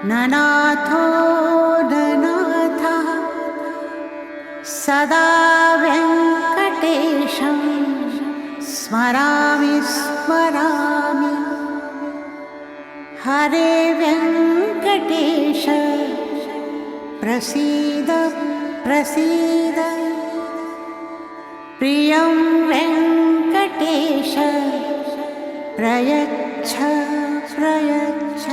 ननाथो ननाथः सदा वेङ्कटेशं स्मरामि स्मरामि। हरे वेङ्कटेश प्रसीद प्रसीद। प्रियं वेङ्कटेश प्रयच्छ प्रयच्छ।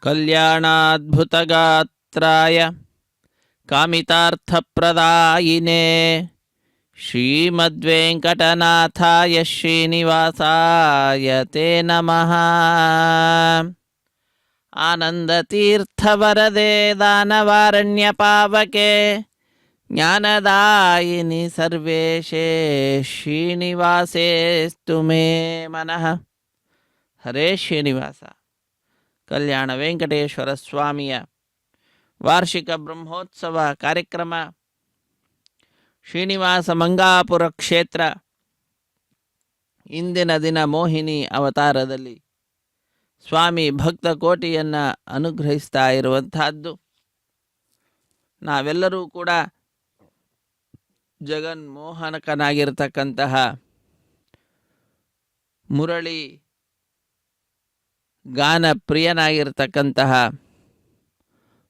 कल्याणाद्भुतगात्राय कामितार्थप्रदायिने श्रीमद्वेङ्कटनाथाय श्रीनिवासाय ते नमः। आनन्दतीर्थवरदे दानवारण्यपावके ज्ञानदायिनि सर्वेशे श्रीनिवासेस्तु मे मनः। हरे ಶ್ರೀನಿವಾಸ. ಕಲ್ಯಾಣ ವೆಂಕಟೇಶ್ವರ ಸ್ವಾಮಿಯ ವಾರ್ಷಿಕ ಬ್ರಹ್ಮೋತ್ಸವ ಕಾರ್ಯಕ್ರಮ ಶ್ರೀನಿವಾಸ ಮಂಗಾಪುರ ಕ್ಷೇತ್ರ ಇಂದಿನ ದಿನ ಮೋಹಿನಿ ಅವತಾರದಲ್ಲಿ ಸ್ವಾಮಿ ಭಕ್ತ ಕೋಟಿಯನ್ನು ಅನುಗ್ರಹಿಸ್ತಾ ಇರುವಂತಹದ್ದು. ನಾವೆಲ್ಲರೂ ಕೂಡ ಜಗನ್ಮೋಹನಕನಾಗಿರ್ತಕ್ಕಂತಹ ಮುರಳಿ ಗಾನ ಪ್ರಿಯನಾಗಿರ್ತಕ್ಕಂತಹ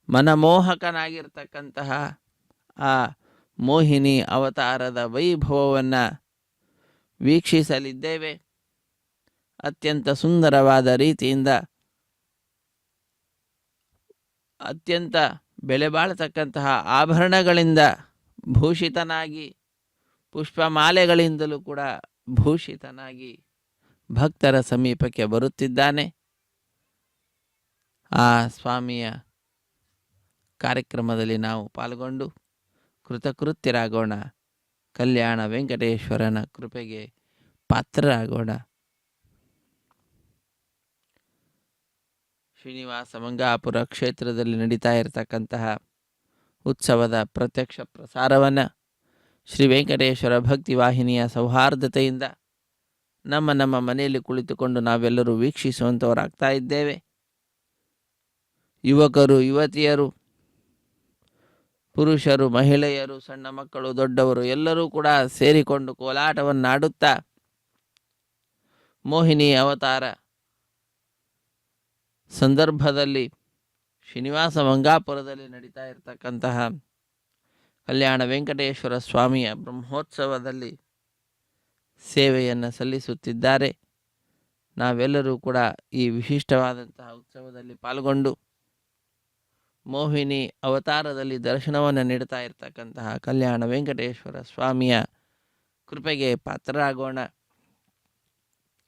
ಮನಮೋಹಕನಾಗಿರ್ತಕ್ಕಂತಹ ಆ ಮೋಹಿನಿ ಅವತಾರದ ವೈಭವವನ್ನು ವೀಕ್ಷಿಸಲಿದ್ದೇವೆ. ಅತ್ಯಂತ ಸುಂದರವಾದ ರೀತಿಯಿಂದ ಅತ್ಯಂತ ಬೆಲೆ ಬಾಳತಕ್ಕಂತಹ ಆಭರಣಗಳಿಂದ ಭೂಷಿತನಾಗಿ ಪುಷ್ಪಮಾಲೆಗಳಿಂದಲೂ ಕೂಡ ಭೂಷಿತನಾಗಿ ಭಕ್ತರ ಸಮೀಪಕ್ಕೆ ಬರುತ್ತಿದ್ದಾನೆ. ಆ ಸ್ವಾಮಿಯ ಕಾರ್ಯಕ್ರಮದಲ್ಲಿ ನಾವು ಪಾಲ್ಗೊಂಡು ಕೃತಕೃತ್ಯರಾಗೋಣ. ಕಲ್ಯಾಣ ವೆಂಕಟೇಶ್ವರನ ಕೃಪೆಗೆ ಪಾತ್ರರಾಗೋಣ. ಶ್ರೀನಿವಾಸ ಮಂಗಾಪುರ ಕ್ಷೇತ್ರದಲ್ಲಿ ನಡೀತಾ ಇರತಕ್ಕಂತಹ ಉತ್ಸವದ ಪ್ರತ್ಯಕ್ಷ ಪ್ರಸಾರವನ್ನು ಶ್ರೀ ವೆಂಕಟೇಶ್ವರ ಭಕ್ತಿ ವಾಹಿನಿಯ ಸೌಹಾರ್ದತೆಯಿಂದ ನಮ್ಮ ಮನೆಯಲ್ಲಿ ಕುಳಿತುಕೊಂಡು ನಾವೆಲ್ಲರೂ ವೀಕ್ಷಿಸುವಂಥವರಾಗ್ತಾ ಇದ್ದೇವೆ. ಯುವಕರು, ಯುವತಿಯರು, ಪುರುಷರು, ಮಹಿಳೆಯರು, ಸಣ್ಣ ಮಕ್ಕಳು, ದೊಡ್ಡವರು ಎಲ್ಲರೂ ಕೂಡ ಸೇರಿಕೊಂಡು ಕೋಲಾಟವನ್ನಾಡುತ್ತಾ ಮೋಹಿನಿ ಅವತಾರ ಸಂದರ್ಭದಲ್ಲಿ ಶ್ರೀನಿವಾಸ ಮಂಗಾಪುರದಲ್ಲಿ ನಡೀತಾ ಇರತಕ್ಕಂತಹ ಕಲ್ಯಾಣ ವೆಂಕಟೇಶ್ವರ ಸ್ವಾಮಿಯ ಬ್ರಹ್ಮೋತ್ಸವದಲ್ಲಿ ಸೇವೆಯನ್ನು ಸಲ್ಲಿಸುತ್ತಿದ್ದಾರೆ. ನಾವೆಲ್ಲರೂ ಕೂಡ ಈ ವಿಶಿಷ್ಟವಾದಂತಹ ಉತ್ಸವದಲ್ಲಿ ಪಾಲ್ಗೊಂಡು ಮೋಹಿನಿ ಅವತಾರದಲ್ಲಿ ದರ್ಶನವನ್ನು ನೀಡ್ತಾ ಇರತಕ್ಕಂತಹ ಕಲ್ಯಾಣ ವೆಂಕಟೇಶ್ವರ ಸ್ವಾಮಿಯ ಕೃಪೆಗೆ ಪಾತ್ರರಾಗೋಣ.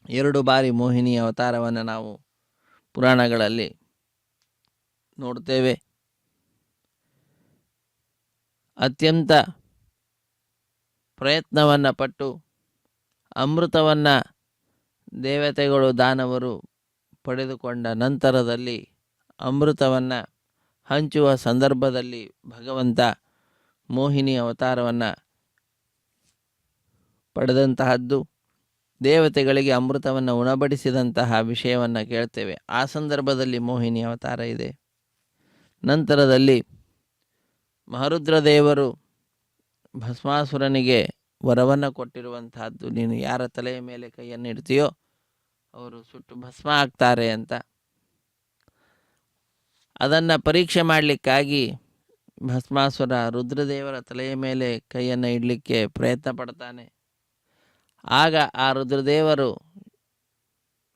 2 ಬಾರಿ ಮೋಹಿನಿ ಅವತಾರವನ್ನು ನಾವು ಪುರಾಣಗಳಲ್ಲಿ ನೋಡ್ತೇವೆ. ಅತ್ಯಂತ ಪ್ರಯತ್ನವನ್ನು ಪಟ್ಟು ಅಮೃತವನ್ನು ದೇವತೆಗಳು ದಾನವರು ಪಡೆದುಕೊಂಡ ನಂತರದಲ್ಲಿ ಅಮೃತವನ್ನು ಹಂಚುವ ಸಂದರ್ಭದಲ್ಲಿ ಭಗವಂತ ಮೋಹಿನಿ ಅವತಾರವನ್ನು ಪಡೆದಂತಹದ್ದು. ದೇವತೆಗಳಿಗೆ ಅಮೃತವನ್ನು ಉಣಬಡಿಸಿದಂತಹ ವಿಷಯವನ್ನು ಕೇಳ್ತೇವೆ. ಆ ಸಂದರ್ಭದಲ್ಲಿ ಮೋಹಿನಿ ಅವತಾರ ಇದೆ. ನಂತರದಲ್ಲಿ ಮಹರುದ್ರ ದೇವರು ಭಸ್ಮಾಸುರನಿಗೆ ವರವನ್ನು ಕೊಟ್ಟಿರುವಂತಹದ್ದು, ನೀನು ಯಾರ ತಲೆಯ ಮೇಲೆ ಕೈಯನ್ನು ಇಡ್ತೀಯೋ ಅವರು ಸುಟ್ಟು ಭಸ್ಮ ಆಗ್ತಾರೆ ಅಂತ. ಅದನ್ನು ಪರೀಕ್ಷೆ ಮಾಡಲಿಕ್ಕಾಗಿ ಭಸ್ಮಾಸುರ ರುದ್ರದೇವರ ತಲೆಯ ಮೇಲೆ ಕೈಯನ್ನು ಇಡಲಿಕ್ಕೆ ಪ್ರಯತ್ನ ಪಡ್ತಾನೆ. ಆಗ ಆ ರುದ್ರದೇವರು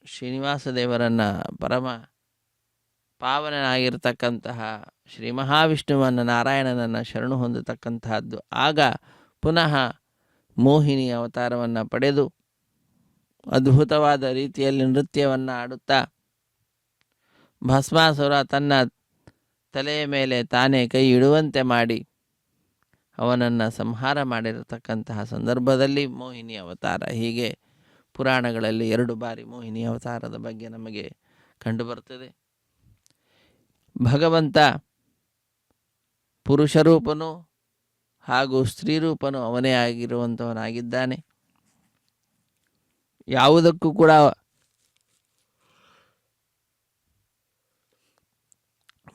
ಶ್ರೀನಿವಾಸ ದೇವರನ್ನು ಪರಮ ಪಾವನನಾಗಿರ್ತಕ್ಕಂತಹ ಶ್ರೀ ಮಹಾವಿಷ್ಣುವನ್ನು ನಾರಾಯಣನನ್ನು ಶರಣು ಹೊಂದತಕ್ಕಂತಹದ್ದು. ಆಗ ಪುನಃ ಮೋಹಿನಿ ಅವತಾರವನ್ನು ಪಡೆದು ಅದ್ಭುತವಾದ ರೀತಿಯಲ್ಲಿ ನೃತ್ಯವನ್ನು ಆಡುತ್ತಾ ಭಸ್ಮಾಸುರ ತನ್ನ ತಲೆಯ ಮೇಲೆ ತಾನೇ ಕೈ ಇಡುವಂತೆ ಮಾಡಿ ಅವನನ್ನು ಸಂಹಾರ ಮಾಡಿರತಕ್ಕಂತಹ ಸಂದರ್ಭದಲ್ಲಿ ಮೋಹಿನಿ ಅವತಾರ. ಹೀಗೆ ಪುರಾಣಗಳಲ್ಲಿ 2 ಬಾರಿ ಮೋಹಿನಿ ಅವತಾರದ ಬಗ್ಗೆ ನಮಗೆ ಕಂಡುಬರ್ತದೆ. ಭಗವಂತ ಪುರುಷರೂಪನು ಹಾಗೂ ಸ್ತ್ರೀರೂಪನು ಅವನೇ ಆಗಿರುವಂಥವನಾಗಿದ್ದಾನೆ. ಯಾವುದಕ್ಕೂ ಕೂಡ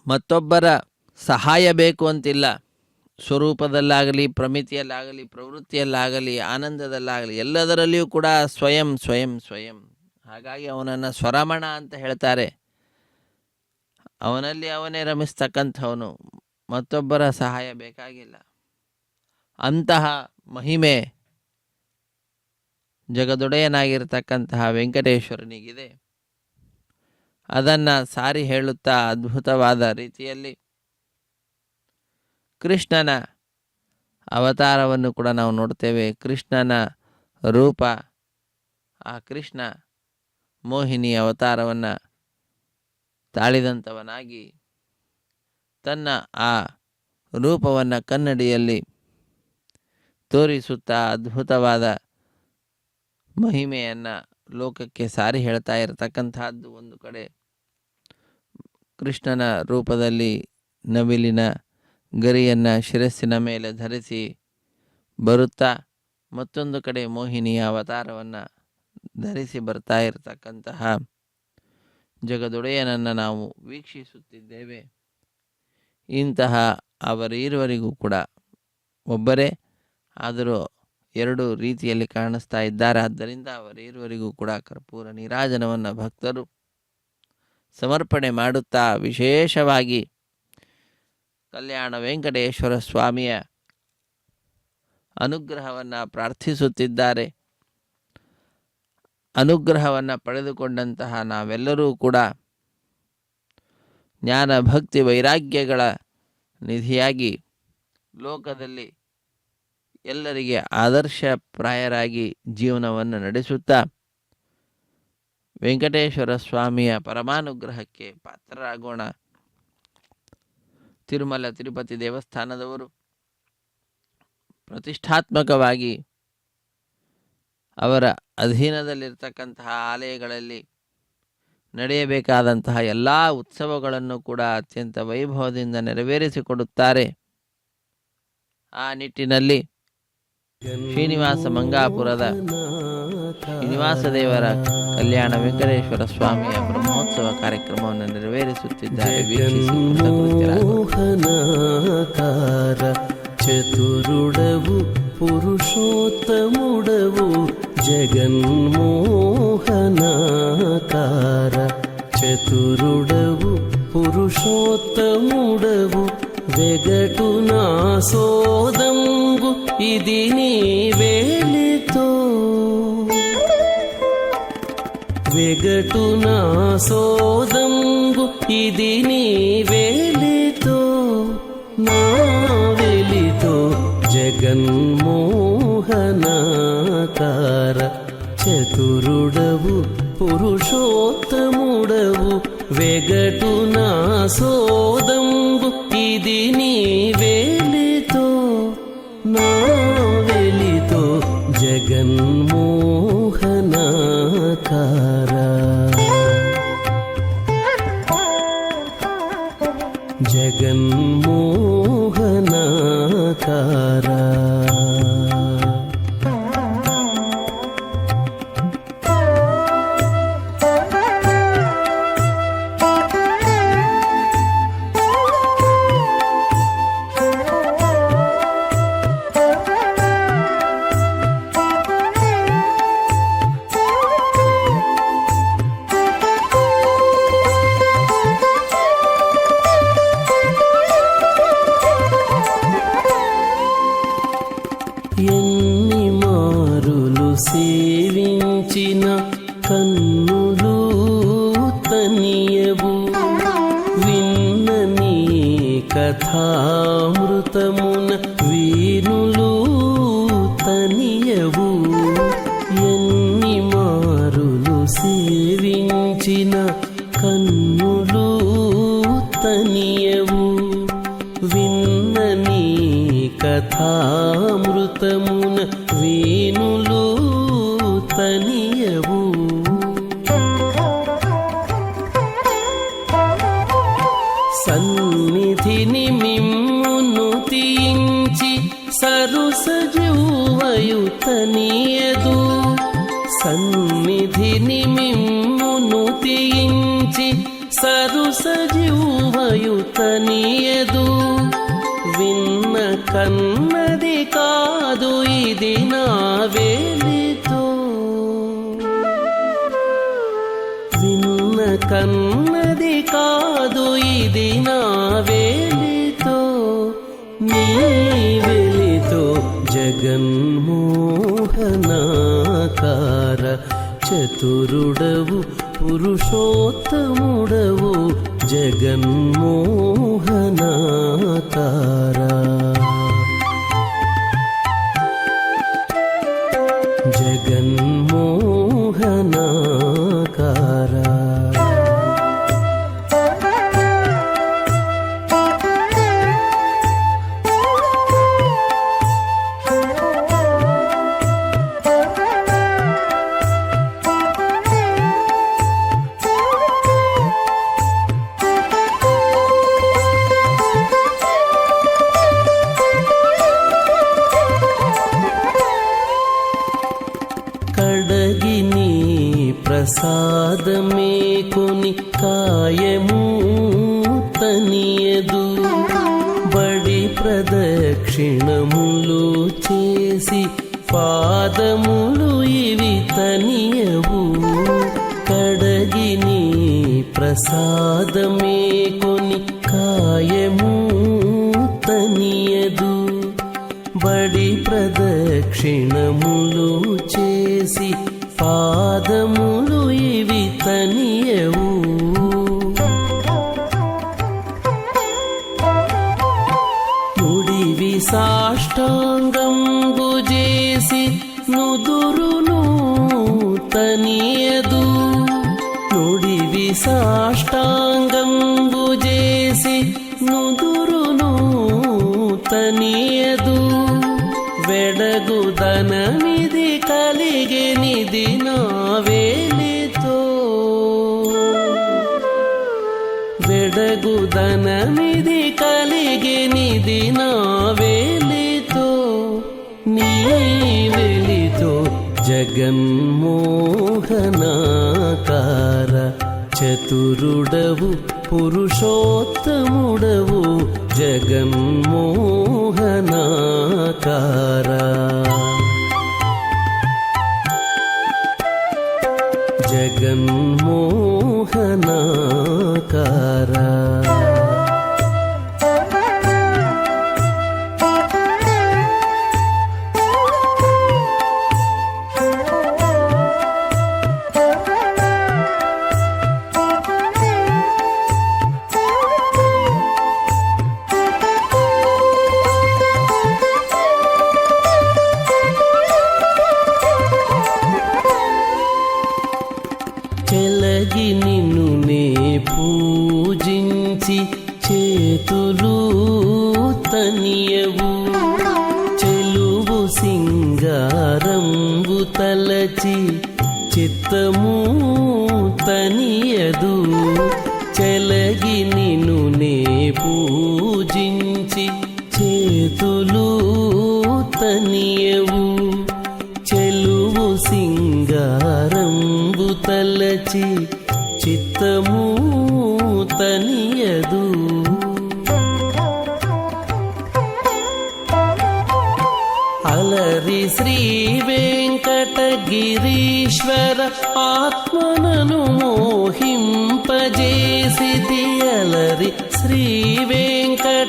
ಮತ್ತೊಬ್ಬರ ಸಹಾಯ ಬೇಕು ಅಂತಿಲ್ಲ. ಸ್ವರೂಪದಲ್ಲಾಗಲಿ, ಪ್ರಮಿತಿಯಲ್ಲಾಗಲಿ, ಪ್ರವೃತ್ತಿಯಲ್ಲಾಗಲಿ, ಆನಂದದಲ್ಲಾಗಲಿ, ಎಲ್ಲದರಲ್ಲಿಯೂ ಕೂಡ ಸ್ವಯಂ ಸ್ವಯಂ ಸ್ವಯಂ. ಹಾಗಾಗಿ ಅವನನ್ನು ಸ್ವರಮಣ ಅಂತ ಹೇಳ್ತಾರೆ. ಅವನಲ್ಲಿ ಅವನೇ ರಮಿಸ್ತಕ್ಕಂಥವನು, ಮತ್ತೊಬ್ಬರ ಸಹಾಯ ಬೇಕಾಗಿಲ್ಲ. ಅಂತಹ ಮಹಿಮೆ ಜಗದೊಡೆಯನಾಗಿರ್ತಕ್ಕಂತಹ ವೆಂಕಟೇಶ್ವರನಿಗಿದೆ. ಅದನ್ನು ಸಾರಿ ಹೇಳುತ್ತಾ ಅದ್ಭುತವಾದ ರೀತಿಯಲ್ಲಿ ಕೃಷ್ಣನ ಅವತಾರವನ್ನು ಕೂಡ ನಾವು ನೋಡ್ತೇವೆ. ಕೃಷ್ಣನ ರೂಪ, ಆ ಕೃಷ್ಣ ಮೋಹಿನಿ ಅವತಾರವನ್ನು ತಾಳಿದಂಥವನಾಗಿ ತನ್ನ ಆ ರೂಪವನ್ನು ಕನ್ನಡಿಯಲ್ಲಿ ತೋರಿಸುತ್ತಾ ಅದ್ಭುತವಾದ ಮಹಿಮೆಯನ್ನು ಲೋಕಕ್ಕೆ ಸಾರಿ ಹೇಳ್ತಾ ಇರತಕ್ಕಂತಹದ್ದು. ಒಂದು ಕಡೆ ಕೃಷ್ಣನ ರೂಪದಲ್ಲಿ ನವಿಲಿನ ಗರಿಯನ್ನು ಶಿರಸ್ಸಿನ ಮೇಲೆ ಧರಿಸಿ ಬರುತ್ತಾ, ಮತ್ತೊಂದು ಕಡೆ ಮೋಹಿನಿಯ ಅವತಾರವನ್ನು ಧರಿಸಿ ಬರ್ತಾ ಇರತಕ್ಕಂತಹ ಜಗದೊಡೆಯನನ್ನು ನಾವು ವೀಕ್ಷಿಸುತ್ತಿದ್ದೇವೆ. ಇಂತಹ ಅವರಿರುವರಿಗೂ ಕೂಡ ಒಬ್ಬರೇ ಆದರೂ 2 ರೀತಿಯಲ್ಲಿ ಕಾಣಿಸ್ತಾ ಇದ್ದಾರೆ. ಆದ್ದರಿಂದ ಅವರಿರುವರಿಗೂ ಕೂಡ ಕರ್ಪೂರ ನೀರಾಜನವನ್ನು ಭಕ್ತರು ಸಮರ್ಪಣೆ ಮಾಡುತ್ತಾ ವಿಶೇಷವಾಗಿ ಕಲ್ಯಾಣ ವೆಂಕಟೇಶ್ವರ ಸ್ವಾಮಿಯ ಅನುಗ್ರಹವನ್ನು ಪ್ರಾರ್ಥಿಸುತ್ತಿದ್ದಾರೆ. ಅನುಗ್ರಹವನ್ನು ಪಡೆದುಕೊಂಡಂತಹ ನಾವೆಲ್ಲರೂ ಕೂಡ ಜ್ಞಾನ ಭಕ್ತಿ ವೈರಾಗ್ಯಗಳ ನಿಧಿಯಾಗಿ ಲೋಕದಲ್ಲಿ ಎಲ್ಲರಿಗೆ ಆದರ್ಶಪ್ರಾಯರಾಗಿ ಜೀವನವನ್ನು ನಡೆಸುತ್ತಾ ವೆಂಕಟೇಶ್ವರ ಸ್ವಾಮಿಯ ಪರಮಾನುಗ್ರಹಕ್ಕೆ ಪಾತ್ರರಾಗೋಣ. ತಿರುಮಲ ತಿರುಪತಿ ದೇವಸ್ಥಾನದವರು ಪ್ರತಿಷ್ಠಾತ್ಮಕವಾಗಿ ಅವರ ಅಧೀನದಲ್ಲಿರ್ತಕ್ಕಂತಹ ಆಲಯಗಳಲ್ಲಿ ನಡೆಯಬೇಕಾದಂತಹ ಎಲ್ಲ ಉತ್ಸವಗಳನ್ನು ಕೂಡ ಅತ್ಯಂತ ವೈಭವದಿಂದ ನೆರವೇರಿಸಿಕೊಡುತ್ತಾರೆ. ಆ ನಿಟ್ಟಿನಲ್ಲಿ ಶ್ರೀನಿವಾಸ ಮಂಗಾಪುರದ ಶ್ರೀನಿವಾಸ ದೇವರ ಕಲ್ಯಾಣ ವೆಂಕಟೇಶ್ವರ ಸ್ವಾಮಿಯ ಬ್ರಹ್ಮೋತ್ಸವ ಕಾರ್ಯಕ್ರಮವನ್ನು ನೆರವೇರಿಸುತ್ತಿದ್ದಾರೆ. ಮೋಹನಾಕಾರ ಚತುರುಡವು ಪುರುಷೋತ್ತಮುಡವು ಜಗನ್ಮೋಹನಾಕಾರ ಚತುರುಡವು పురుషోత్తముడవు వెగటు నా సోదంబు ఇది నీ వేలితో వెగటు నా సోదంబు ఇది నీ వేలితో జగన్మోహనాకార చతురుడవు పురుషోత్తముడవు వెగటు నా సోదంబు ఇది నీ వేలితో నా వెలితో జగన్మోహనాకార జగన్మోహనాకార ఎన్ని మారులు సేవించిన కన్నులు తనియవు విన్న నీ కథామృతమున వీణులు తనియవు ఎన్ని మారులు సేవించిన కన్నులు తనియవు విన్న నీ కథామృతమున వీణులు తనియవు సన్నిధిని మిమ్మును తీయించి సరుసజువయు తనియదు సన్నిధిని మిమ్మును తీయించి సరుసజువయు తనియదు విన్న కన్నది కాదు ఇది నా వేలితో విన్న కన్నది కాదు ఇది నా వేలితో నీ వెలితో జగన్మోహనాకార చతురుడవు పురుషోత్తముడవు జగన్మోహనాకార జగన్మోహనాకార కడగిని ప్రసాదమే కొని కాయము తనియదు బడి ప్రదక్షిణములు చేసి పాదములు ఇవి తనియవు కడగిని ప్రసాదమే కొని కాయము తనియదు బడి ప్రదక్షిణములు చేసి పాదములు ఇవి తనియవు నుడివి సాష్టాంగంబు చేసి నుదురును తనియదు నుడివి సాష్టాంగంబు చేసి నుదురును తనియదు వెడగుదనమిది కలిగెనిది నా వేలితో వెడగుదనమిది కలిగెనిది నా వేలితో నీ వెలితో జగన్మోహనాకార చతురుడవు పురుషోత్తముడవు జగన్మోహనాకార జగన్మోహనాకార తనియవు చెలువు సింగారంబు తలచి చిత్తము తనియదు చెలగి నిను నే పూజించి చేతులు తనియవు చెలువు సింగారంబు తలచి చిత్తము తనియదు అలరి శ్రీ వెంకటగిరీశ్వర ఆత్మనను మోహింపజేసితి అలరి శ్రీ వెంకటగిరీశ్వర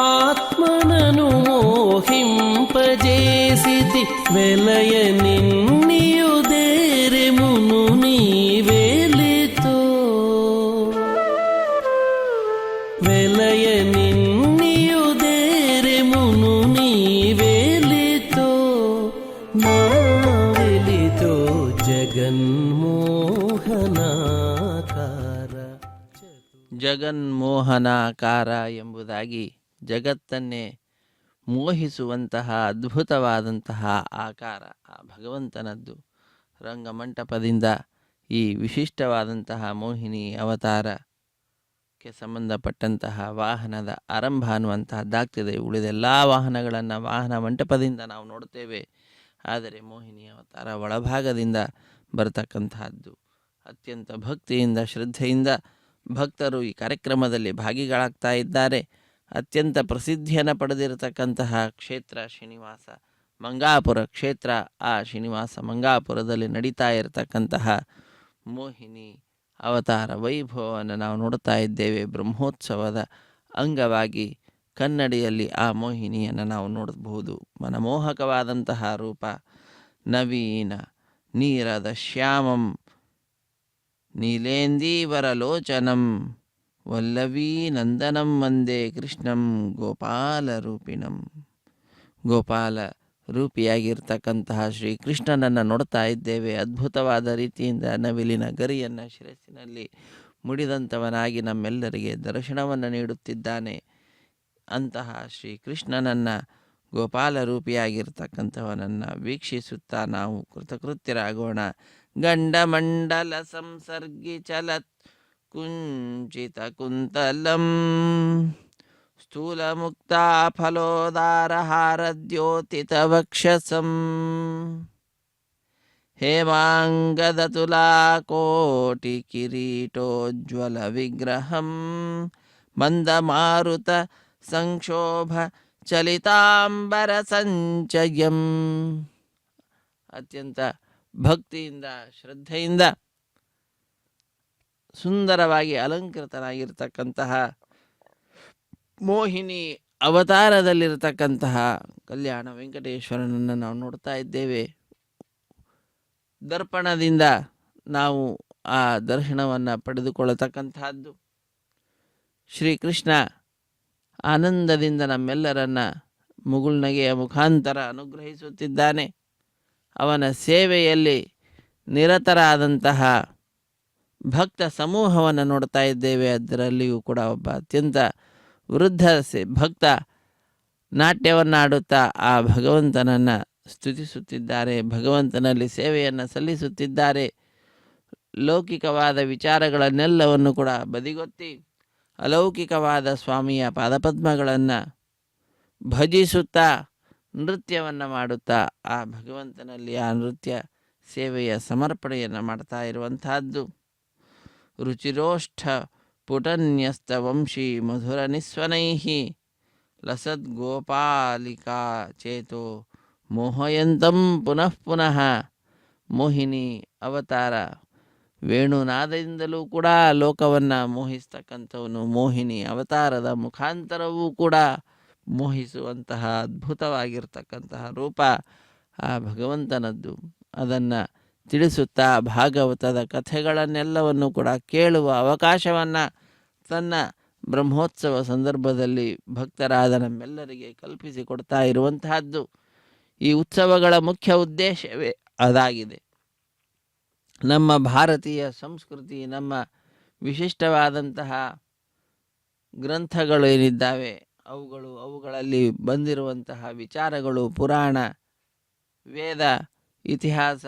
ఆత్మనను మోహింపజేసితి వెలయ నిన్నియుదేరెమును నీవేలితో వెలయ నిన్నియుదేరెమును నీవేలితో నా వెలితో ಜಗನ್ಮೋಹನಾಕಾರ ಜಗನ್ಮೋಹನಾಕಾರ ಎಂಬುದಾಗಿ ಜಗತ್ತನ್ನೇ ಮೋಹಿಸುವಂತಹ ಅದ್ಭುತವಾದಂತಹ ಆಕಾರ ಆ ಭಗವಂತನದ್ದು. ರಂಗಮಂಟಪದಿಂದ ಈ ವಿಶಿಷ್ಟವಾದಂತಹ ಮೋಹಿನಿ ಅವತಾರಕ್ಕೆ ಸಂಬಂಧಪಟ್ಟಂತಹ ವಾಹನದ ಆರಂಭ ಅನ್ನುವಂತಹದ್ದಾಗ್ತದೆ. ಉಳಿದೆಲ್ಲ ವಾಹನಗಳನ್ನು ವಾಹನ ಮಂಟಪದಿಂದ ನಾವು ನೋಡ್ತೇವೆ. ಆದರೆ ಮೋಹಿನಿ ಅವತಾರ ಒಳಭಾಗದಿಂದ ಬರತಕ್ಕಂತಹದ್ದು. ಅತ್ಯಂತ ಭಕ್ತಿಯಿಂದ ಶ್ರದ್ಧೆಯಿಂದ ಭಕ್ತರು ಈ ಕಾರ್ಯಕ್ರಮದಲ್ಲಿ ಭಾಗಿಗಳಾಗ್ತಾ ಇದ್ದಾರೆ. ಅತ್ಯಂತ ಪ್ರಸಿದ್ಧಿಯನ್ನು ಪಡೆದಿರತಕ್ಕಂತಹ ಕ್ಷೇತ್ರ ಶ್ರೀನಿವಾಸ ಮಂಗಾಪುರ ಕ್ಷೇತ್ರ. ಆ ಶ್ರೀನಿವಾಸ ಮಂಗಾಪುರದಲ್ಲಿ ನಡೀತಾ ಇರತಕ್ಕಂತಹ ಮೋಹಿನಿ ಅವತಾರ ವೈಭವವನ್ನು ನಾವು ನೋಡ್ತಾ ಇದ್ದೇವೆ. ಬ್ರಹ್ಮೋತ್ಸವದ ಅಂಗವಾಗಿ ಕನ್ನಡಿಯಲ್ಲಿ ಆ ಮೋಹಿನಿಯನ್ನು ನಾವು ನೋಡಬಹುದು. ಮನಮೋಹಕವಾದಂತಹ ರೂಪ. ನವೀನ ನೀರದ ಶ್ಯಾಮಂ ನೀಲೇಂದೀವರಲೋಚನಂ ವಲ್ಲವೀ ನಂದನಂ ವಂದೇ ಕೃಷ್ಣಂ ಗೋಪಾಲರೂಪಿಣಂ. ಗೋಪಾಲ ರೂಪಿಯಾಗಿರ್ತಕ್ಕಂತಹ ಶ್ರೀಕೃಷ್ಣನನ್ನು ನೋಡ್ತಾ ಇದ್ದೇವೆ. ಅದ್ಭುತವಾದ ರೀತಿಯಿಂದ ನವಿಲಿನ ಗರಿಯನ್ನು ಶಿರಸ್ಸಿನಲ್ಲಿ ಮುಡಿದಂಥವನಾಗಿ ನಮ್ಮೆಲ್ಲರಿಗೆ ದರ್ಶನವನ್ನು ನೀಡುತ್ತಿದ್ದಾನೆ. ಅಂತಹ ಶ್ರೀಕೃಷ್ಣನನ್ನು ಗೋಪಾಲ ರೂಪಿಯಾಗಿರ್ತಕ್ಕಂಥವನನ್ನು ವೀಕ್ಷಿಸುತ್ತಾ ನಾವು ಕೃತಕೃತ್ಯರಾಗೋಣ. ಗಂಡಮಂಡಲ ಸಂಸರ್ಗಿ ಚಲತ್ ಕುಂಚಿತ ಕುಂತಲಂ ಸ್ಥೂಲ ಮುಕ್ತ ಫಲೋದಾರ ಹಾರದ್ಯೋತಿತ ವಕ್ಷಸಂ ಹೇಮಾಂಗದ ತುಲಾ ಕೋಟಿ ಕಿರೀಟೋಜ್ವಲ ವಿಗ್ರಹಂ ಮಂದಮಾರುತ ಸಂಕ್ಷೋಭ ಚಲಿತಾಂಬರ ಸಂಚಯಂ. ಅತ್ಯಂತ ಭಕ್ತಿಯಿಂದ ಶ್ರದ್ಧೆಯಿಂದ ಸುಂದರವಾಗಿ ಅಲಂಕೃತನಾಗಿರ್ತಕ್ಕಂತಹ ಮೋಹಿನಿ ಅವತಾರದಲ್ಲಿರತಕ್ಕಂತಹ ಕಲ್ಯಾಣ ವೆಂಕಟೇಶ್ವರನನ್ನು ನಾವು ನೋಡ್ತಾ ಇದ್ದೇವೆ. ದರ್ಪಣದಿಂದ ನಾವು ಆ ದರ್ಶನವನ್ನು ಪಡೆದುಕೊಳ್ಳತಕ್ಕಂತಹದ್ದು. ಶ್ರೀಕೃಷ್ಣ ಆನಂದದಿಂದ ನಮ್ಮೆಲ್ಲರನ್ನ ಮುಗುಳ್ನಗೆಯ ಮುಖಾಂತರ ಅನುಗ್ರಹಿಸುತ್ತಿದ್ದಾನೆ. ಅವನ ಸೇವೆಯಲ್ಲಿ ನಿರತರಾದಂತಹ ಭಕ್ತ ಸಮೂಹವನ್ನು ನೋಡ್ತಾ ಇದ್ದೇವೆ. ಅದರಲ್ಲಿಯೂ ಕೂಡ ಒಬ್ಬ ಅತ್ಯಂತ ವೃದ್ಧ ಭಕ್ತ ನಾಟ್ಯವನ್ನು ಆಡುತ್ತಾ ಆ ಭಗವಂತನನ್ನು ಸ್ತುತಿಸುತ್ತಿದ್ದಾರೆ. ಭಗವಂತನಲ್ಲಿ ಸೇವೆಯನ್ನು ಸಲ್ಲಿಸುತ್ತಿದ್ದಾರೆ. ಲೌಕಿಕವಾದ ವಿಚಾರಗಳನ್ನೆಲ್ಲವನ್ನು ಕೂಡ ಬದಿಗೊತ್ತಿ ಅಲೌಕಿಕವಾದ ಸ್ವಾಮಿಯ ಪಾದಪದ್ಮಗಳನ್ನು ಭಜಿಸುತ್ತಾ ನೃತ್ಯವನ್ನು ಮಾಡುತ್ತಾ ಆ ಭಗವಂತನಲ್ಲಿ ಆ ನೃತ್ಯ ಸೇವೆಯ ಸಮರ್ಪಣೆಯನ್ನು ಮಾಡ್ತಾ ಇರುವಂತಹದ್ದು. ರುಚಿರೋಷ್ಠ ಪುಟನ್ಯಸ್ತ ವಂಶಿ ಮಧುರ ನಿಸ್ವನೈಃ ಲಸದ್ಗೋಪಾಲಿಕಾ ಚೇತೋ ಮೋಹಯಂತಂ ಪುನಃ ಪುನಃ. ಮೋಹಿನಿ ಅವತಾರ ವೇಣುನಾದದಿಂದಲೂ ಕೂಡ ಲೋಕವನ್ನು ಮೋಹಿಸ್ತಕ್ಕಂಥವನು. ಮೋಹಿನಿ ಅವತಾರದ ಮುಖಾಂತರವೂ ಕೂಡ ಮೋಹಿಸುವಂತಹ ಅದ್ಭುತವಾಗಿರ್ತಕ್ಕಂತಹ ರೂಪ ಆ ಭಗವಂತನದ್ದು. ಅದನ್ನು ತಿಳಿಸುತ್ತಾ ಭಾಗವತದ ಕಥೆಗಳನ್ನೆಲ್ಲವನ್ನು ಕೂಡ ಕೇಳುವ ಅವಕಾಶವನ್ನು ತನ್ನ ಬ್ರಹ್ಮೋತ್ಸವ ಸಂದರ್ಭದಲ್ಲಿ ಭಕ್ತರಾದ ನಮ್ಮೆಲ್ಲರಿಗೆ ಕಲ್ಪಿಸಿಕೊಡ್ತಾ ಇರುವಂತಹದ್ದು. ಈ ಉತ್ಸವಗಳ ಮುಖ್ಯ ಉದ್ದೇಶವೇ ಅದಾಗಿದೆ. ನಮ್ಮ ಭಾರತೀಯ ಸಂಸ್ಕೃತಿ, ನಮ್ಮ ವಿಶಿಷ್ಟವಾದಂತಹ ಗ್ರಂಥಗಳು ಏನಿದ್ದಾವೆ ಅವುಗಳಲ್ಲಿ ಬಂದಿರುವಂತಹ ವಿಚಾರಗಳು, ಪುರಾಣ, ವೇದ, ಇತಿಹಾಸ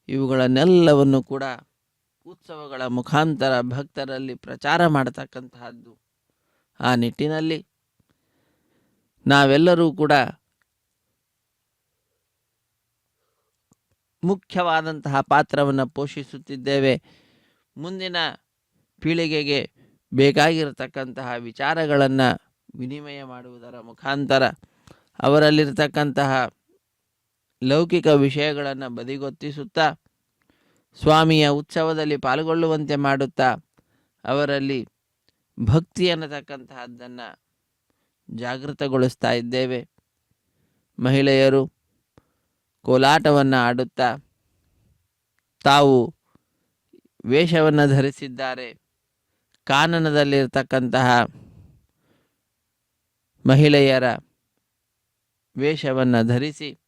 ಇವುಗಳನ್ನೆಲ್ಲವನ್ನು ಕೂಡ ಉತ್ಸವಗಳ ಮುಖಾಂತರ ಭಕ್ತರಲ್ಲಿ ಪ್ರಚಾರ ಮಾಡತಕ್ಕಂತಹದ್ದು. ಆ ನಿಟ್ಟಿನಲ್ಲಿ ನಾವೆಲ್ಲರೂ ಕೂಡ ಮುಖ್ಯವಾದಂತಹ ಪಾತ್ರವನ್ನು ಪೋಷಿಸುತ್ತಿದ್ದೇವೆ. ಮುಂದಿನ ಪೀಳಿಗೆಗೆ ಬೇಕಾಗಿರತಕ್ಕಂತಹ ವಿಚಾರಗಳನ್ನು ವಿನಿಮಯ ಮಾಡುವುದರ ಮುಖಾಂತರ ಅವರಲ್ಲಿರ್ತಕ್ಕಂತಹ ಲೌಕಿಕ ವಿಷಯಗಳನ್ನು ಬದಿಗೊತ್ತಿಸುತ್ತಾ ಸ್ವಾಮಿಯ ಉತ್ಸವದಲ್ಲಿ ಪಾಲ್ಗೊಳ್ಳುವಂತೆ ಮಾಡುತ್ತಾ ಅವರಲ್ಲಿ ಭಕ್ತಿ ಅನ್ನತಕ್ಕಂತಹದ್ದನ್ನು ಜಾಗೃತಗೊಳಿಸ್ತಾ ಇದ್ದೇವೆ. ಮಹಿಳೆಯರು ಕೋಲಾಟವನ್ನು ಆಡುತ್ತಾ ತಾವು ವೇಷವನ್ನು ಧರಿಸಿದ್ದಾರೆ. ಕಾನನದಲ್ಲಿರ್ತಕ್ಕಂತಹ ಮಹಿಳೆಯರ ವೇಷವನ್ನು ಧರಿಸಿ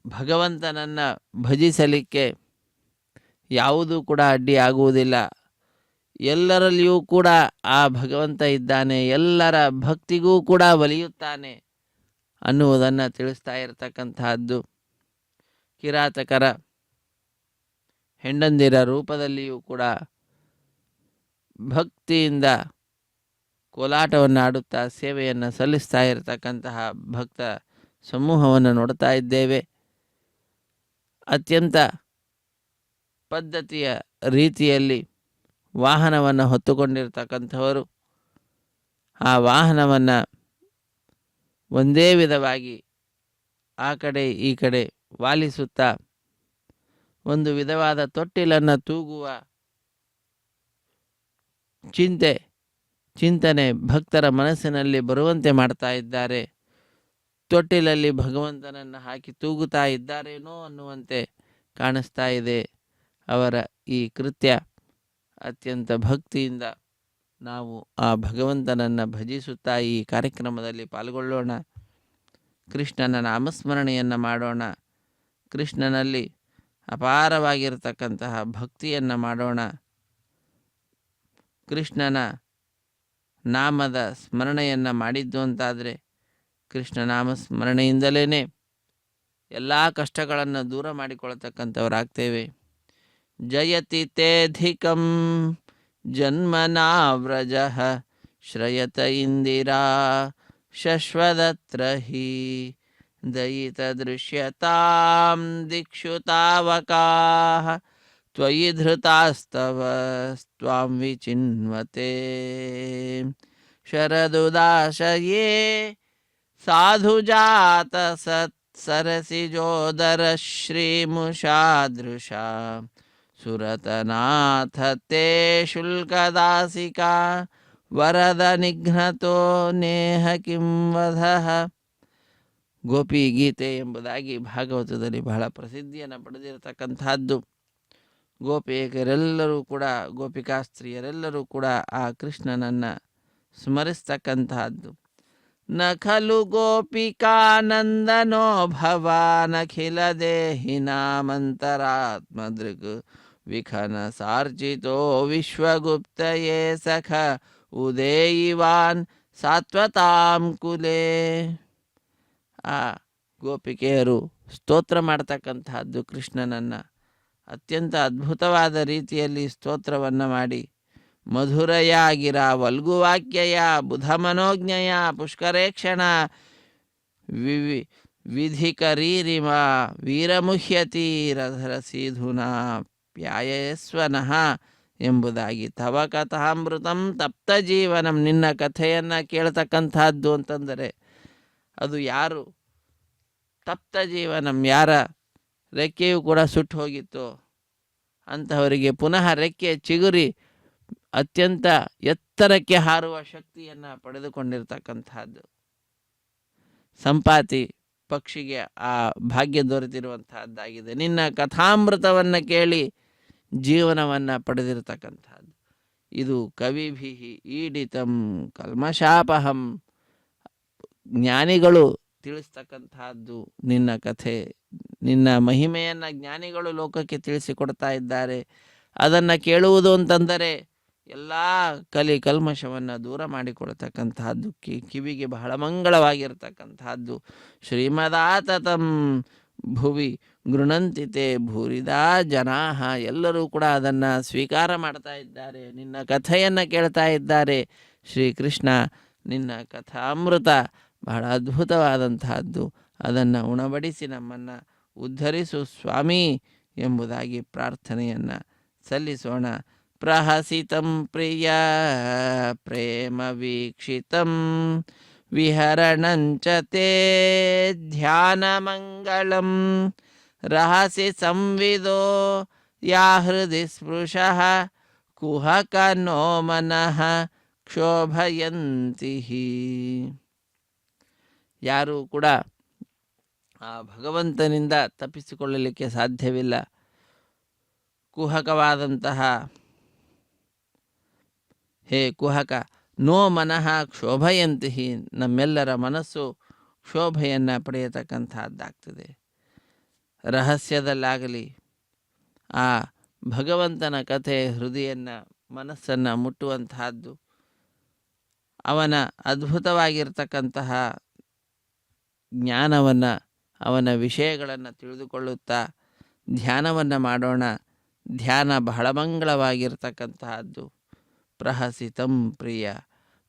ಭಗವಂತನನ್ನು ಭಜಿಸಲಿಕ್ಕೆ ಯಾವುದೂ ಕೂಡ ಅಡ್ಡಿಯಾಗುವುದಿಲ್ಲ. ಎಲ್ಲರಲ್ಲಿಯೂ ಕೂಡ ಆ ಭಗವಂತ ಇದ್ದಾನೆ, ಎಲ್ಲರ ಭಕ್ತಿಗೂ ಕೂಡ ಒಲಿಯುತ್ತಾನೆ ಅನ್ನುವುದನ್ನು ತಿಳಿಸ್ತಾ ಇರತಕ್ಕಂತಹದ್ದು. ಕಿರಾತಕರ ಹೆಂಡಂದಿರ ರೂಪದಲ್ಲಿಯೂ ಕೂಡ ಭಕ್ತಿಯಿಂದ ಕೋಲಾಟವನ್ನು ಆಡುತ್ತಾ ಸೇವೆಯನ್ನು ಸಲ್ಲಿಸ್ತಾ ಇರತಕ್ಕಂತಹ ಭಕ್ತ ಸಮೂಹವನ್ನು ನೋಡ್ತಾ ಇದ್ದೇವೆ. ಅತ್ಯಂತ ಪದ್ಧತಿಯ ರೀತಿಯಲ್ಲಿ ವಾಹನವನ್ನು ಹೊತ್ತುಕೊಂಡಿರ್ತಕ್ಕಂಥವರು ಆ ವಾಹನವನ್ನು ಒಂದೇ ವಿಧವಾಗಿ ಆ ಕಡೆ ಈ ಕಡೆ ವಾಲಿಸುತ್ತಾ ಒಂದು ವಿಧವಾದ ತೊಟ್ಟಿಲನ್ನು ತೂಗುವ ಚಿಂತನೆ ಭಕ್ತರ ಮನಸ್ಸಿನಲ್ಲಿ ಬರುವಂತೆ ಮಾಡ್ತಾ ಇದ್ದಾರೆ. ತೊಟ್ಟಿಲಲ್ಲಿ ಭಗವಂತನನ್ನು ಹಾಕಿ ತೂಗುತ್ತಾ ಇದ್ದಾರೇನೋ ಅನ್ನುವಂತೆ ಕಾಣಿಸ್ತಾ ಇದೆ ಅವರ ಈ ಕೃತ್ಯ. ಅತ್ಯಂತ ಭಕ್ತಿಯಿಂದ ನಾವು ಆ ಭಗವಂತನನ್ನು ಭಜಿಸುತ್ತಾ ಈ ಕಾರ್ಯಕ್ರಮದಲ್ಲಿ ಪಾಲ್ಗೊಳ್ಳೋಣ. ಕೃಷ್ಣನ ನಾಮಸ್ಮರಣೆಯನ್ನು ಮಾಡೋಣ. ಕೃಷ್ಣನಲ್ಲಿ ಅಪಾರವಾಗಿರತಕ್ಕಂತಹ ಭಕ್ತಿಯನ್ನು ಮಾಡೋಣ. ಕೃಷ್ಣನ ನಾಮದ ಸ್ಮರಣೆಯನ್ನು ಮಾಡಿದ್ದು ಅಂತಾದರೆ ಕೃಷ್ಣ ನಾಮ ಸ್ಮರಣೆಯಿಂದಲೇ ಎಲ್ಲ ಕಷ್ಟಗಳನ್ನು ದೂರ ಮಾಡಿಕೊಳ್ಳತಕ್ಕಂಥವರಾಗ್ತೇವೆ. ಜಯತಿ ತೇಧಿಕಂ ಜನ್ಮನಾವ್ರಜಃ ಶ್ರಯತ ಇಂದಿರಾ ಶಶ್ವದತ್ರ ಹಿ ದಯಿತ ದೃಶ್ಯತಾಂ ದಿಕ್ಷು ತಾವಕಾಃ ತ್ವಯಿ ಧೃತಾಸ್ತವ ತ್ವಾಂ ವಿಚಿನ್ವತೆ ಶರದುದಾಶಯೇ ಸಾಧುಜಾತ ಸತ್ಸರಸಿಜೋದರ ಶ್ರೀಮುಷಾದೃಶಾ ಸುರತನಾಥ ತೇ ಶುಲ್ಕದಾಸಿಕಾ ವರದ ನಿಘ್ನತೋ ನೇಹ ಕಿಂ ವಧಃ. ಗೋಪಿ ಗೀತೆ ಎಂಬುದಾಗಿ ಭಾಗವತದಲ್ಲಿ ಬಹಳ ಪ್ರಸಿದ್ಧಿಯನ್ನು ಪಡೆದಿರತಕ್ಕಂಥದ್ದು. ಗೋಪಿಯರೆಲ್ಲರೂ ಕೂಡ, ಗೋಪಿಕಾಸ್ತ್ರೀಯರೆಲ್ಲರೂ ಕೂಡ ಆ ಕೃಷ್ಣನನ್ನು ಸ್ಮರಿಸ್ತಕ್ಕಂತಹದ್ದು. ನ ಖಲು ಗೋಪಿಕಾನಂದನೋ ಭವಾನಖಿಲ ದೇಹಿನಾಮಂತರಾತ್ಮದೃಗ್ ವಿಖನ ಸಾರ್ಜಿತೋ ವಿಶ್ವಗುಪ್ತಯೇ ಸಖ ಉದೇಯಿವಾನ್ ಸಾತ್ವತಾಂ ಕುಲೇ. ಆ ಗೋಪಿಕೆಯರು ಸ್ತೋತ್ರ ಮಾಡ್ತಕ್ಕಂತಹದ್ದು ಕೃಷ್ಣನನ್ನು. ಅತ್ಯಂತ ಅದ್ಭುತವಾದ ರೀತಿಯಲ್ಲಿ ಸ್ತೋತ್ರವನ್ನು ಮಾಡಿ ಮಧುರಯ ಗಿರ ವಲ್ಗುವಾಕ್ಯಯ ಬುಧ ಮನೋಜ್ಞಯ ಪುಷ್ಕರೇಕ್ಷಣ ವಿಧಿಕರೀರಿಮ ವೀರಮುಹ್ಯತೀರಧರ ಸೀಧುನಾ ಪ್ಯಾಯಸ್ವನಃ ಎಂಬುದಾಗಿ ತವ ಕಥಾಮೃತಂ ತಪ್ತ ಜೀವನಂ. ನಿನ್ನ ಕಥೆಯನ್ನು ಕೇಳ್ತಕ್ಕಂಥದ್ದು ಅಂತಂದರೆ ಅದು ಯಾರು ತಪ್ತ ಜೀವನಂ, ಯಾರ ರೆಕ್ಕೆಯೂ ಕೂಡ ಸುಟ್ಟು ಹೋಗಿತ್ತು ಅಂತಹವರಿಗೆ ಪುನಃ ರೆಕ್ಕೆ ಚಿಗುರಿ ಅತ್ಯಂತ ಎತ್ತರಕ್ಕೆ ಹಾರುವ ಶಕ್ತಿಯನ್ನು ಪಡೆದುಕೊಂಡಿರ್ತಕ್ಕಂಥದ್ದು. ಸಂಪಾತಿ ಪಕ್ಷಿಗೆ ಆ ಭಾಗ್ಯ ದೊರೆತಿರುವಂತಹದ್ದಾಗಿದೆ. ನಿನ್ನ ಕಥಾಮೃತವನ್ನು ಕೇಳಿ ಜೀವನವನ್ನು ಪಡೆದಿರತಕ್ಕಂಥದ್ದು. ಇದು ಕವಿಭಿ ಈಡಿತಂ ಕಲ್ಮಶಾಪಹಂ. ಜ್ಞಾನಿಗಳು ತಿಳಿಸ್ತಕ್ಕಂತಹದ್ದು ನಿನ್ನ ಕಥೆ, ನಿನ್ನ ಮಹಿಮೆಯನ್ನು ಜ್ಞಾನಿಗಳು ಲೋಕಕ್ಕೆ ತಿಳಿಸಿಕೊಡ್ತಾ ಇದ್ದಾರೆ. ಅದನ್ನು ಕೇಳುವುದು ಅಂತಂದರೆ ಎಲ್ಲ ಕಲ್ಮಶವನ್ನು ದೂರ ಮಾಡಿಕೊಡ್ತಕ್ಕಂತಹದ್ದು, ಕಿವಿಗೆ ಬಹಳ ಮಂಗಳವಾಗಿರ್ತಕ್ಕಂತಹದ್ದು. ಶ್ರೀಮದಾತತಂ ಭುವಿ ಗೃಣಂತಿತೆ ಭೂರಿದಾ ಜನಾಹ, ಎಲ್ಲರೂ ಕೂಡ ಅದನ್ನು ಸ್ವೀಕಾರ ಮಾಡ್ತಾ ಇದ್ದಾರೆ, ನಿನ್ನ ಕಥೆಯನ್ನು ಕೇಳ್ತಾ ಇದ್ದಾರೆ. ಶ್ರೀಕೃಷ್ಣ ನಿನ್ನ ಕಥಾಮೃತ ಬಹಳ ಅದ್ಭುತವಾದಂತಹದ್ದು, ಅದನ್ನು ಉಣಬಡಿಸಿ ನಮ್ಮನ್ನು ಉದ್ಧರಿಸು ಸ್ವಾಮಿ ಎಂಬುದಾಗಿ ಪ್ರಾರ್ಥನೆಯನ್ನು ಸಲ್ಲಿಸೋಣ. ಪ್ರಹಸಿತಂ ಪ್ರಿಯ ಪ್ರೇಮ ವೀಕ್ಷಿತಂ ವಿಹರಣಂಚ ತೇ ಧ್ಯಾನ ಮಂಗಳಂ ರಹಸಿ ಸಂವಿದೋ ಯಾ ಹೃದಯ ಸ್ಪೃಶಃ ಕುಹಕ ನೋ ಮನಃ ಕ್ಷೋಭಯಂತಿ. ಯಾರೂ ಕೂಡ ಆ ಭಗವಂತನಿಂದ ತಪ್ಪಿಸಿಕೊಳ್ಳಲಿಕ್ಕೆ ಸಾಧ್ಯವಿಲ್ಲ. ಕುಹಕವಾದಂತಹ ಹೇ ಕುಹಕ, ನೋ ಮನಃ ಕ್ಷೋಭಯಂತಿ, ನಮ್ಮೆಲ್ಲರ ಮನಸ್ಸು ಕ್ಷೋಭೆಯನ್ನು ಪಡೆಯತಕ್ಕಂಥದ್ದಾಗ್ತದೆ. ರಹಸ್ಯದಲ್ಲಾಗಲಿ ಆ ಭಗವಂತನ ಕಥೆ ಹೃದಯವನ್ನು ಮನಸ್ಸನ್ನು ಮುಟ್ಟುವಂತಹದ್ದು. ಅವನ ಅದ್ಭುತವಾಗಿರ್ತಕ್ಕಂತಹ ಜ್ಞಾನವನ್ನು, ಅವನ ವಿಷಯಗಳನ್ನು ತಿಳಿದುಕೊಳ್ಳುತ್ತಾ ಧ್ಯಾನವನ್ನು ಮಾಡೋಣ. ಧ್ಯಾನ ಬಹಳ ಮಂಗಳವಾಗಿರ್ತಕ್ಕಂತಹದ್ದು. ಪ್ರಹಸಿತಂ ಪ್ರಿಯ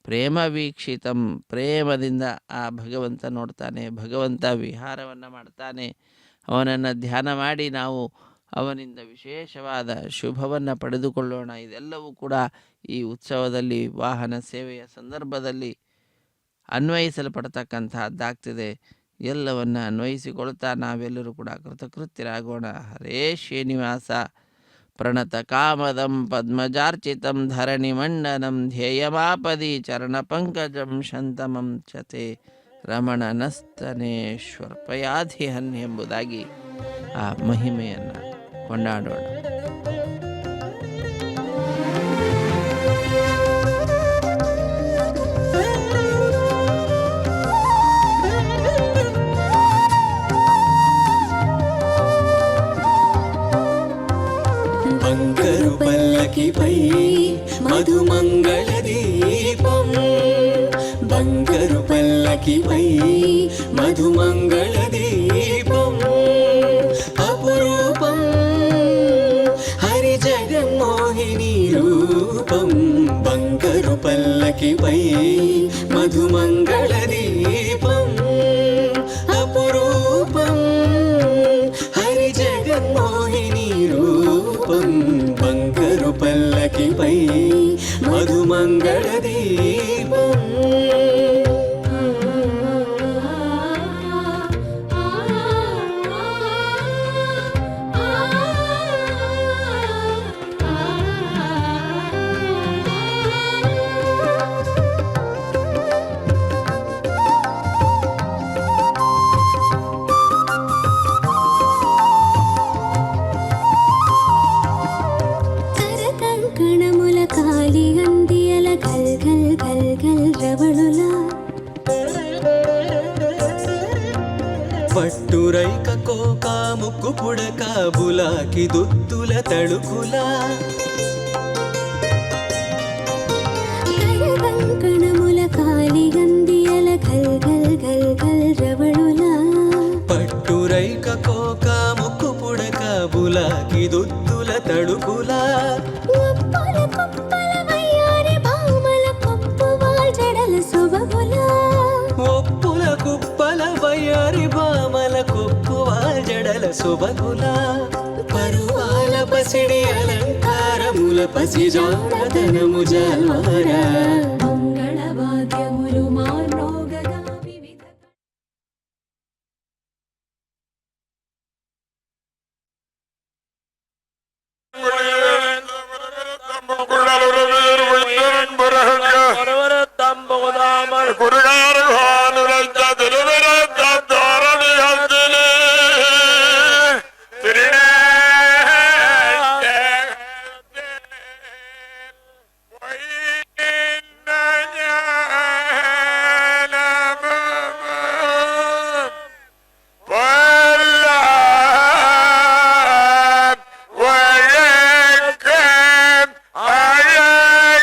ಪ್ರೇಮ ವೀಕ್ಷಿತಂ, ಪ್ರೇಮದಿಂದ ಆ ಭಗವಂತ ನೋಡ್ತಾನೆ, ಭಗವಂತ ವಿಹಾರವನ್ನು ಮಾಡ್ತಾನೆ. ಅವನನ್ನು ಧ್ಯಾನ ಮಾಡಿ ನಾವು ಅವನಿಂದ ವಿಶೇಷವಾದ ಶುಭವನ್ನು ಪಡೆದುಕೊಳ್ಳೋಣ. ಇದೆಲ್ಲವೂ ಕೂಡ ಈ ಉತ್ಸವದಲ್ಲಿ, ವಾಹನ ಸೇವೆಯ ಸಂದರ್ಭದಲ್ಲಿ ಅನ್ವಯಿಸಲ್ಪಡ್ತಕ್ಕಂತಹದ್ದಾಗ್ತದೆ. ಎಲ್ಲವನ್ನು ಅನ್ವಯಿಸಿಕೊಳ್ತಾ ನಾವೆಲ್ಲರೂ ಕೂಡ ಕೃತಕೃತ್ಯರಾಗೋಣ. ಹರೇ ಶ್ರೀನಿವಾಸ. ಪ್ರಣತ ಕಾಮದಂ ಪದ್ಮಜಾರ್ಚಿತಂ ಧರಣಿ ಮಂಡನಂ ಧ್ಯೇಯಮಾಪದಿ ಚರಣ ಪಂಕಜಂ ಶಂತಮಂ ಚತೆ ರಮಣ ನಸ್ತನೇಶ್ವರ್ಪಯಾಧಿಹನ್ ಎಂಬುದಾಗಿ ಆ ಮಹಿಮೆಯನ್ನು ಕೊಂಡಾಡೋಣ. బంగారు పల్లకిపై మధుమంగళ దీపం, బంగారు పల్లకిపై మధుమంగళ దీపం, అపురూపం హరి జగన్మోహిని రూపం. బంగారు పల్లకిపై మధుమంగళ దీపం, అపురూపం హరి జగన్మోహిని రూపం. బంగారు పల్లకిపై మధుమంగళ దీపం. పట్టురైక కోక ముక్కు పుడక బులాకి దుత్తుల తళుకుల కంకణముల కాలిగందియల గల్ గల్ గల్ గల్ రవళుల. పట్టురైక కోక ముక్కు పుడక బులాకి దుత్తుల తళుకుల. ఒప్పల కుప్పల వయ్యారి భామల కొప్పువాల్ జడల సుబగుల. ఒప్పుల కుప్పల వయ్యారి భామల కొప్పువాల్ జడల సుబగుల. పరువాల పసిడి అలంకారముల పసిజాడతనము జల్వార. మంగళవాద్యములు మానోగగా వివిధ Where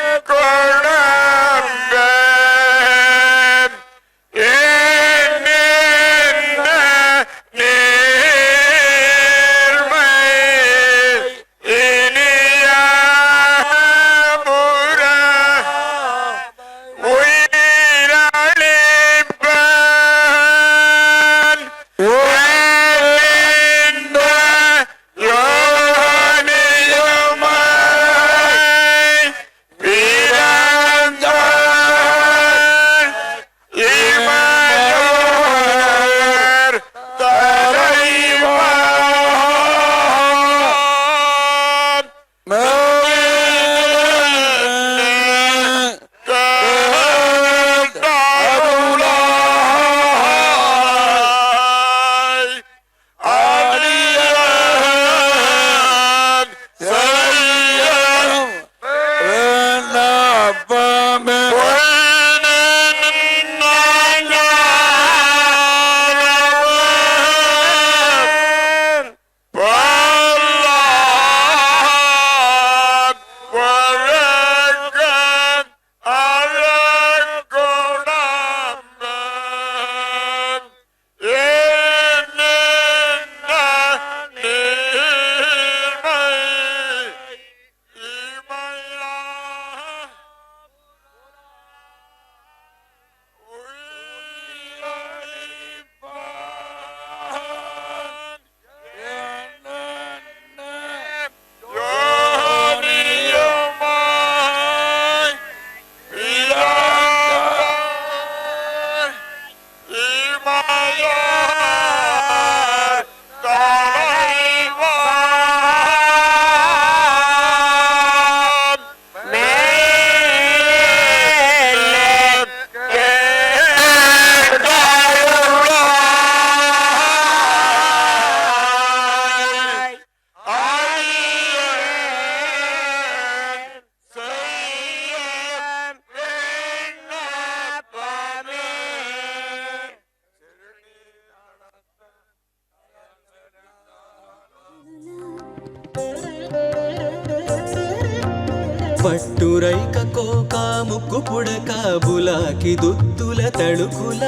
పట్టురైక కోక ముక్కు పుడక బులాకి దుత్తుల తళుకుల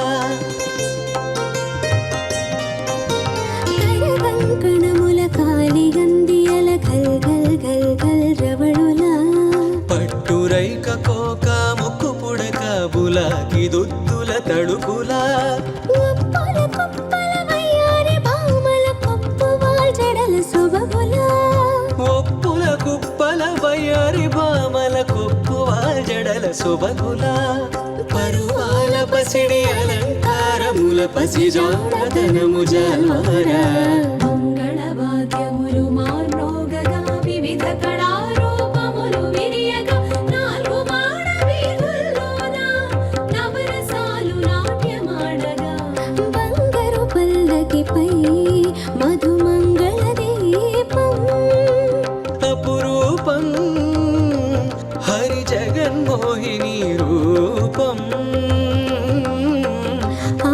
కంకణముల కాలిగందియల ఘల్ ఘల్ ఘల్ ఘల్ రవళుల పట్టురైక కోక ముక్కు పుడక బులాకి దుత్తుల తళుకుల ఒప్పుల కుప్పల వయ్యారి భామల కొప్పువాల్ జడల సొబగుల ఒప్పుల కుప్పల వయ్యారి భామల కొప్పువాల్ జడల సొబగుల పరువాల పసిడి అలంకారముల పసిజాడతనము జల్వారా మంగళవాద్యములు మానోగగా వివిధ కళారూపములు విరియగా నాలుగు మాడ వీధుల్లోన నవరసాలు నాట్యమాడగా బంగారు పల్లకిపై మధుమంగళ దీపం అపురూపం హరి జగన్మోహిని రూపం ఆ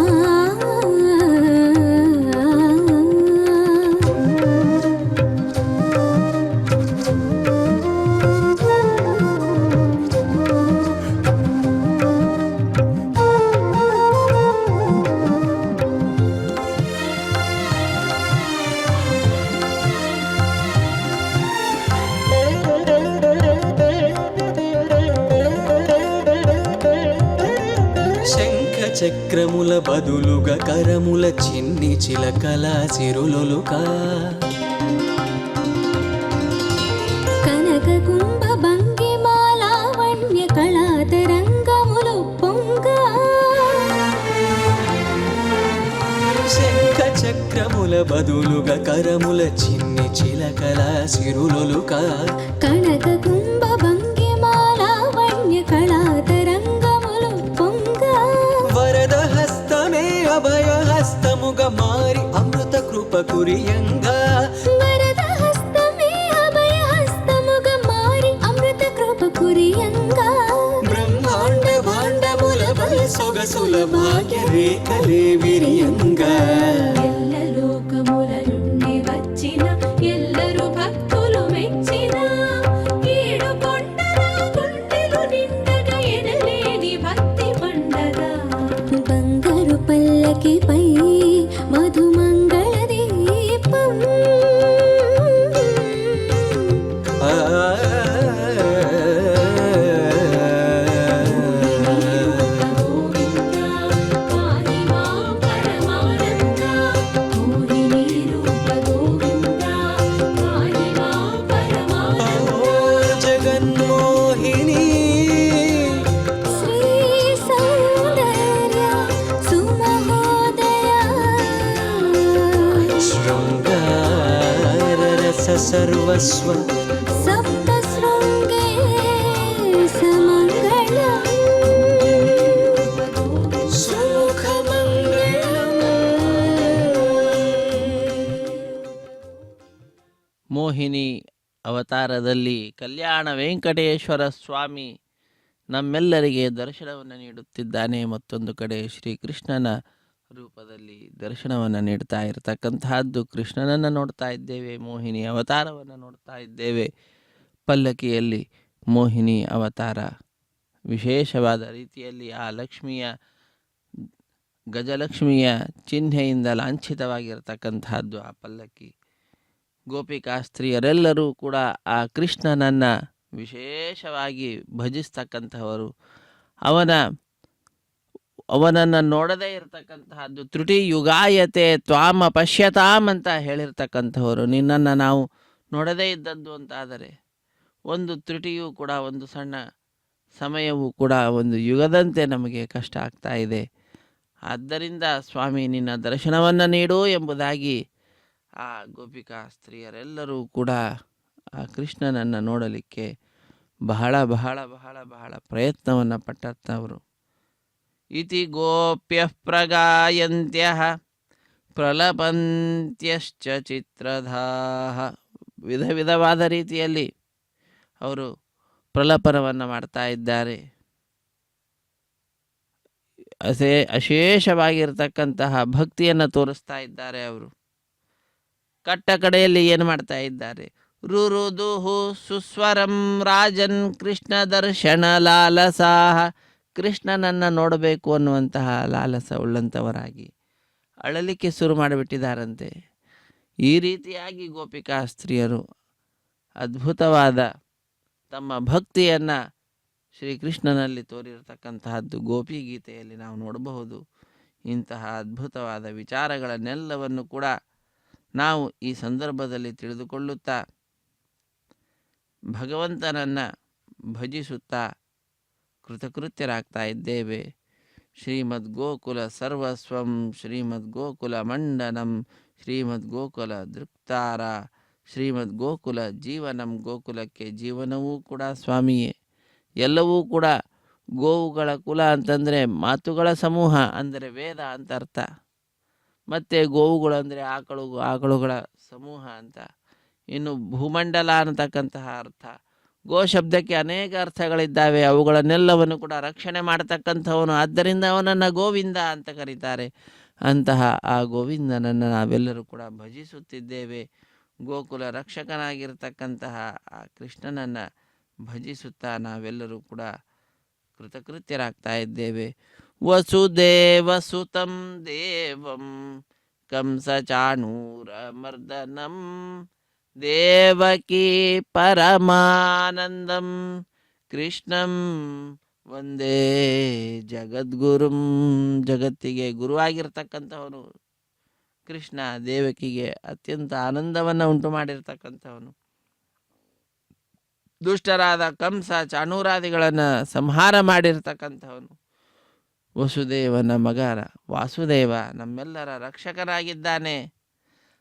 శంఖ చక్రముల బదులుగా కరముల చిన్ని చిలకల సిరులొలుక కనక కుంభ భంగిమాలావణ్య కళాతరంగములు పొంగ శంఖ చక్రముల బదులుగా కరముల చిన్ని చిలకల సిరులొలుక కనక కుంభ భంగిమాలావణ్య కళాతరంగములు పొంగ వరద హస్తమే అభయ హస్తముగా మారి అమృత కృప కురియంగా వరద హస్తమే అభయ హస్తముగా మారి అమృత కృప కురియంగా బ్రహ్మాండ భాండముల బల సొగసుల భాగ్య రేఖలే విరియంగా ఎల్ల లోకముల నుండి వచ్చిన ఎల్లరు భక్తులు మెచ్చిన ఏడు కొండల గుండెలు నిండగా ఎనలేని భక్తి పండగ బంగారు పల్లకిపై మధుమంగళ దీపం ఆ జగన్మోహిని శ్రీ సౌందర్య సుమహోదయ శృంగార రస సర్వస్వ సప్త శృంగే సమంగళం ಮೋಹಿನಿ ಅವತಾರದಲ್ಲಿ ಕಲ್ಯಾಣ ವೆಂಕಟೇಶ್ವರ ಸ್ವಾಮಿ ನಮ್ಮೆಲ್ಲರಿಗೆ ದರ್ಶನವನ್ನು ನೀಡುತ್ತಿದ್ದಾನೆ. ಮತ್ತೊಂದು ಕಡೆ ಶ್ರೀಕೃಷ್ಣನ ರೂಪದಲ್ಲಿ ದರ್ಶನವನ್ನು ನೀಡ್ತಾ ಇರತಕ್ಕಂತಹದ್ದು ಕೃಷ್ಣನನ್ನು ನೋಡ್ತಾ ಇದ್ದೇವೆ, ಮೋಹಿನಿ ಅವತಾರವನ್ನು ನೋಡ್ತಾ ಇದ್ದೇವೆ. ಪಲ್ಲಕ್ಕಿಯಲ್ಲಿ ಮೋಹಿನಿ ಅವತಾರ ವಿಶೇಷವಾದ ರೀತಿಯಲ್ಲಿ ಆ ಲಕ್ಷ್ಮಿಯ ಗಜಲಕ್ಷ್ಮಿಯ ಚಿಹ್ನೆಯಿಂದ ಲಾಂಛಿತವಾಗಿರತಕ್ಕಂತಹದ್ದು ಆ ಪಲ್ಲಕ್ಕಿ. ಗೋಪಿಕಾಸ್ತ್ರೀಯರೆಲ್ಲರೂ ಕೂಡ ಆ ಕೃಷ್ಣನನ್ನು ವಿಶೇಷವಾಗಿ ಭಜಿಸ್ತಕ್ಕಂಥವರು. ಅವನನ್ನು ನೋಡದೇ ಇರತಕ್ಕಂತಹದ್ದು ತ್ರುಟಿ ಯುಗಾಯತೆ ತ್ವಾಮ ಪಶ್ಯತಾಮ್ ಅಂತ ಹೇಳಿರ್ತಕ್ಕಂಥವರು. ನಿನ್ನನ್ನು ನಾವು ನೋಡದೇ ಇದ್ದದ್ದು ಅಂತಾದರೆ ಒಂದು ತ್ರುಟಿಯೂ ಕೂಡ, ಒಂದು ಸಣ್ಣ ಸಮಯವೂ ಕೂಡ ಒಂದು ಯುಗದಂತೆ ನಮಗೆ ಕಷ್ಟ ಆಗ್ತಾ ಇದೆ. ಆದ್ದರಿಂದ ಸ್ವಾಮಿ ನಿನ್ನ ದರ್ಶನವನ್ನು ನೀಡು ಎಂಬುದಾಗಿ ಆ ಗೋಪಿಕಾ ಸ್ತ್ರೀಯರೆಲ್ಲರೂ ಕೂಡ ಆ ಕೃಷ್ಣನನ್ನು ನೋಡಲಿಕ್ಕೆ ಬಹಳ ಬಹಳ ಬಹಳ ಬಹಳ ಪ್ರಯತ್ನವನ್ನು ಪಟ್ಟವರು. ಇತಿ ಗೋಪ್ಯ ಪ್ರಗಾಯಂತ್ಯ ಪ್ರಲಪಂತ್ಯಶ್ಚ ಚಿತ್ರಧಾಹ. ವಿಧ ವಿಧವಾದ ರೀತಿಯಲ್ಲಿ ಅವರು ಪ್ರಲಪನವನ್ನು ಮಾಡ್ತಾ ಇದ್ದಾರೆ. ಅಶೇಷವಾಗಿರ್ತಕ್ಕಂತಹ ಭಕ್ತಿಯನ್ನು ತೋರಿಸ್ತಾ ಇದ್ದಾರೆ. ಅವರು ಕಟ್ಟ ಕಡೆಯಲ್ಲಿ ಏನು ಮಾಡ್ತಾ ಇದ್ದಾರೆ? ರುರುದುಹು ಸುಸ್ವರಂ ರಾಜನ್ ಕೃಷ್ಣ ದರ್ಶನ ಲಾಲಸಾಹ. ಕೃಷ್ಣನನ್ನು ನೋಡಬೇಕು ಅನ್ನುವಂತಹ ಲಾಲಸ ಉಳ್ಳಂಥವರಾಗಿ ಅಳಲಿಕ್ಕೆ ಶುರು ಮಾಡಿಬಿಟ್ಟಿದ್ದಾರಂತೆ. ಈ ರೀತಿಯಾಗಿ ಗೋಪಿಕಾ ಸ್ತ್ರೀಯರು ಅದ್ಭುತವಾದ ತಮ್ಮ ಭಕ್ತಿಯನ್ನು ಶ್ರೀಕೃಷ್ಣನಲ್ಲಿ ತೋರಿರತಕ್ಕಂತಹದ್ದು ಗೋಪಿ ಗೀತೆಯಲ್ಲಿ ನಾವು ನೋಡಬಹುದು. ಇಂತಹ ಅದ್ಭುತವಾದ ವಿಚಾರಗಳನ್ನೆಲ್ಲವನ್ನು ಕೂಡ ನಾವು ಈ ಸಂದರ್ಭದಲ್ಲಿ ತಿಳಿದುಕೊಳ್ಳುತ್ತಾ ಭಗವಂತನನ್ನು ಭಜಿಸುತ್ತಾ ಕೃತಕೃತ್ಯರಾಗ್ತಾ ಇದ್ದೇವೆ. ಶ್ರೀಮದ್ ಗೋಕುಲ ಸರ್ವಸ್ವಂ ಶ್ರೀಮದ್ ಗೋಕುಲ ಮಂಡನಂ ಶ್ರೀಮದ್ ಗೋಕುಲ ದೃಕ್ತಾರ ಶ್ರೀಮದ್ ಗೋಕುಲ ಜೀವನಂ. ಗೋಕುಲಕ್ಕೆ ಜೀವನವೂ ಕೂಡ ಸ್ವಾಮಿಯೇ. ಎಲ್ಲವೂ ಕೂಡ ಗೋವುಗಳ ಕುಲ ಅಂತಂದರೆ ಮಾತುಗಳ ಸಮೂಹ ಅಂದರೆ ವೇದ ಅಂತ ಅರ್ಥ. ಮತ್ತು ಗೋವುಗಳು ಅಂದರೆ ಆಕಳುಗಳ ಸಮೂಹ ಅಂತ. ಇನ್ನು ಭೂಮಂಡಲ ಅನ್ನತಕ್ಕಂತಹ ಅರ್ಥ. ಗೋ ಶಬ್ದಕ್ಕೆ ಅನೇಕ ಅರ್ಥಗಳಿದ್ದಾವೆ. ಅವುಗಳನ್ನೆಲ್ಲವನ್ನು ಕೂಡ ರಕ್ಷಣೆ ಮಾಡತಕ್ಕಂಥವನು. ಆದ್ದರಿಂದ ಅವನನ್ನು ಗೋವಿಂದ ಅಂತ ಕರೀತಾರೆ. ಅಂತಹ ಆ ಗೋವಿಂದನನ್ನು ನಾವೆಲ್ಲರೂ ಕೂಡ ಭಜಿಸುತ್ತಿದ್ದೇವೆ. ಗೋಕುಲ ರಕ್ಷಕನಾಗಿರ್ತಕ್ಕಂತಹ ಆ ಕೃಷ್ಣನನ್ನು ಭಜಿಸುತ್ತಾ ನಾವೆಲ್ಲರೂ ಕೂಡ ಕೃತಕೃತ್ಯರಾಗ್ತಾ ಇದ್ದೇವೆ. ವಸುದೇವಸುತಂ ದೇವಂ ಕಂಸಚಾಣೂರ ಮರ್ದನಂ ದೇವಕೀ ಪರಮಾನಂದಂ ಕೃಷ್ಣಂ ವಂದೇ ಜಗದ್ಗುರುಂ. ಜಗತ್ತಿಗೆ ಗುರುವಾಗಿರ್ತಕ್ಕಂಥವನು ಕೃಷ್ಣ. ದೇವಕಿಗೆ ಅತ್ಯಂತ ಆನಂದವನ್ನು ಉಂಟು ಮಾಡಿರ್ತಕ್ಕಂಥವನು. ದುಷ್ಟರಾದ ಕಂಸ ಚಾಣೂರಾದಿಗಳನ್ನು ಸಂಹಾರ ಮಾಡಿರ್ತಕ್ಕಂಥವನು. ವಸುದೇವನ ಮಗನ ವಾಸುದೇವ ನಮ್ಮೆಲ್ಲರ ರಕ್ಷಕನಾಗಿದ್ದಾನೆ.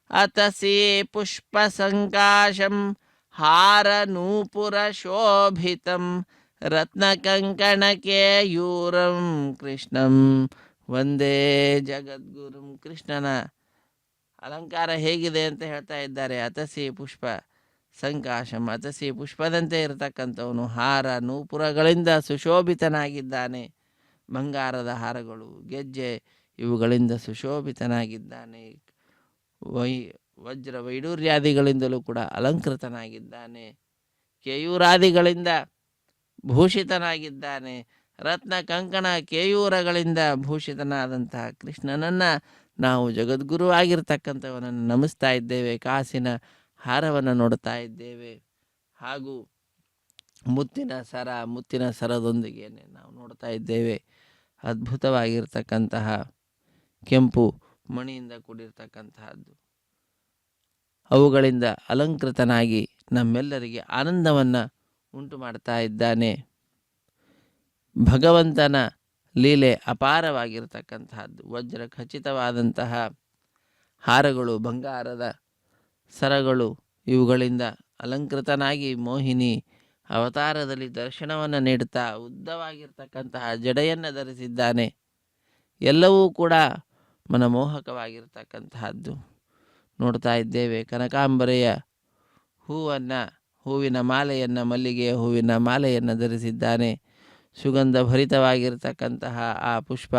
ಅತಸಿ ಪುಷ್ಪ ಸಂಕಾಶಂ ಹಾರ ನೂಪುರ ಶೋಭಿತಂ ರತ್ನಕಂಕಣ ಕೇಯೂರಂ ಕೃಷ್ಣಂ ವಂದೇ ಜಗದ್ಗುರುಂ. ಕೃಷ್ಣನ ಅಲಂಕಾರ ಹೇಗಿದೆ ಅಂತ ಹೇಳ್ತಾ ಇದ್ದಾರೆ. ಅತಸಿ ಪುಷ್ಪ ಸಂಕಾಶಂ, ಅತಸಿ ಪುಷ್ಪದಂತೆ ಇರತಕ್ಕಂಥವನು. ಹಾರ ನೂಪುರಗಳಿಂದ ಸುಶೋಭಿತನಾಗಿದ್ದಾನೆ. ಬಂಗಾರದ ಹಾರಗಳು, ಗೆಜ್ಜೆ ಇವುಗಳಿಂದ ಸುಶೋಭಿತನಾಗಿದ್ದಾನೆ. ವಜ್ರ ವೈಡೂರ್ಯಾದಿಗಳಿಂದಲೂ ಕೂಡ ಅಲಂಕೃತನಾಗಿದ್ದಾನೆ. ಕೇಯೂರಾದಿಗಳಿಂದ ಭೂಷಿತನಾಗಿದ್ದಾನೆ. ರತ್ನ ಕಂಕಣ ಕೇಯೂರಗಳಿಂದ ಭೂಷಿತನಾದಂತಹ ಕೃಷ್ಣನನ್ನು ನಾವು ಜಗದ್ಗುರು ಆಗಿರ್ತಕ್ಕಂಥವನನ್ನು ನಮಿಸ್ತಾ ಇದ್ದೇವೆ. ಕಾಸಿನ ಹಾರವನ್ನು ನೋಡ್ತಾ ಇದ್ದೇವೆ. ಹಾಗೂ ಮುತ್ತಿನ ಸರದೊಂದಿಗೆ ನಾವು ನೋಡ್ತಾ ಇದ್ದೇವೆ. ಅದ್ಭುತವಾಗಿರ್ತಕ್ಕಂತಹ ಕೆಂಪು ಮಣಿಯಿಂದ ಕೂಡಿರ್ತಕ್ಕಂತಹದ್ದು. ಅವುಗಳಿಂದ ಅಲಂಕೃತನಾಗಿ ನಮ್ಮೆಲ್ಲರಿಗೆ ಆನಂದವನ್ನು ಉಂಟು ಮಾಡ್ತಾ ಇದ್ದಾನೆ. ಭಗವಂತನ ಲೀಲೆ ಅಪಾರವಾಗಿರ್ತಕ್ಕಂತಹದ್ದು. ವಜ್ರ ಖಚಿತವಾದಂತಹ ಹಾರಗಳು, ಬಂಗಾರದ ಸರಗಳು ಇವುಗಳಿಂದ ಅಲಂಕೃತನಾಗಿ ಮೋಹಿನಿ ಅವತಾರದಲ್ಲಿ ದರ್ಶನವನ್ನು ನೀಡುತ್ತಾ ಉದ್ದವಾಗಿರ್ತಕ್ಕಂತಹ ಜಡೆಯನ್ನು ಧರಿಸಿದ್ದಾನೆ. ಎಲ್ಲವೂ ಕೂಡ ಮನಮೋಹಕವಾಗಿರ್ತಕ್ಕಂತಹದ್ದು ನೋಡ್ತಾ ಇದ್ದೇವೆ. ಕನಕಾಂಬರೆಯ ಹೂವಿನ ಮಾಲೆಯನ್ನು, ಮಲ್ಲಿಗೆಯ ಹೂವಿನ ಮಾಲೆಯನ್ನು ಧರಿಸಿದ್ದಾನೆ. ಸುಗಂಧ ಭರಿತವಾಗಿರ್ತಕ್ಕಂತಹ ಆ ಪುಷ್ಪ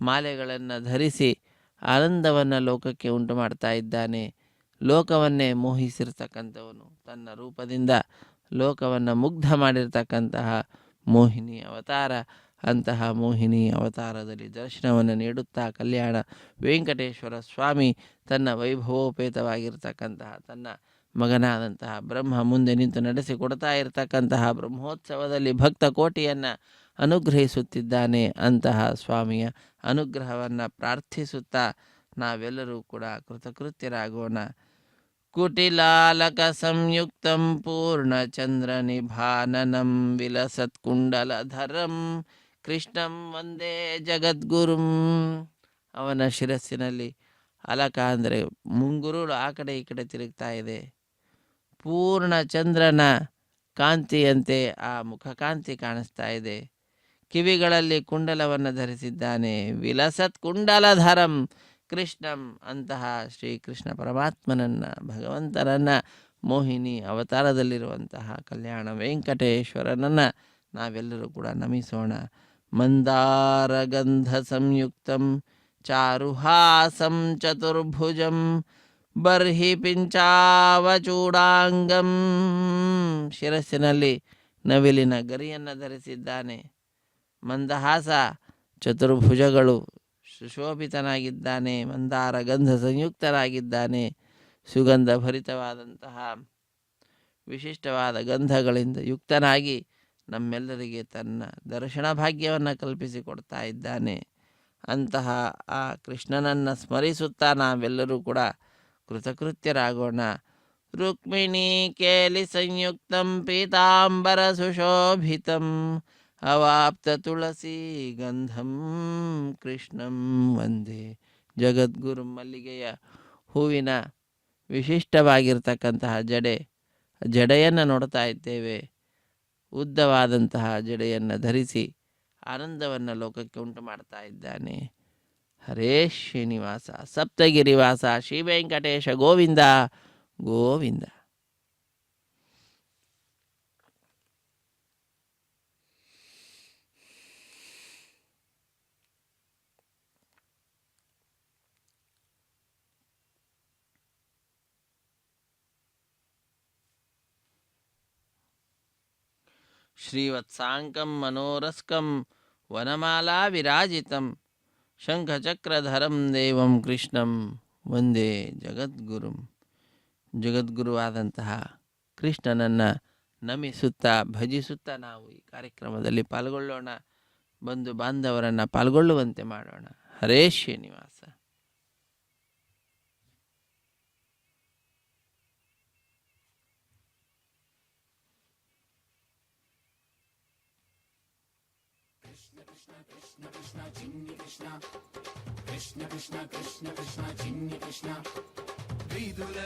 ಮಾಲೆಗಳನ್ನು ಧರಿಸಿ ಆನಂದವನ್ನು ಲೋಕಕ್ಕೆ ಉಂಟು ಮಾಡ್ತಾ ಇದ್ದಾನೆ. ಲೋಕವನ್ನೇ ಮೋಹಿಸಿರ್ತಕ್ಕಂಥವನು. ತನ್ನ ರೂಪದಿಂದ ಲೋಕವನ್ನು ಮುಗ್ಧ ಮಾಡಿರ್ತಕ್ಕಂತಹ ಮೋಹಿನಿ ಅವತಾರ. ಅಂತಹ ಮೋಹಿನಿ ಅವತಾರದಲ್ಲಿ ದರ್ಶನವನ್ನು ನೀಡುತ್ತಾ ಕಲ್ಯಾಣ ವೆಂಕಟೇಶ್ವರ ಸ್ವಾಮಿ ತನ್ನ ವೈಭವೋಪೇತವಾಗಿರ್ತಕ್ಕಂತಹ ತನ್ನ ಮಗನಾದಂತಹ ಬ್ರಹ್ಮ ಮುಂದೆ ನಿಂತು ನಡೆಸಿಕೊಡ್ತಾ ಇರತಕ್ಕಂತಹ ಬ್ರಹ್ಮೋತ್ಸವದಲ್ಲಿ ಭಕ್ತ ಕೋಟಿಯನ್ನು ಅನುಗ್ರಹಿಸುತ್ತಿದ್ದಾನೆ. ಅಂತಹ ಸ್ವಾಮಿಯ ಅನುಗ್ರಹವನ್ನು ಪ್ರಾರ್ಥಿಸುತ್ತಾ ನಾವೆಲ್ಲರೂ ಕೂಡ ಕೃತಕೃತ್ಯರಾಗೋಣ. ಕುಟಿಲಾಲಕ ಸಂಯುಕ್ತಂ ಪೂರ್ಣಚಂದ್ರ ನಿಭಾನನಂ ವಿಲಸತ್ಕುಂಡಲಧರಂ ಕೃಷ್ಣಂ ವಂದೇ ಜಗದ್ಗುರುಂ. ಅವನ ಶಿರಸ್ಸಿನಲ್ಲಿ ಅಲಕ ಅಂದರೆ ಮುಂಗುರುಳು ಆ ಕಡೆ ಈ ಕಡೆ ತಿರುಗ್ತಾ ಇದೆ. ಪೂರ್ಣ ಚಂದ್ರನ ಕಾಂತಿಯಂತೆ ಆ ಮುಖಕಾಂತಿ ಕಾಣಿಸ್ತಾ ಇದೆ. ಕಿವಿಗಳಲ್ಲಿ ಕುಂಡಲವನ್ನು ಧರಿಸಿದ್ದಾನೆ. ವಿಲಸತ್ ಕುಂಡಲಧರಂ ಕೃಷ್ಣಂ. ಅಂತಹ ಶ್ರೀಕೃಷ್ಣ ಪರಮಾತ್ಮನನ್ನು, ಭಗವಂತನನ್ನು, ಮೋಹಿನಿ ಅವತಾರದಲ್ಲಿರುವಂತಹ ಕಲ್ಯಾಣ ವೆಂಕಟೇಶ್ವರನನ್ನು ನಾವೆಲ್ಲರೂ ಕೂಡ ನಮಿಸೋಣ. ಮಂದಾರಗಂಧ ಸಂಯುಕ್ತಂ ಚಾರುಹಾಸಂ ಚತುರ್ಭುಜಂ ಬರ್ಹಿ ಪಿಂಚಾವಚೂಡಾಂಗಂ, ಶಿರಸ್ಸಿನಲ್ಲಿ ನವಿಲಿನ ಗರಿಯನ್ನು ಧರಿಸಿದ್ದಾನೆ. ಮಂದಹಾಸ, ಚತುರ್ಭುಜಗಳು, ಸುಶೋಭಿತನಾಗಿದ್ದಾನೆ. ಮಂದಾರ ಗಂಧ ಸಂಯುಕ್ತನಾಗಿದ್ದಾನೆ. ಸುಗಂಧ ಭರಿತವಾದಂತಹ ವಿಶಿಷ್ಟವಾದ ಗಂಧಗಳಿಂದ ಯುಕ್ತನಾಗಿ ನಮ್ಮೆಲ್ಲರಿಗೆ ತನ್ನ ದರ್ಶನ ಭಾಗ್ಯವನ್ನು ಕಲ್ಪಿಸಿಕೊಡ್ತಾ ಇದ್ದಾನೆ. ಅಂತಹ ಆ ಕೃಷ್ಣನನ್ನು ಸ್ಮರಿಸುತ್ತಾ ನಾವೆಲ್ಲರೂ ಕೂಡ ಕೃತಕೃತ್ಯರಾಗೋಣ. ರುಕ್ಮಿಣೀ ಕೇಲಿ ಸಂಯುಕ್ತಂ ಪೀತಾಂಬರ ಸುಶೋಭಿತಂ ಅವಾಪ್ತ ತುಳಸಿ ಗಂಧಂ ಕೃಷ್ಣಂ ವಂದೇ ಜಗದ್ಗುರು. ಮಲ್ಲಿಗೆಯ ಹೂವಿನ ವಿಶಿಷ್ಟವಾಗಿರ್ತಕ್ಕಂತಹ ಜಡೆಯನ್ನು ನೋಡ್ತಾ ಇದ್ದೇವೆ. ಉದ್ದವಾದಂತಹ ಜಡೆಯನ್ನು ಧರಿಸಿ ಆನಂದವನ್ನು ಲೋಕಕ್ಕೆ ಉಂಟು ಮಾಡ್ತಾ ಇದ್ದಾನೆ. ಹರೇ ಶ್ರೀನಿವಾಸ ಸಪ್ತಗಿರಿವಾಸ ಶ್ರೀ ವೆಂಕಟೇಶ ಗೋವಿಂದ ಗೋವಿಂದ. ಶ್ರೀವತ್ಸಾಂಕಂ ಮನೋರಸ್ಕಂ ವನಮಾಲಾ ವಿರಾಜಿತಂ ಶಂಖಚಕ್ರಧರಂ ದೇವಂ ಕೃಷ್ಣಂ ವಂದೇ ಜಗದ್ಗುರುಂ. ಜಗದ್ಗುರುವಾದಂತಹ ಕೃಷ್ಣನನ್ನು ನಮಿಸುತ್ತಾ ಭಜಿಸುತ್ತಾ ನಾವು ಈ ಕಾರ್ಯಕ್ರಮದಲ್ಲಿ ಪಾಲ್ಗೊಳ್ಳೋಣ. ಬಂಧು ಬಾಂಧವರನ್ನು ಪಾಲ್ಗೊಳ್ಳುವಂತೆ ಮಾಡೋಣ. ಹರೇ ಶ್ರೀನಿವಾಸ.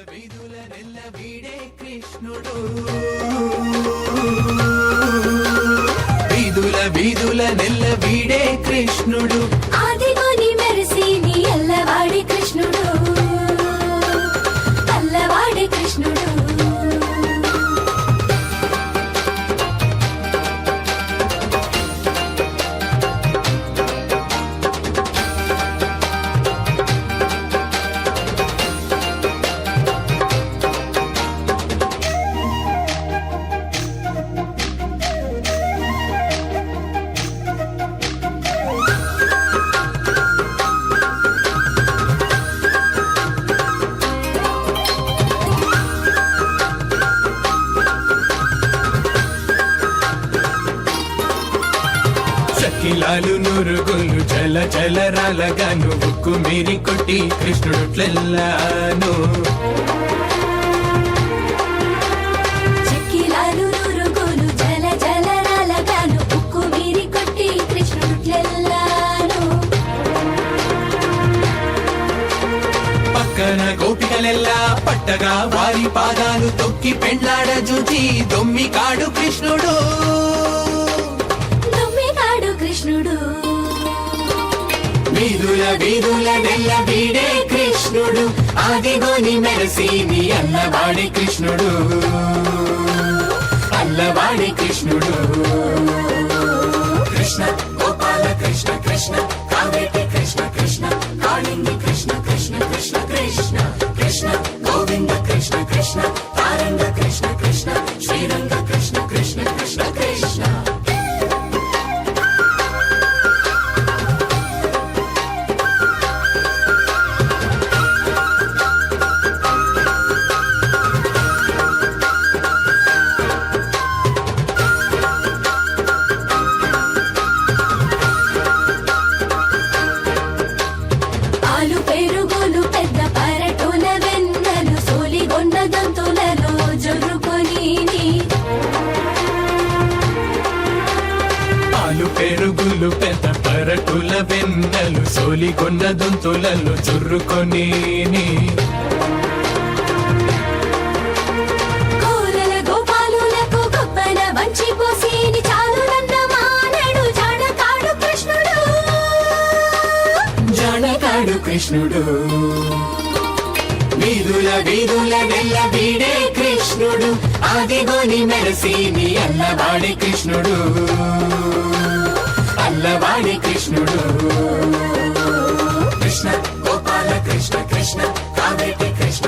వీధులనెల్ల వీడే కృష్ణుడు, వీధులనెల్ల వీడే కృష్ణుడు, ఆదిగోని మెరిసి నీ అల్లవాడి కృష్ణుడు, అల్లవాడి కృష్ణుడు. కిలాలు నురుగులు జల జలరాలగాను ఉక్కు మీరి కొట్టి కృష్ణుడుట్లెల్లాను. చెక్కిలాలు నురుగులు జల జలరాలగాను ఉక్కు మీరి కొట్టి కృష్ణుడుట్లెల్లాను. పక్కన గోపికలెల్లా పట్టగా వారి పాదాలు తొక్కి పెండ్లాడ జూచి దొమ్మి కాడు కృష్ణుడు, కృష్ణుడు. వీధులనెల్ల వీడే కృష్ణుడు, ఆదిగోని మెరసి నీ అల్లవాడి కృష్ణుడు, అల్లవాడి కృష్ణుడు. కృష్ణ గోపాల కృష్ణ కృష్ణ కావేటి కృష్ణ కృష్ణ కాళింగి కృష్ణ కృష్ణ కృష్ణ కృష్ణ కృష్ణ గోవింద కృష్ణ కృష్ణ తారంగ కృష్ణ కృష్ణ శ్రీరంగ కృష్ణ కృష్ణ కృష్ణ కృష్ణ. పెరుగులు పెద్ద పరటుల వెన్నెలు సోలిగొన్న దొంతులలో చుర్రుకొని కోలల గోపాలులకు గొప్పన వంచి పోసేని చాలు నన్న మానడు జానకాడు కృష్ణుడు, జానకాడు కృష్ణుడు. వీధులనెల్ల వీడే కృష్ణుడు, ఆదిగోని మెరసి నీ అల్లవాడి కృష్ణుడు, అల్లవాడి కృష్ణుడు. కృష్ణ గోపాల కృష్ణ కృష్ణ కావేటి కృష్ణ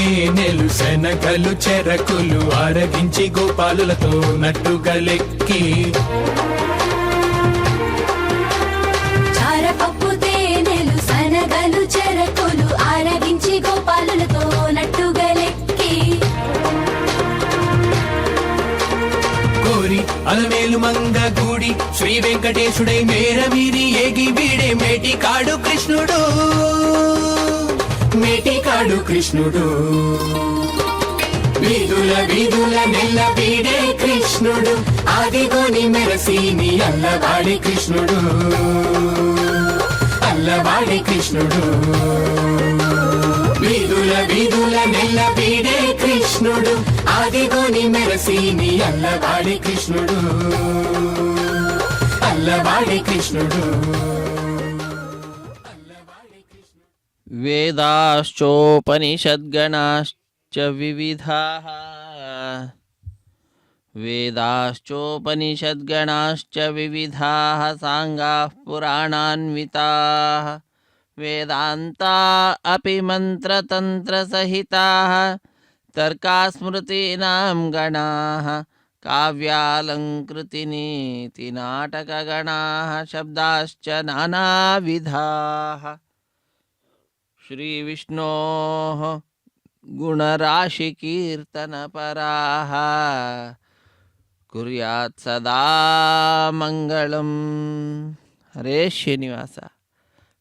తేనెలు శనగలు చెరకులు ఆరగించి గోపాలులతో నట్టుగలెక్కి చారపప్పు తేనెలు శనగలు చెరకులు ఆరగించి గోపాలులతో నట్టుగలెక్కి కోరి అలమేలు మంగ గూడి శ్రీ వెంకటేశుడై మేర మీరి ఏగి వీడే మేటికాడు కృష్ణుడు మేటికాడు కృష్ణుడు వీధుల వీధుల నెల్ల వీడే కృష్ణుడు ఆదిగోని మెరసీని అల్లవాడి కృష్ణుడు అల్లవాడి కృష్ణుడు వీధుల వీధుల నెల్ల వీడే కృష్ణుడు ఆదిగోని మెరసీని అల్లవాడి కృష్ణుడు అల్లవాడి కృష్ణుడు వేదాశ్చోపనిషద్గణాశ్చ వివిధాః వేదాశ్చోపనిషద్గణాశ్చ వివిధాః సాంగాః పురాణాన్వితాః వేదాంతా అపి మంత్రతంత్రసహితాః తర్కాస్మృతీనాం గణాః కావ్యాలంకృతినీతినాటకగణాః శబ్దాశ్చ నానావిధాః శ్రీవిష్ణోః గుణరాశికీర్తనపరాः కుర్యాత్ సదా ಮಂಗಳಂ. ಹರೇ ಶ್ರೀನಿವಾಸ.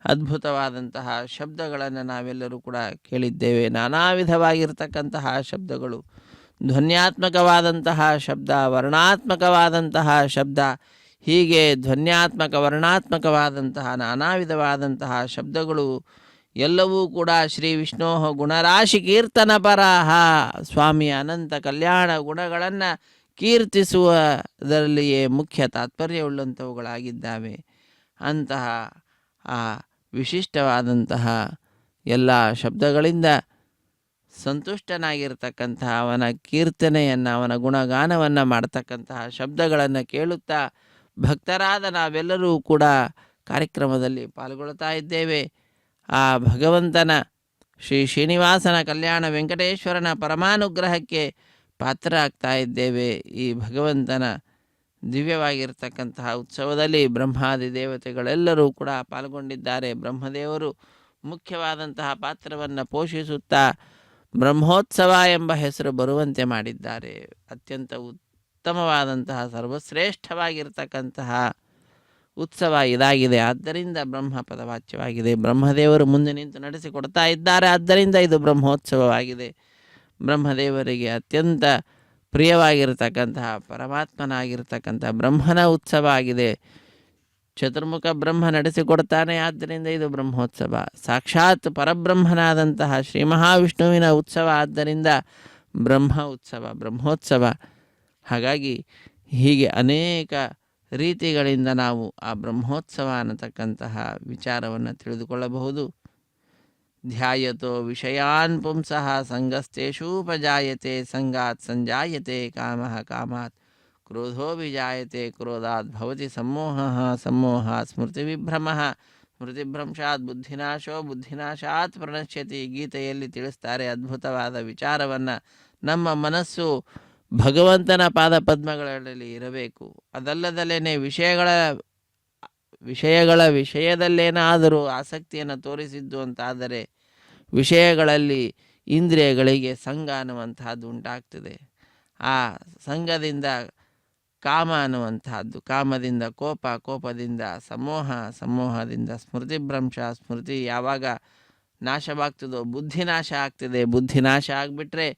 ಅದ್ಭುತವಾದಂತಹ ಶಬ್ದಗಳನ್ನು ನಾವೆಲ್ಲರೂ ಕೂಡ ಕೇಳಿದ್ದೇವೆ. ನಾನಾ ವಿಧವಾಗಿರ್ತಕ್ಕಂತಹ ಶಬ್ದಗಳು, ಧ್ವನ್ಯಾತ್ಮಕವಾದಂತಹ ಶಬ್ದ, ವರ್ಣಾತ್ಮಕವಾದಂತಹ ಶಬ್ದ, ಹೀಗೆ ಧ್ವನ್ಯಾತ್ಮಕ ವರ್ಣಾತ್ಮಕವಾದಂತಹ ನಾನಾ ವಿಧವಾದಂತಹ ಶಬ್ದಗಳು ಎಲ್ಲವೂ ಕೂಡ ಶ್ರೀ ವಿಷ್ಣೋ ಗುಣರಾಶಿ ಕೀರ್ತನಪರಾಹ, ಸ್ವಾಮಿಯ ಅನಂತ ಕಲ್ಯಾಣ ಗುಣಗಳನ್ನು ಕೀರ್ತಿಸುವುದರಲ್ಲಿಯೇ ಮುಖ್ಯ ತಾತ್ಪರ್ಯವುಳ್ಳಂಥವುಗಳಾಗಿದ್ದಾವೆ. ಅಂತಹ ಆ ವಿಶಿಷ್ಟವಾದಂತಹ ಎಲ್ಲ ಶಬ್ದಗಳಿಂದ ಸಂತುಷ್ಟನಾಗಿರ್ತಕ್ಕಂತಹ ಅವನ ಕೀರ್ತನೆಯನ್ನು, ಅವನ ಗುಣಗಾನವನ್ನು ಮಾಡ್ತಕ್ಕಂತಹ ಶಬ್ದಗಳನ್ನು ಕೇಳುತ್ತಾ ಭಕ್ತರಾದ ನಾವೆಲ್ಲರೂ ಕೂಡ ಕಾರ್ಯಕ್ರಮದಲ್ಲಿ ಪಾಲ್ಗೊಳ್ತಾ ಇದ್ದೇವೆ. ಆ ಭಗವಂತನ ಶ್ರೀ ಶ್ರೀನಿವಾಸನ ಕಲ್ಯಾಣ ವೆಂಕಟೇಶ್ವರನ ಪರಮಾನುಗ್ರಹಕ್ಕೆ ಪಾತ್ರರಾಗ್ತಾ ಇದ್ದೇವೆ. ಈ ಭಗವಂತನ ದಿವ್ಯವಾಗಿರ್ತಕ್ಕಂತಹ ಉತ್ಸವದಲ್ಲಿ ಬ್ರಹ್ಮಾದಿ ದೇವತೆಗಳೆಲ್ಲರೂ ಕೂಡ ಪಾಲ್ಗೊಂಡಿದ್ದಾರೆ. ಬ್ರಹ್ಮದೇವರು ಮುಖ್ಯವಾದಂತಹ ಪಾತ್ರವನ್ನು ಪೋಷಿಸುತ್ತಾ ಬ್ರಹ್ಮೋತ್ಸವ ಎಂಬ ಹೆಸರು ಬರುವಂತೆ ಮಾಡಿದ್ದಾರೆ. ಅತ್ಯಂತ ಉತ್ತಮವಾದಂತಹ ಸರ್ವಶ್ರೇಷ್ಠವಾಗಿರ್ತಕ್ಕಂತಹ ಉತ್ಸವ ಇದಾಗಿದೆ. ಆದ್ದರಿಂದ ಬ್ರಹ್ಮ ಪದವಾಚ್ಯವಾಗಿದೆ. ಬ್ರಹ್ಮದೇವರು ಮುಂದೆ ನಿಂತು ನಡೆಸಿಕೊಡ್ತಾ ಇದ್ದಾರೆ. ಆದ್ದರಿಂದ ಇದು ಬ್ರಹ್ಮೋತ್ಸವವಾಗಿದೆ. ಬ್ರಹ್ಮದೇವರಿಗೆ ಅತ್ಯಂತ ಪ್ರಿಯವಾಗಿರ್ತಕ್ಕಂತಹ ಪರಮಾತ್ಮನಾಗಿರ್ತಕ್ಕಂಥ ಬ್ರಹ್ಮನ ಉತ್ಸವ ಆಗಿದೆ. ಚತುರ್ಮುಖ ಬ್ರಹ್ಮ ನಡೆಸಿಕೊಡ್ತಾನೆ, ಆದ್ದರಿಂದ ಇದು ಬ್ರಹ್ಮೋತ್ಸವ. ಸಾಕ್ಷಾತ್ ಪರಬ್ರಹ್ಮನಾದಂತಹ ಶ್ರೀ ಮಹಾವಿಷ್ಣುವಿನ ಉತ್ಸವ, ಆದ್ದರಿಂದ ಬ್ರಹ್ಮ ಉತ್ಸವ, ಬ್ರಹ್ಮೋತ್ಸವ. ಹಾಗಾಗಿ ಹೀಗೆ ಅನೇಕ ರೀತಿಗಳಿಂದ ನಾವು ಆ ಬ್ರಹ್ಮೋತ್ಸವ ಅನ್ನತಕ್ಕಂತಹ ವಿಚಾರವನ್ನು ತಿಳಿದುಕೊಳ್ಳಬಹುದು. ಧ್ಯಾಯತೋ ವಿಷಯಾನ್ ಪುಂಸಃ ಸಂಗಸ್ತೇಷೂಪಜಾಯತೆ ಸಂಗಾತ್ ಸಂಜಾಯತೆ ಕಾಮಃ ಕಾಮಾತ್ ಕ್ರೋಧೋ ವಿಜಾಯತೆ ಕ್ರೋಧಾತ್ ಭವತಿ ಸಮ್ಮೋಹಃ ಸಮ್ಮೋಹಾತ್ ಸ್ಮೃತಿವಿಭ್ರಮಃ ಸ್ಮೃತಿಭ್ರಂಶಾತ್ ಬುದ್ಧಿನಾಶೋ ಬುದ್ಧಿನಾಶಾತ್ ಪ್ರಣಶ್ಯತಿ. ಗೀತೆಯಲ್ಲಿ ತಿಳಿಸ್ತಾರೆ ಅದ್ಭುತವಾದ ವಿಚಾರವನ್ನು. ನಮ್ಮ ಮನಸ್ಸು ಭಗವಂತನ ಪಾದಪದ್ಮಗಳಲ್ಲಿ ಇರಬೇಕು. ಅದಲ್ಲದಲ್ಲೇ ವಿಷಯಗಳ ವಿಷಯದಲ್ಲೇನಾದರೂ ಆಸಕ್ತಿಯನ್ನು ತೋರಿಸಿದ್ದು ಅಂತಾದರೆ ವಿಷಯಗಳಲ್ಲಿ ಇಂದ್ರಿಯಗಳಿಗೆ ಸಂಘ ಅನ್ನುವಂತಹದ್ದು ಉಂಟಾಗ್ತದೆ. ಆ ಸಂಘದಿಂದ ಕಾಮ ಅನ್ನುವಂತಹದ್ದು, ಕಾಮದಿಂದ ಕೋಪ, ಕೋಪದಿಂದ ಸಮೋಹ, ಸಮೋಹದಿಂದ ಸ್ಮೃತಿಭ್ರಂಶ, ಸ್ಮೃತಿ ಯಾವಾಗ ನಾಶವಾಗ್ತದೋ ಬುದ್ಧಿ ನಾಶ ಆಗ್ತದೆ. ಬುದ್ಧಿ ನಾಶ ಆಗಿಬಿಟ್ರೆ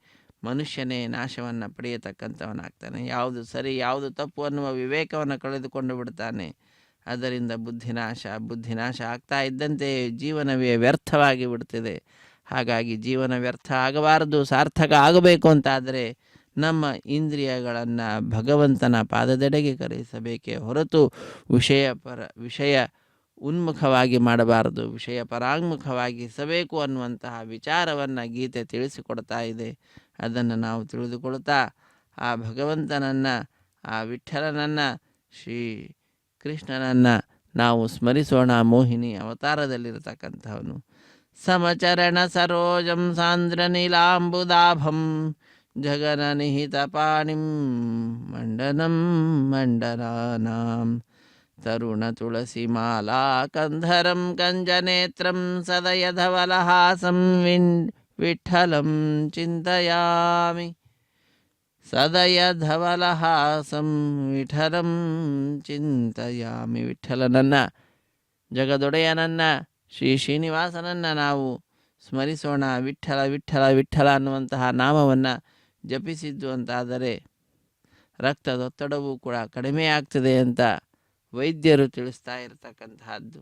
ಮನುಷ್ಯನೇ ನಾಶವನ್ನು ಪಡೆಯತಕ್ಕಂಥವನಾಗ್ತಾನೆ. ಯಾವುದು ಸರಿ ಯಾವುದು ತಪ್ಪು ಅನ್ನುವ ವಿವೇಕವನ್ನು ಕಳೆದುಕೊಂಡು ಬಿಡ್ತಾನೆ. ಅದರಿಂದ ಬುದ್ಧಿನಾಶ ಆಗ್ತಾ ಇದ್ದಂತೆ ಜೀವನವೇ ವ್ಯರ್ಥವಾಗಿ ಬಿಡ್ತಿದೆ. ಹಾಗಾಗಿ ಜೀವನ ವ್ಯರ್ಥ ಆಗಬಾರದು, ಸಾರ್ಥಕ ಆಗಬೇಕು ಅಂತಾದರೆ ನಮ್ಮ ಇಂದ್ರಿಯಗಳನ್ನು ಭಗವಂತನ ಪಾದದೆಡೆಗೆ ಕರೆಸಬೇಕೇ ಹೊರತು ವಿಷಯ ಉನ್ಮುಖವಾಗಿ ಮಾಡಬಾರದು, ವಿಷಯ ಪರಾಂಗುಖವಾಗಿಸಬೇಕು ಅನ್ನುವಂತಹ ವಿಚಾರವನ್ನು ಗೀತೆ ತಿಳಿಸಿಕೊಡ್ತಾ ಇದೆ. ಅದನ್ನು ನಾವು ತಿಳಿದುಕೊಳ್ತಾ ಆ ಭಗವಂತನನ್ನು, ಆ ವಿಠ್ಠಲನನ್ನು, ಶ್ರೀ ಕೃಷ್ಣನನ್ನು ನಾವು ಸ್ಮರಿಸೋಣ. ಮೋಹಿನಿ ಅವತಾರದಲ್ಲಿರತಕ್ಕಂಥವನು ಸಮಚರಣ ಸರೋಜಂ ಸಾಂದ್ರನೀಲಾಂಬುದಾಭಂ ಜಗನನಿಹಿತಪಾಣಿಂ ಮಂಡನಂ ಮಂಡನಾನಾಂ ತರುಣ ತುಳಸಿಮಾಲಾ ಕಂಧರಂ ಕಂಜನೇತ್ರಂ ಸದಯಧವಲಹಾಸಂ ವಿಠ್ಠಲಂ ಚಿಂತಯಾಮಿ ಸದಯಧವಲಹಾಸಂ ವಿಠಲಂ ಚಿಂತಯಾಮಿ. ವಿಠ್ಠಲನನ್ನ, ಜಗದೊಡೆಯನನ್ನ, ಶ್ರೀ ಶ್ರೀನಿವಾಸನನ್ನು ನಾವು ಸ್ಮರಿಸೋಣ. ವಿಠ್ಠಲ ವಿಠ್ಠಲ ವಿಠ್ಠಲ ಅನ್ನುವಂತಹ ನಾಮವನ್ನು ಜಪಿಸಿದ್ದು ಅಂತಾದರೆ ರಕ್ತದೊತ್ತಡವೂ ಕೂಡ ಕಡಿಮೆಯಾಗ್ತದೆ ಅಂತ ವೈದ್ಯರು ತಿಳಿಸ್ತಾ ಇರತಕ್ಕಂತಹದ್ದು.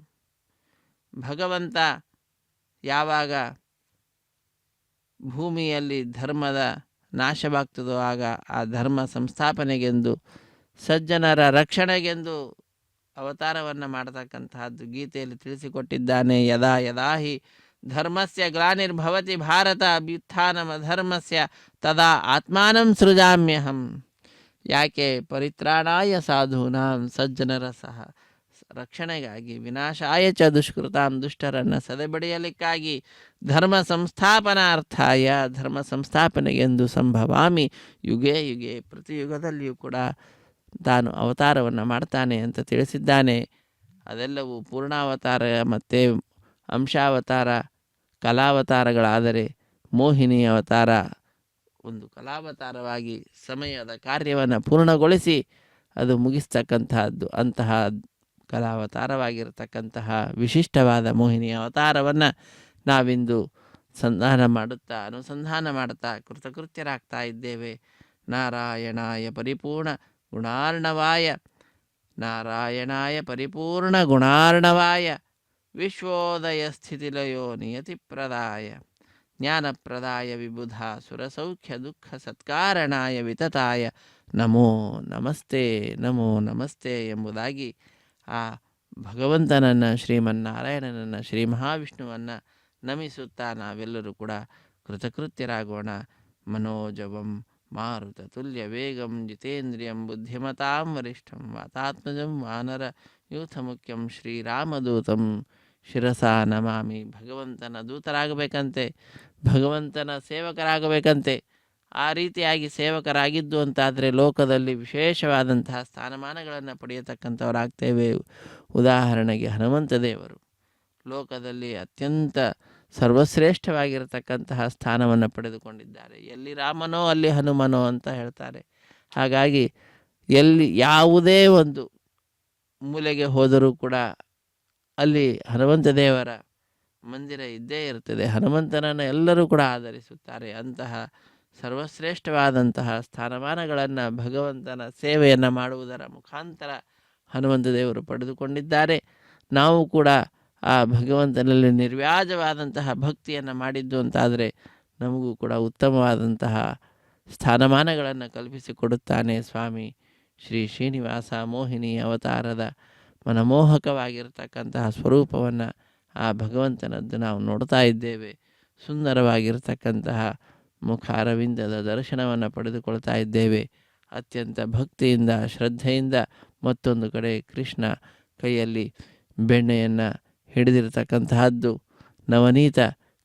ಭಗವಂತ ಯಾವಾಗ ಭೂಮಿಯಲ್ಲಿ ಧರ್ಮದ ನಾಶವಾಗ್ತದೋ ಆಗ ಆ ಧರ್ಮ ಸಂಸ್ಥಾಪನೆಗೆಂದು, ಸಜ್ಜನರ ರಕ್ಷಣೆಗೆಂದು ಅವತಾರವನ್ನು ಮಾಡತಕ್ಕಂತಹದ್ದು ಗೀತೆಯಲ್ಲಿ ತಿಳಿಸಿಕೊಟ್ಟಿದ್ದಾನೆ. ಯದಾ ಯದಾ ಹಿ ಧರ್ಮಸ್ಯ ಗ್ಲಾನಿರ್ಭವತಿ ಭಾರತ ಅಭ್ಯುತ್ಥಾನಮ ಧರ್ಮಸ್ಯ ತದಾ ಆತ್ಮಾನಂ ಸೃಜಾಮ್ಯಹಂ. ಯಾಕೆ? ಪರಿತ್ರಾಣಾಯ ಸಾಧೂನಾಂ, ಸಜ್ಜನರ ಸಹ ರಕ್ಷಣೆಗಾಗಿ, ವಿನಾಶಾಯ ಚ ದುಷ್ಕೃತಾಂ, ದುಷ್ಟರನ್ನು ಸದೆಬಡಿಯಲಿಕ್ಕಾಗಿ, ಧರ್ಮ ಸಂಸ್ಥಾಪನಾರ್ಥಾಯ, ಧರ್ಮ ಸಂಸ್ಥಾಪನೆಗೆಂದು ಸಂಭವಾಮಿ ಯುಗೇ ಯುಗೇ, ಪ್ರತಿಯುಗದಲ್ಲಿಯೂ ಕೂಡ ತಾನು ಅವತಾರವನ್ನು ಮಾಡ್ತಾನೆ ಅಂತ ತಿಳಿಸಿದ್ದಾನೆ. ಅದೆಲ್ಲವೂ ಪೂರ್ಣಾವತಾರ ಮತ್ತು ಅಂಶಾವತಾರ, ಕಲಾವತಾರಗಳಾದರೆ ಮೋಹಿನಿ ಅವತಾರ ಒಂದು ಕಲಾವತಾರವಾಗಿ ಸಮಯದ ಕಾರ್ಯವನ್ನು ಪೂರ್ಣಗೊಳಿಸಿ ಅದು ಮುಗಿಸ್ತಕ್ಕಂತಹದ್ದು. ಅಂತಹ ಕಲಾವತಾರವಾಗಿರತಕ್ಕಂತಹ ವಿಶಿಷ್ಟವಾದ ಮೋಹಿನಿ ಅವತಾರವನ್ನು ನಾವಿಂದು ಅನುಸಂಧಾನ ಮಾಡುತ್ತಾ ಕೃತಕೃತ್ಯರಾಗ್ತಾ ಇದ್ದೇವೆ. ನಾರಾಯಣಾಯ ಪರಿಪೂರ್ಣ ಗುಣಾರ್ಣವಾಯ, ನಾರಾಯಣಾಯ ಪರಿಪೂರ್ಣ ಗುಣಾರ್ಣವಾಯ, ವಿಶ್ವೋದಯ ಸ್ಥಿತಿಲಯೋ ನಿಯತಿಪ್ರದಾಯ, ಜ್ಞಾನಪ್ರದಾಯ ವಿಬುಧ ಸುರಸೌಖ್ಯ ದುಃಖ ಸತ್ಕಾರಣಾಯ ವಿತತಾಯ ನಮೋ ನಮಸ್ತೆ ನಮೋ ನಮಸ್ತೆ ಎಂಬುದಾಗಿ ಆ ಭಗವಂತನನ್ನು, ಶ್ರೀಮನ್ನಾರಾಯಣನನ್ನು, ಶ್ರೀ ಮಹಾವಿಷ್ಣುವನ್ನು ನಮಿಸುತ್ತಾ ನಾವೆಲ್ಲರೂ ಕೂಡ ಕೃತಕೃತ್ಯರಾಗೋಣ. ಮನೋಜವಂ ಮಾರುತ ತುಲ್ಯ ವೇಗಂ ಜಿತೇಂದ್ರಿಯಂ ಬುದ್ಧಿಮತಾಂ ವರಿಷ್ಠಂ ವಾತಾತ್ಮಜಂ ವಾನರ ಯೂಥ ಮುಖ್ಯಂ ಶ್ರೀರಾಮದೂತಂ ಶಿರಸಾ ನಮಾಮಿ. ಭಗವಂತನ ದೂತರಾಗಬೇಕಂತೆ, ಭಗವಂತನ ಸೇವಕರಾಗಬೇಕಂತೆ. ಆ ರೀತಿಯಾಗಿ ಸೇವಕರಾಗಿದ್ದು ಅಂತಾದರೆ ಲೋಕದಲ್ಲಿ ವಿಶೇಷವಾದಂತಹ ಸ್ಥಾನಮಾನಗಳನ್ನು ಪಡೆಯತಕ್ಕಂಥವರಾಗ್ತೇವೆ. ಉದಾಹರಣೆಗೆ ಹನುಮಂತ ದೇವರು ಲೋಕದಲ್ಲಿ ಅತ್ಯಂತ ಸರ್ವಶ್ರೇಷ್ಠವಾಗಿರತಕ್ಕಂತಹ ಸ್ಥಾನವನ್ನು ಪಡೆದುಕೊಂಡಿದ್ದಾರೆ. ಎಲ್ಲಿ ರಾಮನೋ ಅಲ್ಲಿ ಹನುಮನೋ ಅಂತ ಹೇಳ್ತಾರೆ. ಹಾಗಾಗಿ ಎಲ್ಲಿ ಯಾವುದೇ ಒಂದು ಮೂಲೆಗೆ ಹೋದರೂ ಕೂಡ ಅಲ್ಲಿ ಹನುಮಂತ ದೇವರ ಮಂದಿರ ಇದ್ದೇ ಇರ್ತದೆ. ಹನುಮಂತನನ್ನು ಎಲ್ಲರೂ ಕೂಡ ಆಧರಿಸುತ್ತಾರೆ. ಅಂತಹ ಸರ್ವಶ್ರೇಷ್ಠವಾದಂತಹ ಸ್ಥಾನಮಾನಗಳನ್ನು ಭಗವಂತನ ಸೇವೆಯನ್ನು ಮಾಡುವುದರ ಮುಖಾಂತರ ಹನುಮಂತ ದೇವರು ಪಡೆದುಕೊಂಡಿದ್ದಾರೆ. ನಾವು ಕೂಡ ಆ ಭಗವಂತನಲ್ಲಿ ನಿರ್ವ್ಯಾಜವಾದಂತಹ ಭಕ್ತಿಯನ್ನು ಮಾಡಿದ್ದು ಅಂತಾದರೆ ನಮಗೂ ಕೂಡ ಉತ್ತಮವಾದಂತಹ ಸ್ಥಾನಮಾನಗಳನ್ನು ಕಲ್ಪಿಸಿಕೊಡುತ್ತಾನೆ ಸ್ವಾಮಿ ಶ್ರೀ ಶ್ರೀನಿವಾಸ. ಮೋಹಿನಿ ಅವತಾರದ ಮನಮೋಹಕವಾಗಿರತಕ್ಕಂತಹ ಸ್ವರೂಪವನ್ನು ಆ ಭಗವಂತನದ್ದು ನಾವು ನೋಡ್ತಾ ಇದ್ದೇವೆ. ಸುಂದರವಾಗಿರತಕ್ಕಂತಹ ಮುಖ ಅರವಿಂದದ ದರ್ಶನವನ್ನು ಪಡೆದುಕೊಳ್ತಾ ಇದ್ದೇವೆ. ಅತ್ಯಂತ ಭಕ್ತಿಯಿಂದ ಶ್ರದ್ಧೆಯಿಂದ ಮತ್ತೊಂದು ಕಡೆ ಕೃಷ್ಣ ಕೈಯಲ್ಲಿ ಬೆಣ್ಣೆಯನ್ನು ಹಿಡಿದಿರತಕ್ಕಂತಹದ್ದು, ನವನೀತ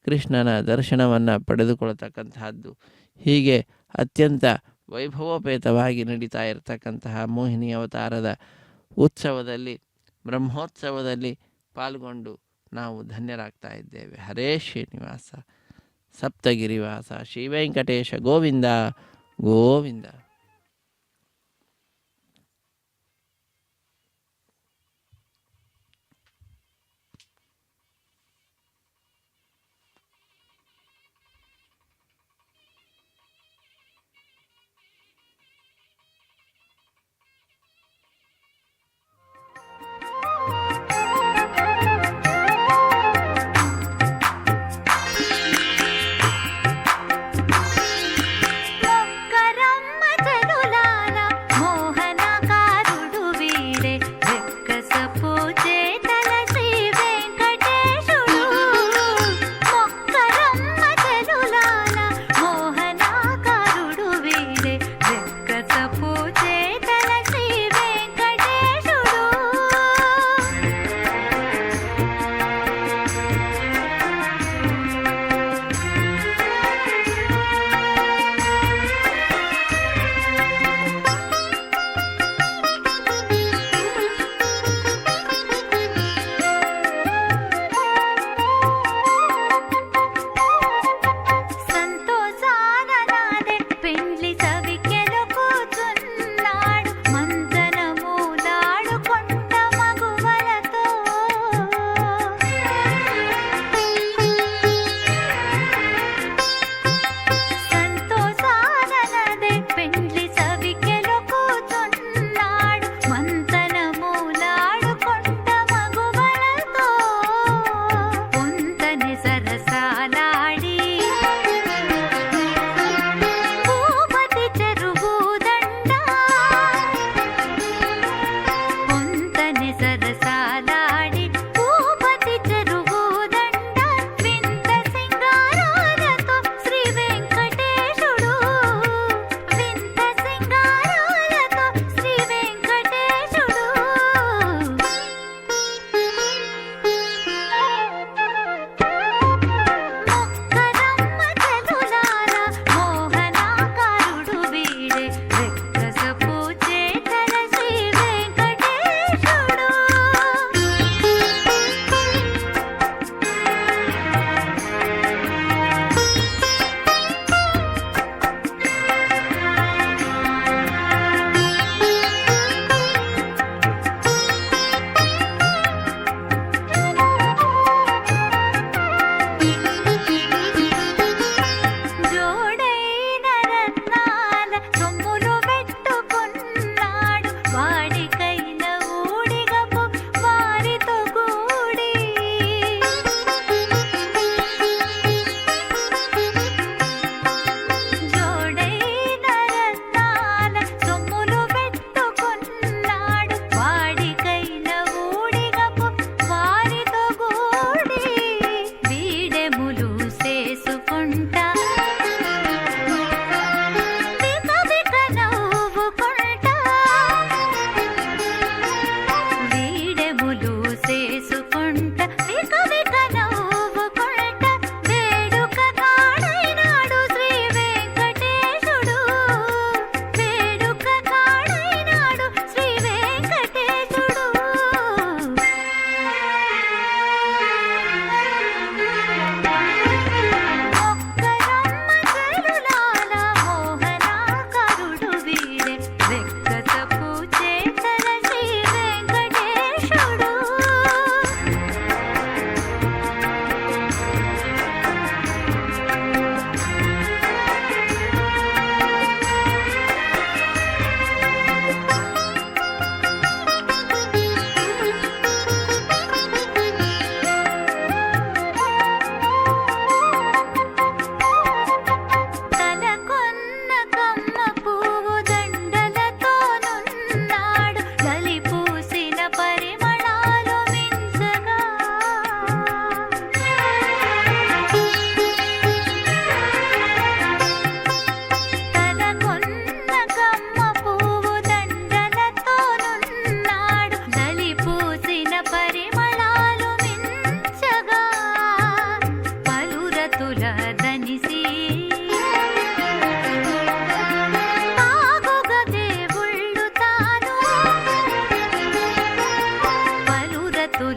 ಕೃಷ್ಣನ ದರ್ಶನವನ್ನು ಪಡೆದುಕೊಳ್ಳತಕ್ಕಂತಹದ್ದು, ಹೀಗೆ ಅತ್ಯಂತ ವೈಭವೋಪೇತವಾಗಿ ನಡೀತಾ ಇರತಕ್ಕಂತಹ ಮೋಹಿನಿ ಅವತಾರದ ಉತ್ಸವದಲ್ಲಿ, ಬ್ರಹ್ಮೋತ್ಸವದಲ್ಲಿ ಪಾಲ್ಗೊಂಡು ನಾವು ಧನ್ಯರಾಗ್ತಾ ಇದ್ದೇವೆ. ಹರೇ ಶ್ರೀನಿವಾಸ ಸಪ್ತಗಿರಿವಾಸ ಶ್ರೀ ವೆಂಕಟೇಶ ಗೋವಿಂದ ಗೋವಿಂದ. ಕರಮ್ಮ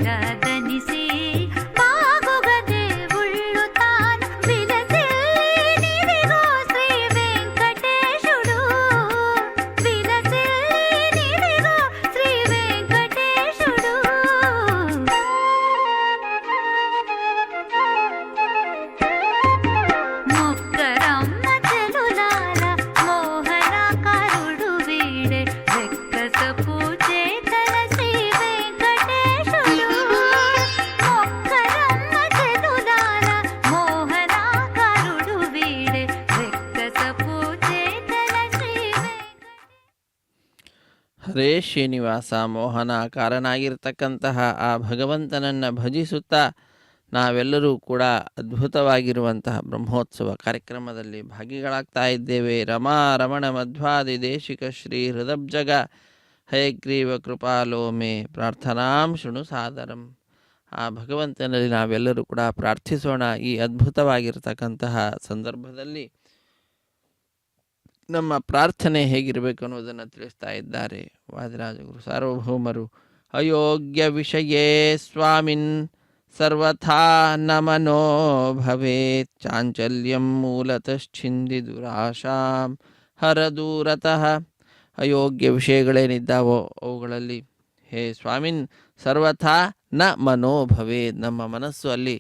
ಮಿತ್ರ ದನಿಸಿ ಬಾಗುಗದೆ ಉಳ್ಳು ತಾನ ವಿಲಸಿಲ್ಲಿನಿದಿಗೋ ಶ್ರೀ ವೆಂಕಟೇಶುಡು ವಿಲಸಿಲ್ಲಿನಿದಿಗೋ ಶ್ರೀ ವೆಂಕಟೇಶುಡು మొక్కరమ్మ చెలులాల మోహనాకారుడు వీడే వెక్కసపు చేతల శ్రీ వెంకటేశుడు మొక్కరమ్మ చెలులాల మోహనాకారుడు వీడే వెక్కసపు చేతల శ్రీ ಹರೇ ಶ್ರೀನಿವಾಸ ಮೋಹನಾಕಾರನಾಗಿರ್ತಕ್ಕಂತಹ ಆ ಭಗವಂತನನ್ನು ಭಜಿಸುತ್ತಾ ನಾವೆಲ್ಲರೂ ಕೂಡ ಅದ್ಭುತವಾಗಿರುವಂತಹ ಬ್ರಹ್ಮೋತ್ಸವ ಕಾರ್ಯಕ್ರಮದಲ್ಲಿ ಭಾಗಿಗಳಾಗ್ತಾ ಇದ್ದೇವೆ. ರಮಾ ರಮಣ ಮಧ್ವಾದಿ ದೇಶಿಕ ಶ್ರೀ ಹೃದಬ್ಜಗ ಹಯಗ್ರೀವ ಕೃಪಾಲೋ ಮೇ ಪ್ರಾರ್ಥನಾಂ ಶೃಣು ಸಾದರಂ. ಆ ಭಗವಂತನಲ್ಲಿ ನಾವೆಲ್ಲರೂ ಕೂಡ ಪ್ರಾರ್ಥಿಸೋಣ. ಈ ಅದ್ಭುತವಾಗಿರ್ತಕ್ಕಂತಹ ಸಂದರ್ಭದಲ್ಲಿ ನಮ್ಮ ಪ್ರಾರ್ಥನೆ ಹೇಗಿರಬೇಕು ಅನ್ನೋದನ್ನು ತಿಳಿಸ್ತಾ ಇದ್ದಾರೆ ವಾದಿರಾಜಗುರು ಸಾರ್ವಭೌಮರು. ಅಯೋಗ್ಯ ವಿಷಯೇ ಸ್ವಾಮಿನ್ ಸರ್ವಥಾ ನಮನೋ ಭವೇತ್ ಚಾಂಚಲ್ಯಂ ಮೂಲತಶ್ಚಿಂದಿ ದುರಾಶಾಂ ಹರದೂರತಃ. ಅಯೋಗ್ಯ ವಿಷಯಗಳೇನಿದ್ದಾವೋ ಅವುಗಳಲ್ಲಿ ಹೇ ಸ್ವಾಮಿನ್ ಸರ್ವಥಾ ನ ಮನೋ ಭವೇತ್, ನಮ್ಮ ಮನಸ್ಸು ಅಲ್ಲಿ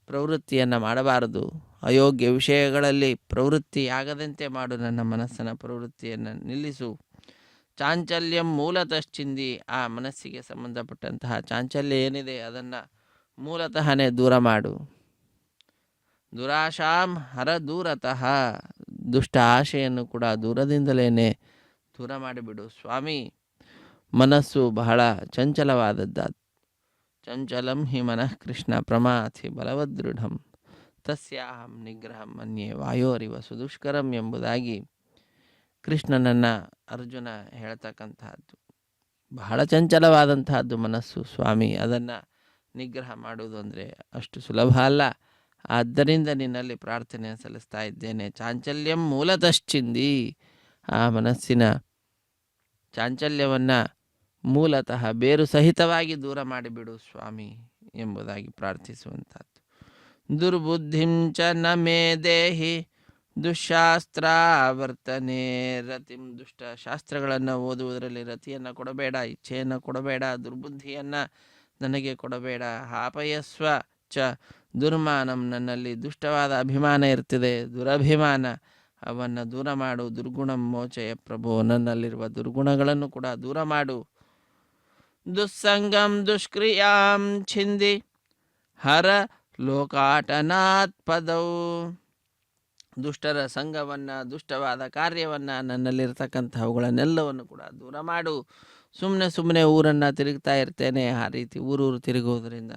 ಪ್ರವೃತ್ತಿಯನ್ನು ಮಾಡಬಾರದು. ಅಯೋಗ್ಯ ವಿಷಯಗಳಲ್ಲಿ ಪ್ರವೃತ್ತಿಯಾಗದಂತೆ ಮಾಡು, ನನ್ನ ಮನಸ್ಸಿನ ಪ್ರವೃತ್ತಿಯನ್ನು ನಿಲ್ಲಿಸು. ಚಾಂಚಲ್ಯಂ ಮೂಲತಶ್ಚಿಂದಿ, ಆ ಮನಸ್ಸಿಗೆ ಸಂಬಂಧಪಟ್ಟಂತಹ ಚಾಂಚಲ್ಯ ಏನಿದೆ ಅದನ್ನು ಮೂಲತಃನೇ ದೂರ ಮಾಡು. ದುರಾಶಾಂ ಹರ ದೂರತಃ, ದುಷ್ಟ ಆಶೆಯನ್ನು ಕೂಡ ದೂರದಿಂದಲೇ ದೂರ ಮಾಡಿಬಿಡು. ಸ್ವಾಮಿ, ಮನಸ್ಸು ಬಹಳ ಚಂಚಲವಾದದ್ದು. ಚಂಚಲಂ ಹಿ ಮನಃ ಕೃಷ್ಣ ಪ್ರಮಾಥಿ ಬಲವದೃಢಂ ತಸ್ಯಾಹಂ ನಿಗ್ರಹಂ ಮನ್ಯೆ ವಾಯೋರಿವ ಸುದುಷ್ಕರಂ ಎಂಬುದಾಗಿ ಕೃಷ್ಣನನ್ನು ಅರ್ಜುನ ಹೇಳ್ತಕ್ಕಂತಹದ್ದು. ಬಹಳ ಚಂಚಲವಾದಂತಹದ್ದು ಮನಸ್ಸು ಸ್ವಾಮಿ, ಅದನ್ನು ನಿಗ್ರಹ ಮಾಡುವುದು ಅಂದರೆ ಅಷ್ಟು ಸುಲಭ ಅಲ್ಲ. ಆದ್ದರಿಂದ ನಿನ್ನಲ್ಲಿ ಪ್ರಾರ್ಥನೆ ಸಲ್ಲಿಸ್ತಾ ಇದ್ದೇನೆ. ಚಾಂಚಲ್ಯಂ ಮೂಲತಶ್ಚಿಂದಿ, ಆ ಮನಸ್ಸಿನ ಚಾಂಚಲ್ಯವನ್ನು ಮೂಲತಃ ಬೇರು ಸಹಿತವಾಗಿ ದೂರ ಮಾಡಿಬಿಡು ಸ್ವಾಮಿ ಎಂಬುದಾಗಿ ಪ್ರಾರ್ಥಿಸುವಂಥದ್ದು. ದುರ್ಬುದ್ಧಿಂ ಚ ನ ಮೇ ದೇಹಿ ದುಶ್ಶಾಸ್ತ್ರಾವರ್ತನೆ ರತಿಂ, ದುಷ್ಟ ಶಾಸ್ತ್ರಗಳನ್ನು ಓದುವುದರಲ್ಲಿ ರತಿಯನ್ನು ಕೊಡಬೇಡ, ಇಚ್ಛೆಯನ್ನು ಕೊಡಬೇಡ, ದುರ್ಬುದ್ಧಿಯನ್ನು ನನಗೆ ಕೊಡಬೇಡ. ಹಾಪಯಸ್ವ ಚ ದುರ್ಮಾನಂ, ನನ್ನಲ್ಲಿ ದುಷ್ಟವಾದ ಅಭಿಮಾನ ಇರ್ತಿದೆ, ದುರಭಿಮಾನ, ಅವನ್ನು ದೂರ ಮಾಡು. ದುರ್ಗುಣಂ ಮೋಚಯ ಪ್ರಭು, ನನ್ನಲ್ಲಿರುವ ದುರ್ಗುಣಗಳನ್ನು ಕೂಡ ದೂರ ಮಾಡು. ದುಸ್ಸಂಗಂ ದುಷ್ಕ್ರಿಯಾಂ ಛಿಂದಿ ಹರ ಲೋಕಾಟನಾತ್ ಪದೌ, ದುಷ್ಟರ ಸಂಘವನ್ನು, ದುಷ್ಟವಾದ ಕಾರ್ಯವನ್ನು, ನನ್ನಲ್ಲಿರ್ತಕ್ಕಂಥವುಗಳನ್ನೆಲ್ಲವನ್ನು ಕೂಡ ದೂರ ಮಾಡು. ಸುಮ್ಮನೆ ಊರನ್ನು ತಿರುಗ್ತಾ ಇರ್ತೇನೆ, ಆ ರೀತಿ ಊರೂರು ತಿರುಗುವುದರಿಂದ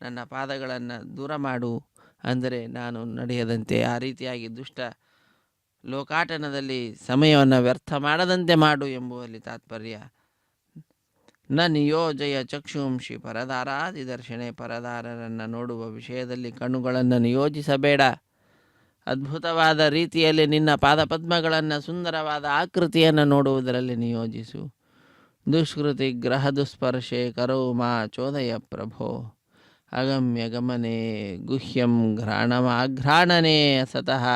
ನನ್ನ ಪಾದಗಳನ್ನು ದೂರ ಮಾಡು ಅಂದರೆ ನಾನು ನಡೆಯದಂತೆ, ಆ ರೀತಿಯಾಗಿ ದುಷ್ಟ ಲೋಕಾಟನದಲ್ಲಿ ಸಮಯವನ್ನು ವ್ಯರ್ಥ ಮಾಡದಂತೆ ಮಾಡು ಎಂಬುವಲ್ಲಿ ತಾತ್ಪರ್ಯ. ನ ನಿಯೋಜಯ ಚಕ್ಷುಂಷಿ ಪರದಾರಾದಿ ದರ್ಶನೆ, ಪರದಾರರನ್ನು ನೋಡುವ ವಿಷಯದಲ್ಲಿ ಕಣ್ಣುಗಳನ್ನು ನಿಯೋಜಿಸಬೇಡ. ಅದ್ಭುತವಾದ ರೀತಿಯಲ್ಲಿ ನಿನ್ನ ಪಾದಪದ್ಮಗಳನ್ನು, ಸುಂದರವಾದ ಆಕೃತಿಯನ್ನು ನೋಡುವುದರಲ್ಲಿ ನಿಯೋಜಿಸು. ದುಷ್ಕೃತಿ ಗ್ರಹ ದುಸ್ಪರ್ಶೆ ಕರೋ ಮಾ ಚೋದಯ ಪ್ರಭೋ, ಅಗಮ್ಯ ಗಮನೆ ಗುಹ್ಯಂ ಘ್ರಾಣಮಾಘ್ರಾಣನೆ ಸತಃ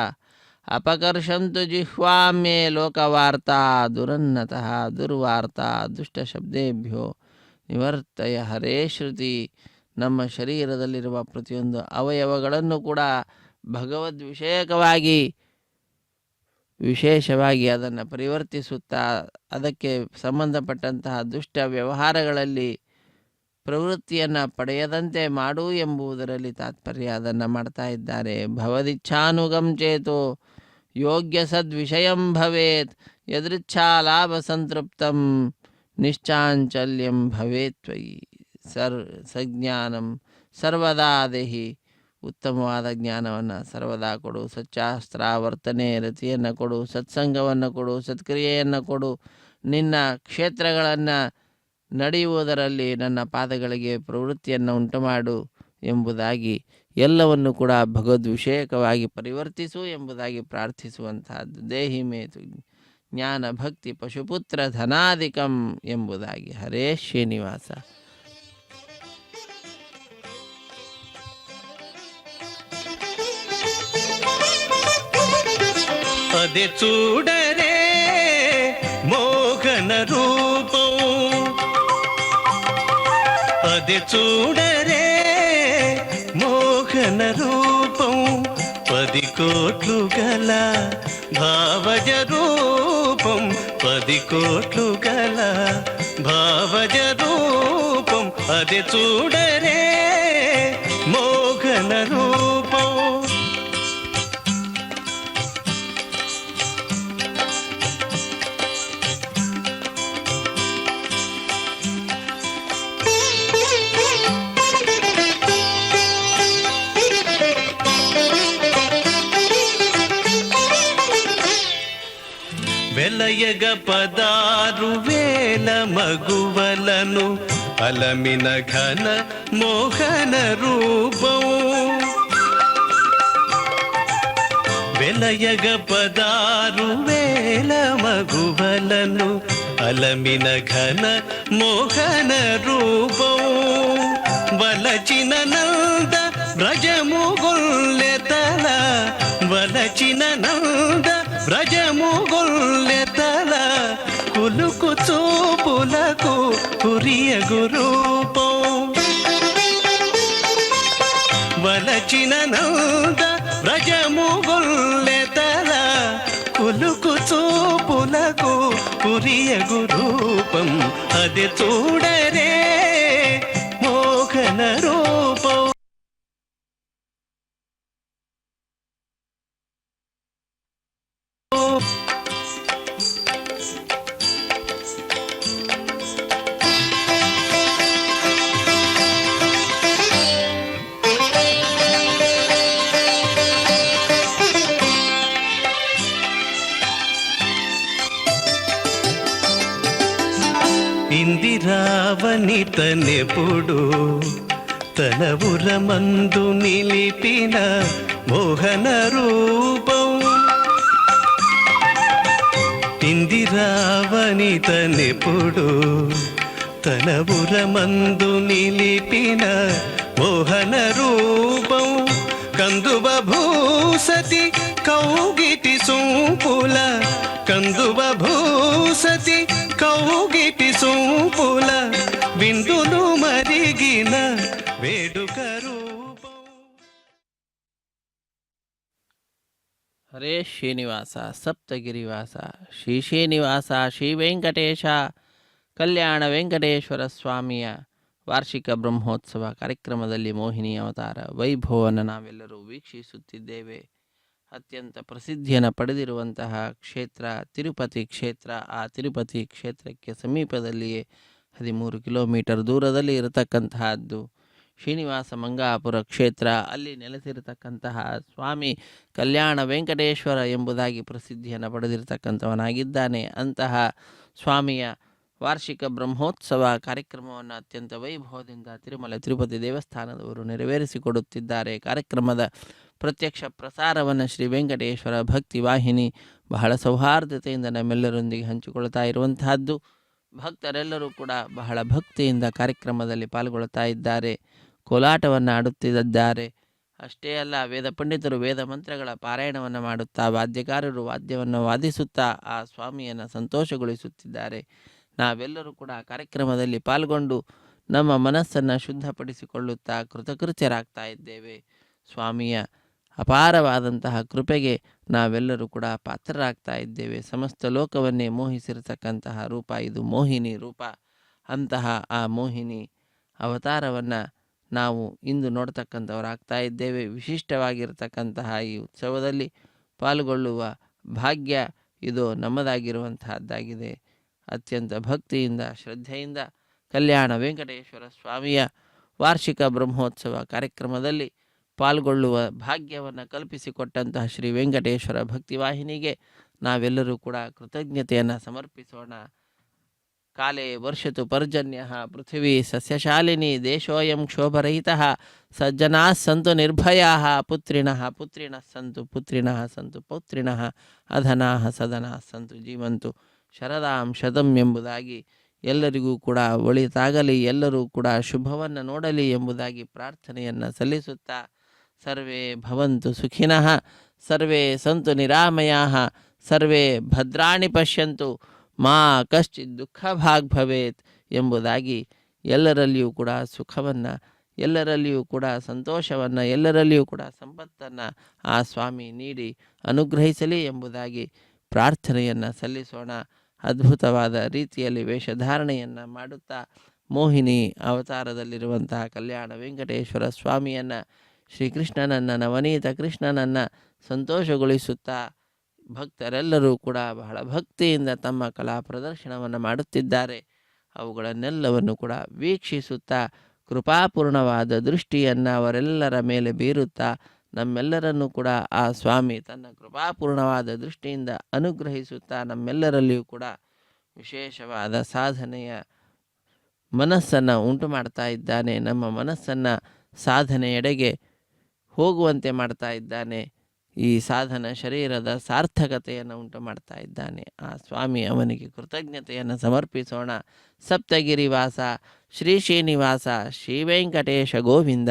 ಅಪಕರ್ಷಂತು ಜಿಹ್ವಾಮ್ಯೆ ಲೋಕವಾರ್ತಾ ದುರನ್ನತಃ ದುರ್ವಾರ್ತಾ ದುಷ್ಟಶಬ್ದೇಭ್ಯೋ ನಿವರ್ತಯ ಹರೇ ಶ್ರುತಿ. ನಮ್ಮ ಶರೀರದಲ್ಲಿರುವ ಪ್ರತಿಯೊಂದು ಅವಯವಗಳನ್ನು ಕೂಡ ಭಗವದ್ ವಿಷಯಕವಾಗಿ ವಿಶೇಷವಾಗಿ ಅದನ್ನು ಪರಿವರ್ತಿಸುತ್ತಾ ಅದಕ್ಕೆ ಸಂಬಂಧಪಟ್ಟಂತಹ ದುಷ್ಟ ವ್ಯವಹಾರಗಳಲ್ಲಿ ಪ್ರವೃತ್ತಿಯನ್ನು ಪಡೆಯದಂತೆ ಮಾಡು ಎಂಬುದರಲ್ಲಿ ತಾತ್ಪರ್ಯ. ಅದನ್ನು ಮಾಡ್ತಾ ಇದ್ದಾರೆ. ಭವದಿಚ್ಛಾನುಗಂ ಚೇತೋ ಯೋಗ್ಯ ಸದ್ವಿಷಯಂ ಭವೇತ್ ಯದೃಚ್ಛಾ ಲಾಭ ಸಂತೃಪ್ತಂ ನಿಶ್ಚಾಂಚಲ್ಯಂ ಭವೇತ್ ತ್ವಯಿ ಸಜ್ಞಾನಂ ಸರ್ವದಾ ದೇಹಿ. ಉತ್ತಮವಾದ ಜ್ಞಾನವನ್ನು ಸರ್ವದಾ ಕೊಡು. ಸಚ್ಚಾಸ್ತ್ರಾವರ್ತನೆ ರತಿಯನ್ನು ಕೊಡು. ಸತ್ಸಂಗವನ್ನು ಕೊಡು. ಸತ್ಕ್ರಿಯೆಯನ್ನು ಕೊಡು. ನಿನ್ನ ಕ್ಷೇತ್ರಗಳನ್ನು ನಡೆಯುವುದರಲ್ಲಿ ನನ್ನ ಪಾದಗಳಿಗೆ ಪ್ರವೃತ್ತಿಯನ್ನು ಉಂಟು ಮಾಡು ಎಂಬುದಾಗಿ ಎಲ್ಲವನ್ನು ಕೂಡ ಭಗವದ್ವಿಷಯಕವಾಗಿ ಪರಿವರ್ತಿಸು ಎಂಬುದಾಗಿ ಪ್ರಾರ್ಥಿಸುವಂತಹದ್ದು. ದೇಹಿ ಮೇತು ಜ್ಞಾನ ಭಕ್ತಿ ಪಶುಪುತ್ರ ಧನಾಧಿಕಂ ಎಂಬುದಾಗಿ. ಹರೇ ಶ್ರೀನಿವಾಸ. అది చూడరే మోహన రూపం, అది చూడరే మోహన రూపం, 10 కోట్లు గల భావజ రూపం, 10 కోట్లు గల భావజ రూపం, అది చూడరే మోహన రూపం. వెలయగ 16,000 మగువలను అలమిన ఘన మోహన రూపం, వెలయగ 16,000 మగువలను అలమిన ఘన మోహన రూపం, వలచిన నంద వ్రజము గొల్లెతల, వలచిన నంద వ్రజము గొల్లెతల, కులుకు చూపులకు కురియగు రూపం, వలచిన నంద వ్రజము గొల్లెతల, కులుకు చూపులకు కురియగు రూపం, అది చూడరే మోహన రూపం. ఇందిరావనితనెప్పుడు తన ఉరమందు నిలిపిన మోహన రూపం, ఇందిరావనితనెప్పుడు తన ఉరమందు నిలిపిన మోహన రూపం, కందువ భూసతి కౌగిటి సూపుల, కందువ భూసతి కౌగిటి సూపుల, విందులు మరిగిన వేడుక రూపం. ಹರೇ ಶ್ರೀನಿವಾಸ ಸಪ್ತಗಿರಿವಾಸ ಶ್ರೀ ಶ್ರೀನಿವಾಸ ಶ್ರೀ ವೆಂಕಟೇಶ ಕಲ್ಯಾಣ ವೆಂಕಟೇಶ್ವರ ಸ್ವಾಮಿಯ ವಾರ್ಷಿಕ ಬ್ರಹ್ಮೋತ್ಸವ ಕಾರ್ಯಕ್ರಮದಲ್ಲಿ ಮೋಹಿನಿ ಅವತಾರ ವೈಭವವನ್ನು ನಾವೆಲ್ಲರೂ ವೀಕ್ಷಿಸುತ್ತಿದ್ದೇವೆ. ಅತ್ಯಂತ ಪ್ರಸಿದ್ಧಿಯನ್ನು ಪಡೆದಿರುವಂತಹ ಕ್ಷೇತ್ರ ತಿರುಪತಿ ಕ್ಷೇತ್ರ. ಆ ತಿರುಪತಿ ಕ್ಷೇತ್ರಕ್ಕೆ ಸಮೀಪದಲ್ಲಿಯೇ 13 ಕಿಲೋಮೀಟರ್ ದೂರದಲ್ಲಿ ಇರತಕ್ಕಂತಹದ್ದು ಶ್ರೀನಿವಾಸ ಮಂಗಾಪುರ ಕ್ಷೇತ್ರ. ಅಲ್ಲಿ ನೆಲೆಸಿರತಕ್ಕಂತಹ ಸ್ವಾಮಿ ಕಲ್ಯಾಣ ವೆಂಕಟೇಶ್ವರ ಎಂಬುದಾಗಿ ಪ್ರಸಿದ್ಧಿಯನ್ನು ಪಡೆದಿರತಕ್ಕಂಥವನಾಗಿದ್ದಾನೆ. ಅಂತಹ ಸ್ವಾಮಿಯ ವಾರ್ಷಿಕ ಬ್ರಹ್ಮೋತ್ಸವ ಕಾರ್ಯಕ್ರಮವನ್ನು ಅತ್ಯಂತ ವೈಭವದಿಂದ ತಿರುಮಲ ತಿರುಪತಿ ದೇವಸ್ಥಾನದವರು ನೆರವೇರಿಸಿಕೊಡುತ್ತಿದ್ದಾರೆ. ಕಾರ್ಯಕ್ರಮದ ಪ್ರತ್ಯಕ್ಷ ಪ್ರಸಾರವನ್ನು ಶ್ರೀ ವೆಂಕಟೇಶ್ವರ ಭಕ್ತಿ ವಾಹಿನಿ ಬಹಳ ಸೌಹಾರ್ದತೆಯಿಂದ ನಮ್ಮೆಲ್ಲರೊಂದಿಗೆ ಹಂಚಿಕೊಳ್ತಾ ಇರುವಂತಹದ್ದು. ಭಕ್ತರೆಲ್ಲರೂ ಕೂಡ ಬಹಳ ಭಕ್ತಿಯಿಂದ ಕಾರ್ಯಕ್ರಮದಲ್ಲಿ ಪಾಲ್ಗೊಳ್ತಾ ಇದ್ದಾರೆ, ಕೋಲಾಟವನ್ನು ಆಡುತ್ತಿದ್ದಾರೆ. ಅಷ್ಟೇ ಅಲ್ಲ, ವೇದ ಪಂಡಿತರು ವೇದ ಮಂತ್ರಗಳ ಪಾರಾಯಣವನ್ನು ಮಾಡುತ್ತಾ, ವಾದ್ಯಗಾರರು ವಾದ್ಯವನ್ನು ವಾದಿಸುತ್ತಾ ಆ ಸ್ವಾಮಿಯನ್ನು ಸಂತೋಷಗೊಳಿಸುತ್ತಿದ್ದಾರೆ. ನಾವೆಲ್ಲರೂ ಕೂಡ ಕಾರ್ಯಕ್ರಮದಲ್ಲಿ ಪಾಲ್ಗೊಂಡು ನಮ್ಮ ಮನಸ್ಸನ್ನು ಶುದ್ಧಪಡಿಸಿಕೊಳ್ಳುತ್ತಾ ಕೃತಕೃತ್ಯರಾಗ್ತಾ ಇದ್ದೇವೆ. ಸ್ವಾಮಿಯ ಅಪಾರವಾದಂತಹ ಕೃಪೆಗೆ ನಾವೆಲ್ಲರೂ ಕೂಡ ಪಾತ್ರರಾಗ್ತಾ ಇದ್ದೇವೆ. ಸಮಸ್ತ ಲೋಕವನ್ನೇ ಮೋಹಿಸಿರತಕ್ಕಂತಹ ರೂಪ ಇದು ಮೋಹಿನಿ ರೂಪ. ಅಂತಹ ಆ ಮೋಹಿನಿ ಅವತಾರವನ್ನು ನಾವು ಇಂದು ನೋಡ್ತಕ್ಕಂಥವರಾಗ್ತಾ ಇದ್ದೇವೆ. ವಿಶಿಷ್ಟವಾಗಿರತಕ್ಕಂತಹ ಈ ಉತ್ಸವದಲ್ಲಿ ಪಾಲ್ಗೊಳ್ಳುವ ಭಾಗ್ಯ ಇದು ನಮ್ಮದಾಗಿರುವಂತಹದ್ದಾಗಿದೆ. ಅತ್ಯಂತ ಭಕ್ತಿಯಿಂದ ಶ್ರದ್ಧೆಯಿಂದ ಕಲ್ಯಾಣ ವೆಂಕಟೇಶ್ವರ ಸ್ವಾಮಿಯ ವಾರ್ಷಿಕ ಬ್ರಹ್ಮೋತ್ಸವ ಕಾರ್ಯಕ್ರಮದಲ್ಲಿ ಪಾಲ್ಗೊಳ್ಳುವ ಭಾಗ್ಯವನ್ನು ಕಲ್ಪಿಸಿಕೊಟ್ಟಂತಹ ಶ್ರೀ ವೆಂಕಟೇಶ್ವರ ಭಕ್ತಿವಾಹಿನಿಗೆ ನಾವೆಲ್ಲರೂ ಕೂಡ ಕೃತಜ್ಞತೆಯನ್ನು ಸಮರ್ಪಿಸೋಣ. ಕಾಲೇ ವರ್ಷತು ಪರ್ಜನ್ಯ ಪೃಥಿವೀ ಸಸ್ಯಶಾಲಿನಿ ದೇಶೋಯಂ ಕ್ಷೋಭರಹಿತಃ ಸಜ್ಜನಾ ಸಂತು ನಿರ್ಭಯಾ ಪುತ್ರಿಣಃ ಪುತ್ರಿಣಃ ಸಂತು ಪೌತ್ರಿಣಃ ಅಧನಾಃ ಸದನಾ ಸಂತು ಜೀವಂತು ಶರದಾಂ ಶತಂ ಎಂಬುದಾಗಿ ಎಲ್ಲರಿಗೂ ಕೂಡ ಒಳಿತಾಗಲಿ, ಎಲ್ಲರೂ ಕೂಡ ಶುಭವನ್ನು ನೋಡಲಿ ಎಂಬುದಾಗಿ ಪ್ರಾರ್ಥನೆಯನ್ನು ಸಲ್ಲಿಸುತ್ತಾ ಸರ್ವೇ ಭವಂತು ಸುಖಿನಃ, ಸರ್ವೇ ಸಂತು ನಿರಾಮಯಾಃ, ಸರ್ವೇ ಭದ್ರಾಣಿ ಪಶ್ಯಂತು ಮಾ ಕಶ್ಚಿತ್ ದುಃಖ ಭಾಗ್ ಭವೇತ್ ಎಂಬುದಾಗಿ ಎಲ್ಲರಲ್ಲಿಯೂ ಕೂಡ ಸುಖವನ್ನು, ಎಲ್ಲರಲ್ಲಿಯೂ ಕೂಡ ಸಂತೋಷವನ್ನು, ಎಲ್ಲರಲ್ಲಿಯೂ ಕೂಡ ಸಂಪತ್ತನ್ನು ಆ ಸ್ವಾಮಿ ನೀಡಿ ಅನುಗ್ರಹಿಸಲಿ ಎಂಬುದಾಗಿ ಪ್ರಾರ್ಥನೆಯನ್ನು ಸಲ್ಲಿಸೋಣ. ಅದ್ಭುತವಾದ ರೀತಿಯಲ್ಲಿ ವೇಷಧಾರಣೆಯನ್ನು ಮಾಡುತ್ತಾ ಮೋಹಿನಿ ಅವತಾರದಲ್ಲಿರುವಂತಹ ಕಲ್ಯಾಣ ವೆಂಕಟೇಶ್ವರ ಸ್ವಾಮಿಯನ್ನು, ಶ್ರೀಕೃಷ್ಣನನ್ನು, ನವನೀತ ಕೃಷ್ಣನನ್ನು ಸಂತೋಷಗೊಳಿಸುತ್ತಾ ಭಕ್ತರೆಲ್ಲರೂ ಕೂಡ ಬಹಳ ಭಕ್ತಿಯಿಂದ ತಮ್ಮ ಕಲಾ ಪ್ರದರ್ಶನವನ್ನು ಮಾಡುತ್ತಿದ್ದಾರೆ. ಅವುಗಳನ್ನೆಲ್ಲವನ್ನು ಕೂಡ ವೀಕ್ಷಿಸುತ್ತಾ ಕೃಪಾಪೂರ್ಣವಾದ ದೃಷ್ಟಿಯನ್ನು ಅವರೆಲ್ಲರ ಮೇಲೆ ಬೀರುತ್ತಾ ನಮ್ಮೆಲ್ಲರನ್ನೂ ಕೂಡ ಆ ಸ್ವಾಮಿ ತನ್ನ ಕೃಪಾಪೂರ್ಣವಾದ ದೃಷ್ಟಿಯಿಂದ ಅನುಗ್ರಹಿಸುತ್ತಾ ನಮ್ಮೆಲ್ಲರಲ್ಲಿಯೂ ಕೂಡ ವಿಶೇಷವಾದ ಸಾಧನೆಯ ಮನಸ್ಸನ್ನು ಉಂಟು ಮಾಡ್ತಾ ಇದ್ದಾನೆ. ನಮ್ಮ ಮನಸ್ಸನ್ನು ಸಾಧನೆಯೆಡೆಗೆ ಹೋಗುವಂತೆ ಮಾಡ್ತಾ ಇದ್ದಾನೆ. ಈ ಸಾಧನ ಶರೀರದ ಸಾರ್ಥಕತೆಯನ್ನು ಉಂಟು ಮಾಡ್ತಾ ಇದ್ದಾನೆ. ಆ ಸ್ವಾಮಿ ಅವನಿಗೆ ಕೃತಜ್ಞತೆಯನ್ನು ಸಮರ್ಪಿಸೋಣ. ಸಪ್ತಗಿರಿವಾಸ ಶ್ರೀ ಶ್ರೀನಿವಾಸ ಶ್ರೀ ವೆಂಕಟೇಶ ಗೋವಿಂದ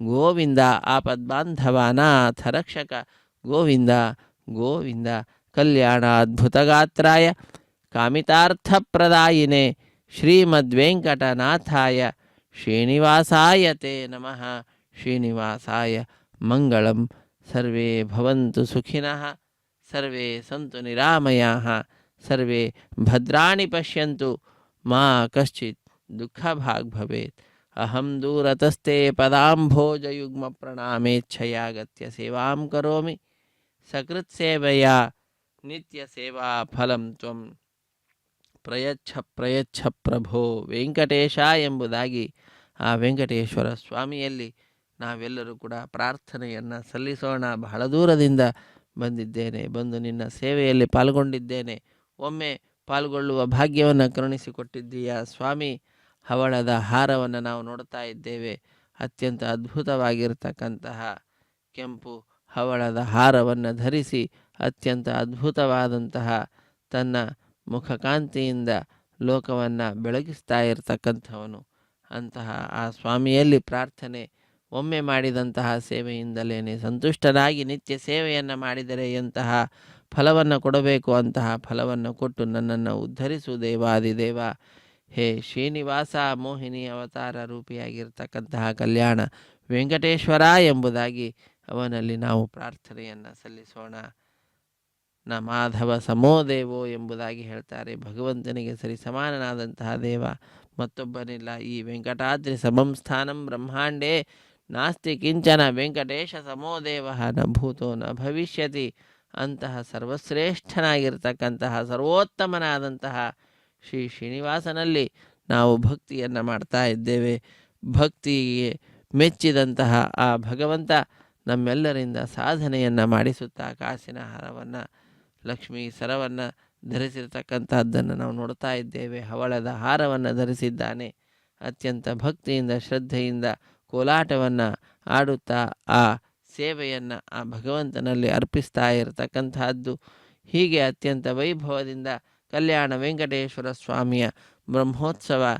ಗೋವಿಂದ. ಆಪದ್ಬಾಂಧವಾನಾಥ ರಕ್ಷಕ ಗೋವಿಂದ ಗೋವಿಂದ. ಕಲ್ಯಾಣಾದ್ಭುತಗಾತ್ರಾಯ ಕಾಮಿತಾರ್ಥಪ್ರದಾಯಿನೇ ಶ್ರೀಮದ್ವೆಂಕಟನಾಥಾಯ ಶ್ರೀನಿವಾಸಾಯ ತೇ ನಮಃ. ಶ್ರೀನಿವಾಸಾಯ ಮಂಗಳಂ. ಸರ್ವೇ ಭವಂತು ಸುಖಿನಃ, ಸರ್ವೇ ಸಂತು ನಿರಾಮಯಾಃ, ಸರ್ವೇ ಭದ್ರಾಣಿ ಪಶ್ಯಂತು ಮಾ ಕಶ್ಚಿತ್ ದುಃಖ ಭಾಗ್ ಭವೇತ್. ಅಹಂ ದೂರತಸ್ತೆ ಪದಾಂಭೋಜಯುಗ್ಮ ಪ್ರಣಾಮೇಚ್ಛಯಾಗತ್ಯ ಸೇವಾಂ ಕರೋಮಿ. ಸಕೃತ್ ಸೇವೆಯ ನಿತ್ಯ ಸೇವಾ ಫಲಂ ತ್ವಂ ಪ್ರಯಚ್ಛ ಪ್ರಯಚ್ಛ ಪ್ರಭೋ ವೆಂಕಟೇಶ ಎಂಬುದಾಗಿ ಆ ವೆಂಕಟೇಶ್ವರ ಸ್ವಾಮಿಯಲ್ಲಿ ನಾವೆಲ್ಲರೂ ಕೂಡ ಪ್ರಾರ್ಥನೆಯನ್ನು ಸಲ್ಲಿಸೋಣ. ಬಹಳ ದೂರದಿಂದ ಬಂದಿದ್ದೇನೆ, ಬಂದು ನಿನ್ನ ಸೇವೆಯಲ್ಲಿ ಪಾಲ್ಗೊಂಡಿದ್ದೇನೆ. ಒಮ್ಮೆ ಪಾಲ್ಗೊಳ್ಳುವ ಭಾಗ್ಯವನ್ನು ಕರುಣಿಸಿಕೊಟ್ಟಿದ್ದೀಯ ಸ್ವಾಮಿ. ಹವಳದ ಹಾರವನ್ನು ನಾವು ನೋಡ್ತಾ ಇದ್ದೇವೆ. ಅತ್ಯಂತ ಅದ್ಭುತವಾಗಿರ್ತಕ್ಕಂತಹ ಕೆಂಪು ಹವಳದ ಹಾರವನ್ನು ಧರಿಸಿ ಅತ್ಯಂತ ಅದ್ಭುತವಾದಂತಹ ತನ್ನ ಮುಖಕಾಂತಿಯಿಂದ ಲೋಕವನ್ನು ಬೆಳಗಿಸ್ತಾ ಇರತಕ್ಕಂಥವನು. ಅಂತಹ ಆ ಸ್ವಾಮಿಯಲ್ಲಿ ಪ್ರಾರ್ಥನೆ, ಒಮ್ಮೆ ಮಾಡಿದಂತಹ ಸೇವೆಯಿಂದಲೇ ಸಂತುಷ್ಟನಾಗಿ ನಿತ್ಯ ಸೇವೆಯನ್ನು ಮಾಡಿದರೆ ಎಂತಹ ಫಲವನ್ನು ಕೊಡಬೇಕು ಅಂತಹ ಫಲವನ್ನು ಕೊಟ್ಟು ನನ್ನನ್ನು ಉದ್ಧರಿಸು ದೇವಾದಿದೇವ. ಹೇ ಶ್ರೀನಿವಾಸ, ಮೋಹಿನಿ ಅವತಾರ ರೂಪಿಯಾಗಿರ್ತಕ್ಕಂತಹ ಕಲ್ಯಾಣ ವೆಂಕಟೇಶ್ವರ ಎಂಬುದಾಗಿ ಅವನಲ್ಲಿ ನಾವು ಪ್ರಾರ್ಥನೆಯನ್ನು ಸಲ್ಲಿಸೋಣ. ನ ಮಾಧವ ಸಮೋದೇವೋ ಎಂಬುದಾಗಿ ಹೇಳ್ತಾರೆ. ಭಗವಂತನಿಗೆ ಸರಿ ಸಮಾನನಾದಂತಹ ದೇವ ಮತ್ತೊಬ್ಬನಿಲ್ಲ. ಈ ವೆಂಕಟಾದ್ರಿ ಸಮಂ ಸ್ಥಾನಂ ಬ್ರಹ್ಮಾಂಡೇ ನಾಸ್ತಿ ಕಿಂಚನ ವೆಂಕಟೇಶ ಸಮೋದೇವ ನ ಭೂತೋ ನ ಭವಿಷ್ಯತಿ. ಅಂತಹ ಸರ್ವಶ್ರೇಷ್ಠನಾಗಿರ್ತಕ್ಕಂತಹ ಸರ್ವೋತ್ತಮನಾದಂತಹ ಶ್ರೀ ಶ್ರೀನಿವಾಸನಲ್ಲಿ ನಾವು ಭಕ್ತಿಯನ್ನು ಮಾಡ್ತಾ ಇದ್ದೇವೆ. ಭಕ್ತಿಗೆ ಮೆಚ್ಚಿದಂತಹ ಆ ಭಗವಂತ ನಮ್ಮೆಲ್ಲರಿಂದ ಸಾಧನೆಯನ್ನು ಮಾಡಿಸುತ್ತಾ ಕಾಸಿನ ಹಾರವನ್ನು, ಲಕ್ಷ್ಮೀ ಸರವನ್ನು ಧರಿಸಿರ್ತಕ್ಕಂಥದ್ದನ್ನು ನಾವು ನೋಡ್ತಾ ಇದ್ದೇವೆ. ಹವಳದ ಹಾರವನ್ನು ಧರಿಸಿದ್ದಾನೆ. ಅತ್ಯಂತ ಭಕ್ತಿಯಿಂದ ಶ್ರದ್ಧೆಯಿಂದ ಕೋಲಾಟವನ್ನು ಆಡುತ್ತಾ ಆ ಸೇವೆಯನ್ನು ಆ ಭಗವಂತನಲ್ಲಿ ಅರ್ಪಿಸ್ತಾ ಇರತಕ್ಕಂತಹದ್ದು. ಹೀಗೆ ಅತ್ಯಂತ ವೈಭವದಿಂದ ಕಲ್ಯಾಣ ವೆಂಕಟೇಶ್ವರ ಸ್ವಾಮಿಯ ಬ್ರಹ್ಮೋತ್ಸವ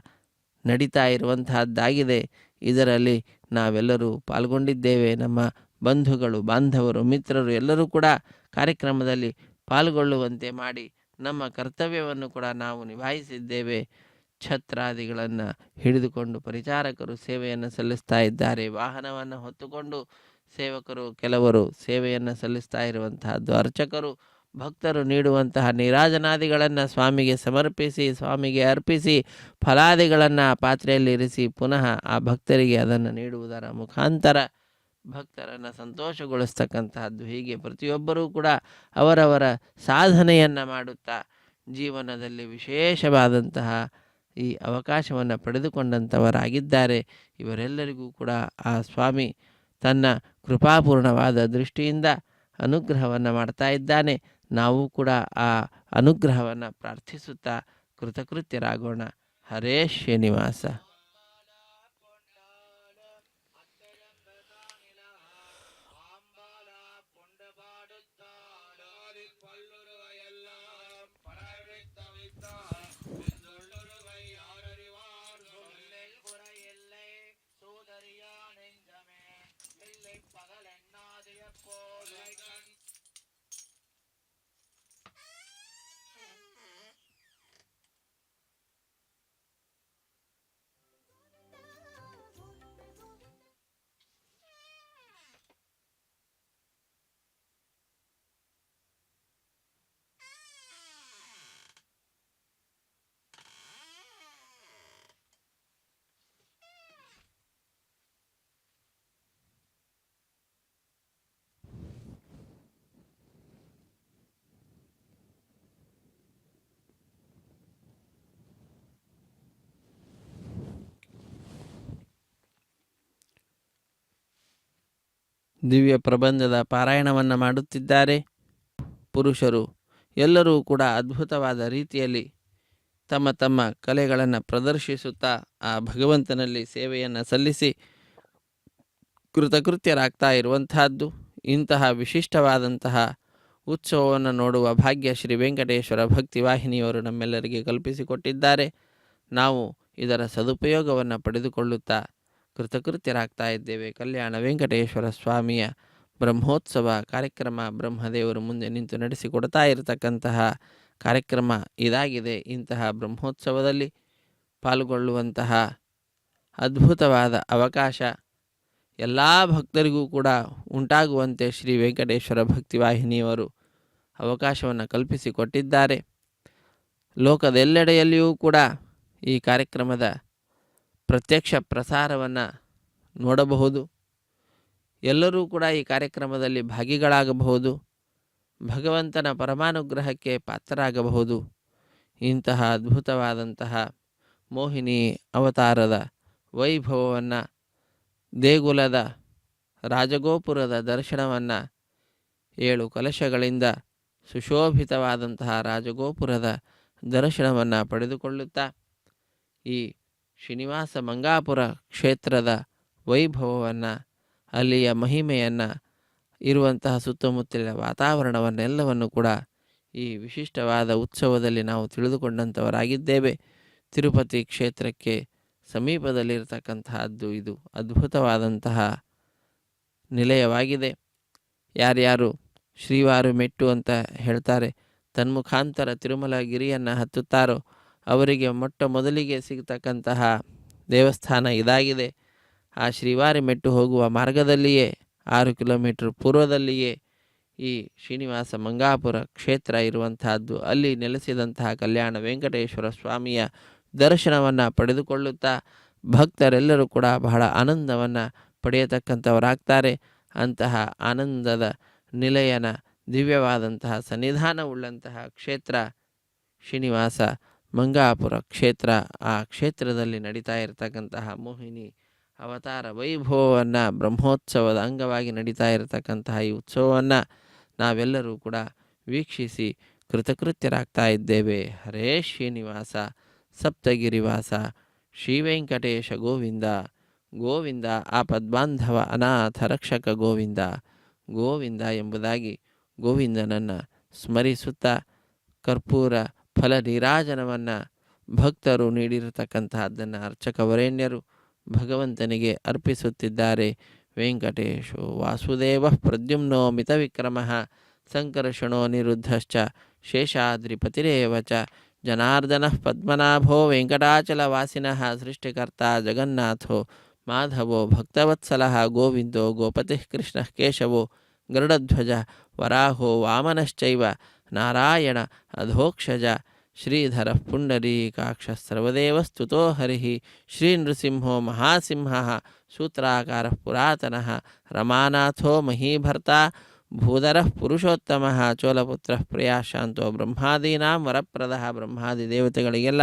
ನಡೀತಾ ಇರುವಂತಹದ್ದಾಗಿದೆ. ಇದರಲ್ಲಿ ನಾವೆಲ್ಲರೂ ಪಾಲ್ಗೊಂಡಿದ್ದೇವೆ. ನಮ್ಮ ಬಂಧುಗಳು, ಬಾಂಧವರು, ಮಿತ್ರರು ಎಲ್ಲರೂ ಕೂಡ ಕಾರ್ಯಕ್ರಮದಲ್ಲಿ ಪಾಲ್ಗೊಳ್ಳುವಂತೆ ಮಾಡಿ ನಮ್ಮ ಕರ್ತವ್ಯವನ್ನು ಕೂಡ ನಾವು ನಿಭಾಯಿಸಿದ್ದೇವೆ. ಛತ್ರಾದಿಗಳನ್ನು ಹಿಡಿದುಕೊಂಡು ಪರಿಚಾರಕರು ಸೇವೆಯನ್ನು ಸಲ್ಲಿಸ್ತಾ ಇದ್ದಾರೆ. ವಾಹನವನ್ನು ಹೊತ್ತುಕೊಂಡು ಸೇವಕರು ಕೆಲವರು ಸೇವೆಯನ್ನು ಸಲ್ಲಿಸ್ತಾ ಇರುವಂತಹದ್ದು. ಅರ್ಚಕರು ಭಕ್ತರು ನೀಡುವಂತಹ ನೀರಾಜನಾದಿಗಳನ್ನು ಸ್ವಾಮಿಗೆ ಸಮರ್ಪಿಸಿ, ಸ್ವಾಮಿಗೆ ಅರ್ಪಿಸಿ, ಫಲಾದಿಗಳನ್ನು ಪಾತ್ರೆಯಲ್ಲಿ ಇರಿಸಿ ಪುನಃ ಆ ಭಕ್ತರಿಗೆ ಅದನ್ನು ನೀಡುವುದರ ಮುಖಾಂತರ ಭಕ್ತರನ್ನು ಸಂತೋಷಗೊಳಿಸ್ತಕ್ಕಂತಹದ್ದು. ಹೀಗೆ ಪ್ರತಿಯೊಬ್ಬರೂ ಕೂಡ ಅವರವರ ಸಾಧನೆಯನ್ನು ಮಾಡುತ್ತಾ ಜೀವನದಲ್ಲಿ ವಿಶೇಷವಾದಂತಹ ಈ ಅವಕಾಶವನ್ನು ಪಡೆದುಕೊಂಡಂಥವರಾಗಿದ್ದಾರೆ. ಇವರೆಲ್ಲರಿಗೂ ಕೂಡ ಆ ಸ್ವಾಮಿ ತನ್ನ ಕೃಪಾಪೂರ್ಣವಾದ ದೃಷ್ಟಿಯಿಂದ ಅನುಗ್ರಹವನ್ನು ಮಾಡ್ತಾ ಇದ್ದಾನೆ. ನಾವು ಕೂಡ ಆ ಅನುಗ್ರಹವನ್ನು ಪ್ರಾರ್ಥಿಸುತ್ತಾ ಕೃತಕೃತ್ಯರಾಗೋಣ. ಹರೇ ಶ್ರೀನಿವಾಸ. ದಿವ್ಯ ಪ್ರಬಂಧದ ಪಾರಾಯಣವನ್ನು ಮಾಡುತ್ತಿದ್ದಾರೆ. ಪುರುಷರು ಎಲ್ಲರೂ ಕೂಡ ಅದ್ಭುತವಾದ ರೀತಿಯಲ್ಲಿ ತಮ್ಮ ತಮ್ಮ ಕಲೆಗಳನ್ನು ಪ್ರದರ್ಶಿಸುತ್ತಾ ಆ ಭಗವಂತನಲ್ಲಿ ಸೇವೆಯನ್ನು ಸಲ್ಲಿಸಿ ಕೃತಕೃತ್ಯರಾಗ್ತಾ ಇರುವಂತಹದ್ದು. ಇಂತಹ ವಿಶಿಷ್ಟವಾದಂತಹ ಉತ್ಸವವನ್ನು ನೋಡುವ ಭಾಗ್ಯ ಶ್ರೀ ವೆಂಕಟೇಶ್ವರ ಭಕ್ತಿವಾಹಿನಿಯವರು ನಮ್ಮೆಲ್ಲರಿಗೆ ಕಲ್ಪಿಸಿಕೊಟ್ಟಿದ್ದಾರೆ. ನಾವು ಇದರ ಸದುಪಯೋಗವನ್ನು ಪಡೆದುಕೊಳ್ಳುತ್ತಾ ಕೃತಕೃತ್ಯರಾಗ್ತಾ ಇದ್ದೇವೆ. ಕಲ್ಯಾಣ ವೆಂಕಟೇಶ್ವರ ಸ್ವಾಮಿಯ ಬ್ರಹ್ಮೋತ್ಸವ ಕಾರ್ಯಕ್ರಮ ಬ್ರಹ್ಮದೇವರು ಮುಂದೆ ನಿಂತು ನಡೆಸಿಕೊಡ್ತಾ ಇರತಕ್ಕಂತಹ ಕಾರ್ಯಕ್ರಮ ಇದಾಗಿದೆ. ಇಂತಹ ಬ್ರಹ್ಮೋತ್ಸವದಲ್ಲಿ ಪಾಲ್ಗೊಳ್ಳುವಂತಹ ಅದ್ಭುತವಾದ ಅವಕಾಶ ಎಲ್ಲ ಭಕ್ತರಿಗೂ ಕೂಡ ಉಂಟಾಗುವಂತೆ ಶ್ರೀ ವೆಂಕಟೇಶ್ವರ ಭಕ್ತಿವಾಹಿನಿಯವರು ಅವಕಾಶವನ್ನು ಕಲ್ಪಿಸಿಕೊಟ್ಟಿದ್ದಾರೆ. ಲೋಕದೆಲ್ಲೆಡೆಯಲ್ಲಿಯೂ ಕೂಡ ಈ ಕಾರ್ಯಕ್ರಮದ ಪ್ರತ್ಯಕ್ಷ ಪ್ರಸಾರವನ್ನು ನೋಡಬಹುದು. ಎಲ್ಲರೂ ಕೂಡ ಈ ಕಾರ್ಯಕ್ರಮದಲ್ಲಿ ಭಾಗಿಗಳಾಗಬಹುದು. ಭಗವಂತನ ಪರಮಾನುಗ್ರಹಕ್ಕೆ ಪಾತ್ರರಾಗಬಹುದು. ಇಂತಹ ಅದ್ಭುತವಾದಂತಹ ಮೋಹಿನಿ ಅವತಾರದ ವೈಭವವನ್ನು, ದೇಗುಲದ ರಾಜಗೋಪುರದ ದರ್ಶನವನ್ನು, 7 ಕಲಶಗಳಿಂದ ಸುಶೋಭಿತವಾದಂತಹ ರಾಜಗೋಪುರದ ದರ್ಶನವನ್ನು ಪಡೆದುಕೊಳ್ಳುತ್ತಾ ಈ ಶ್ರೀನಿವಾಸ ಮಂಗಾಪುರ ಕ್ಷೇತ್ರದ ವೈಭವವನ್ನು, ಅಲ್ಲಿಯ ಮಹಿಮೆಯನ್ನು, ಇರುವಂತಹ ಸುತ್ತಮುತ್ತಲಿನ ವಾತಾವರಣವನ್ನೆಲ್ಲವನ್ನು ಕೂಡ ಈ ವಿಶಿಷ್ಟವಾದ ಉತ್ಸವದಲ್ಲಿ ನಾವು ತಿಳಿದುಕೊಂಡಂಥವರಾಗಿದ್ದೇವೆ. ತಿರುಪತಿ ಕ್ಷೇತ್ರಕ್ಕೆ ಸಮೀಪದಲ್ಲಿರತಕ್ಕಂತಹದ್ದು ಇದು ಅದ್ಭುತವಾದಂತಹ ನಿಲಯವಾಗಿದೆ. ಯಾರ್ಯಾರು ಶ್ರೀವಾರು ಮೆಟ್ಟು ಅಂತ ಹೇಳ್ತಾರೆ, ತನ್ಮುಖಾಂತರ ತಿರುಮಲಗಿರಿಯನ್ನು ಹತ್ತುತ್ತಾರೋ ಅವರಿಗೆ ಮೊಟ್ಟ ಮೊದಲಿಗೆ ಸಿಗತಕ್ಕಂತಹ ದೇವಸ್ಥಾನ ಇದಾಗಿದೆ. ಆ ಶ್ರೀವಾರಿ ಮೆಟ್ಟು ಹೋಗುವ ಮಾರ್ಗದಲ್ಲಿಯೇ 6 ಕಿಲೋಮೀಟರ್ ಪೂರ್ವದಲ್ಲಿಯೇ ಈ ಶ್ರೀನಿವಾಸ ಮಂಗಾಪುರ ಕ್ಷೇತ್ರ ಇರುವಂತಹದ್ದು. ಅಲ್ಲಿ ನೆಲೆಸಿದಂತಹ ಕಲ್ಯಾಣ ವೆಂಕಟೇಶ್ವರ ಸ್ವಾಮಿಯ ದರ್ಶನವನ್ನು ಪಡೆದುಕೊಳ್ಳುತ್ತಾ ಭಕ್ತರೆಲ್ಲರೂ ಕೂಡ ಬಹಳ ಆನಂದವನ್ನು ಪಡೆಯತಕ್ಕಂಥವರಾಗ್ತಾರೆ. ಅಂತಹ ಆನಂದದ ನಿಲಯನ ದಿವ್ಯವಾದಂತಹ ಸನ್ನಿಧಾನವುಳ್ಳಂತಹ ಕ್ಷೇತ್ರ ಶ್ರೀನಿವಾಸ ಮಂಗಾಪುರ ಕ್ಷೇತ್ರ. ಆ ಕ್ಷೇತ್ರದಲ್ಲಿ ನಡೀತಾ ಇರತಕ್ಕಂತಹ ಮೋಹಿನಿ ಅವತಾರ ವೈಭವವನ್ನು, ಬ್ರಹ್ಮೋತ್ಸವದ ಅಂಗವಾಗಿ ನಡೀತಾ ಇರತಕ್ಕಂತಹ ಈ ಉತ್ಸವವನ್ನು ನಾವೆಲ್ಲರೂ ಕೂಡ ವೀಕ್ಷಿಸಿ ಕೃತಕೃತ್ಯರಾಗ್ತಾ ಇದ್ದೇವೆ. ಹರೇ ಶ್ರೀನಿವಾಸ ಸಪ್ತಗಿರಿವಾಸ ಶ್ರೀ ವೆಂಕಟೇಶ ಗೋವಿಂದ ಗೋವಿಂದ, ಆಪದ್ಬಾಂಧವ ಅನಾಥ ರಕ್ಷಕ ಗೋವಿಂದ ಗೋವಿಂದ ಎಂಬುದಾಗಿ ಗೋವಿಂದನನ್ನು ಸ್ಮರಿಸುತ್ತಾ ಕರ್ಪೂರ ಫಲ ನೀರಾಜನವನ್ನು ಭಕ್ತರು ನೀಡಿರತಕ್ಕಂತಹದ್ದನ್ನು ಅರ್ಚಕ ವರೇಣ್ಯರು ಭಗವಂತನಿಗೆ ಅರ್ಪಿಸುತ್ತಿದ್ದಾರೆ. ವೆಂಕಟೇಶೋ ವಾಸುದೇವ ಪ್ರದ್ಯುಮ್ನೋ ಮಿತವಿಕ್ರಮಃ ಸಂಕರ್ಷಣೋ ನಿರುದ್ಧಶ್ಚ ಶೇಷಾದ್ರಿಪತಿರೇವ ಚ ಜನಾರ್ದನಃ ಪದ್ಮನಾಭೋ ವೆಂಕಟಾಚಲವಾಸಿನಃ ಸೃಷ್ಟಿಕರ್ತಾ ಜಗನ್ನಾಥೋ ಮಾಧವೋ ಭಕ್ತವತ್ಸಲಃ ಗೋವಿಂದೋ ಗೋಪತಿಃ ಕೃಷ್ಣಃ ಕೇಶವೋ ಗರುಡಧ್ವಜ ವರಾಹೋ ವಾಮನಶ್ಚೈವ ನಾರಾಯಣ ಅಧೋಕ್ಷಜ ಶ್ರೀಧರ ಪುಂಡರೀಕಾಕ್ಷ ಸರ್ವದೇವ ಸ್ತುತೋ ಹರಿಃ ಶ್ರೀ ನೃಸಿಂಹೋ ಮಹಾಸಿಂಹಃ ಸೂತ್ರಾಕಾರಃ ಪುರಾತನಃ ರಮಾನಾಥೋ ಮಹೀಭರ್ತಾ ಭೂಧರಃ ಪುರುಷೋತ್ತಮಃ ಚೋಲಪುತ್ರಃ ಪ್ರಿಯಾಶಾಂತೋ ಬ್ರಹ್ಮಾದೀನಾಂ ವರಪ್ರದಃ. ಬ್ರಹ್ಮಾದಿ ದೇವತೆಗಳಿಗೆಲ್ಲ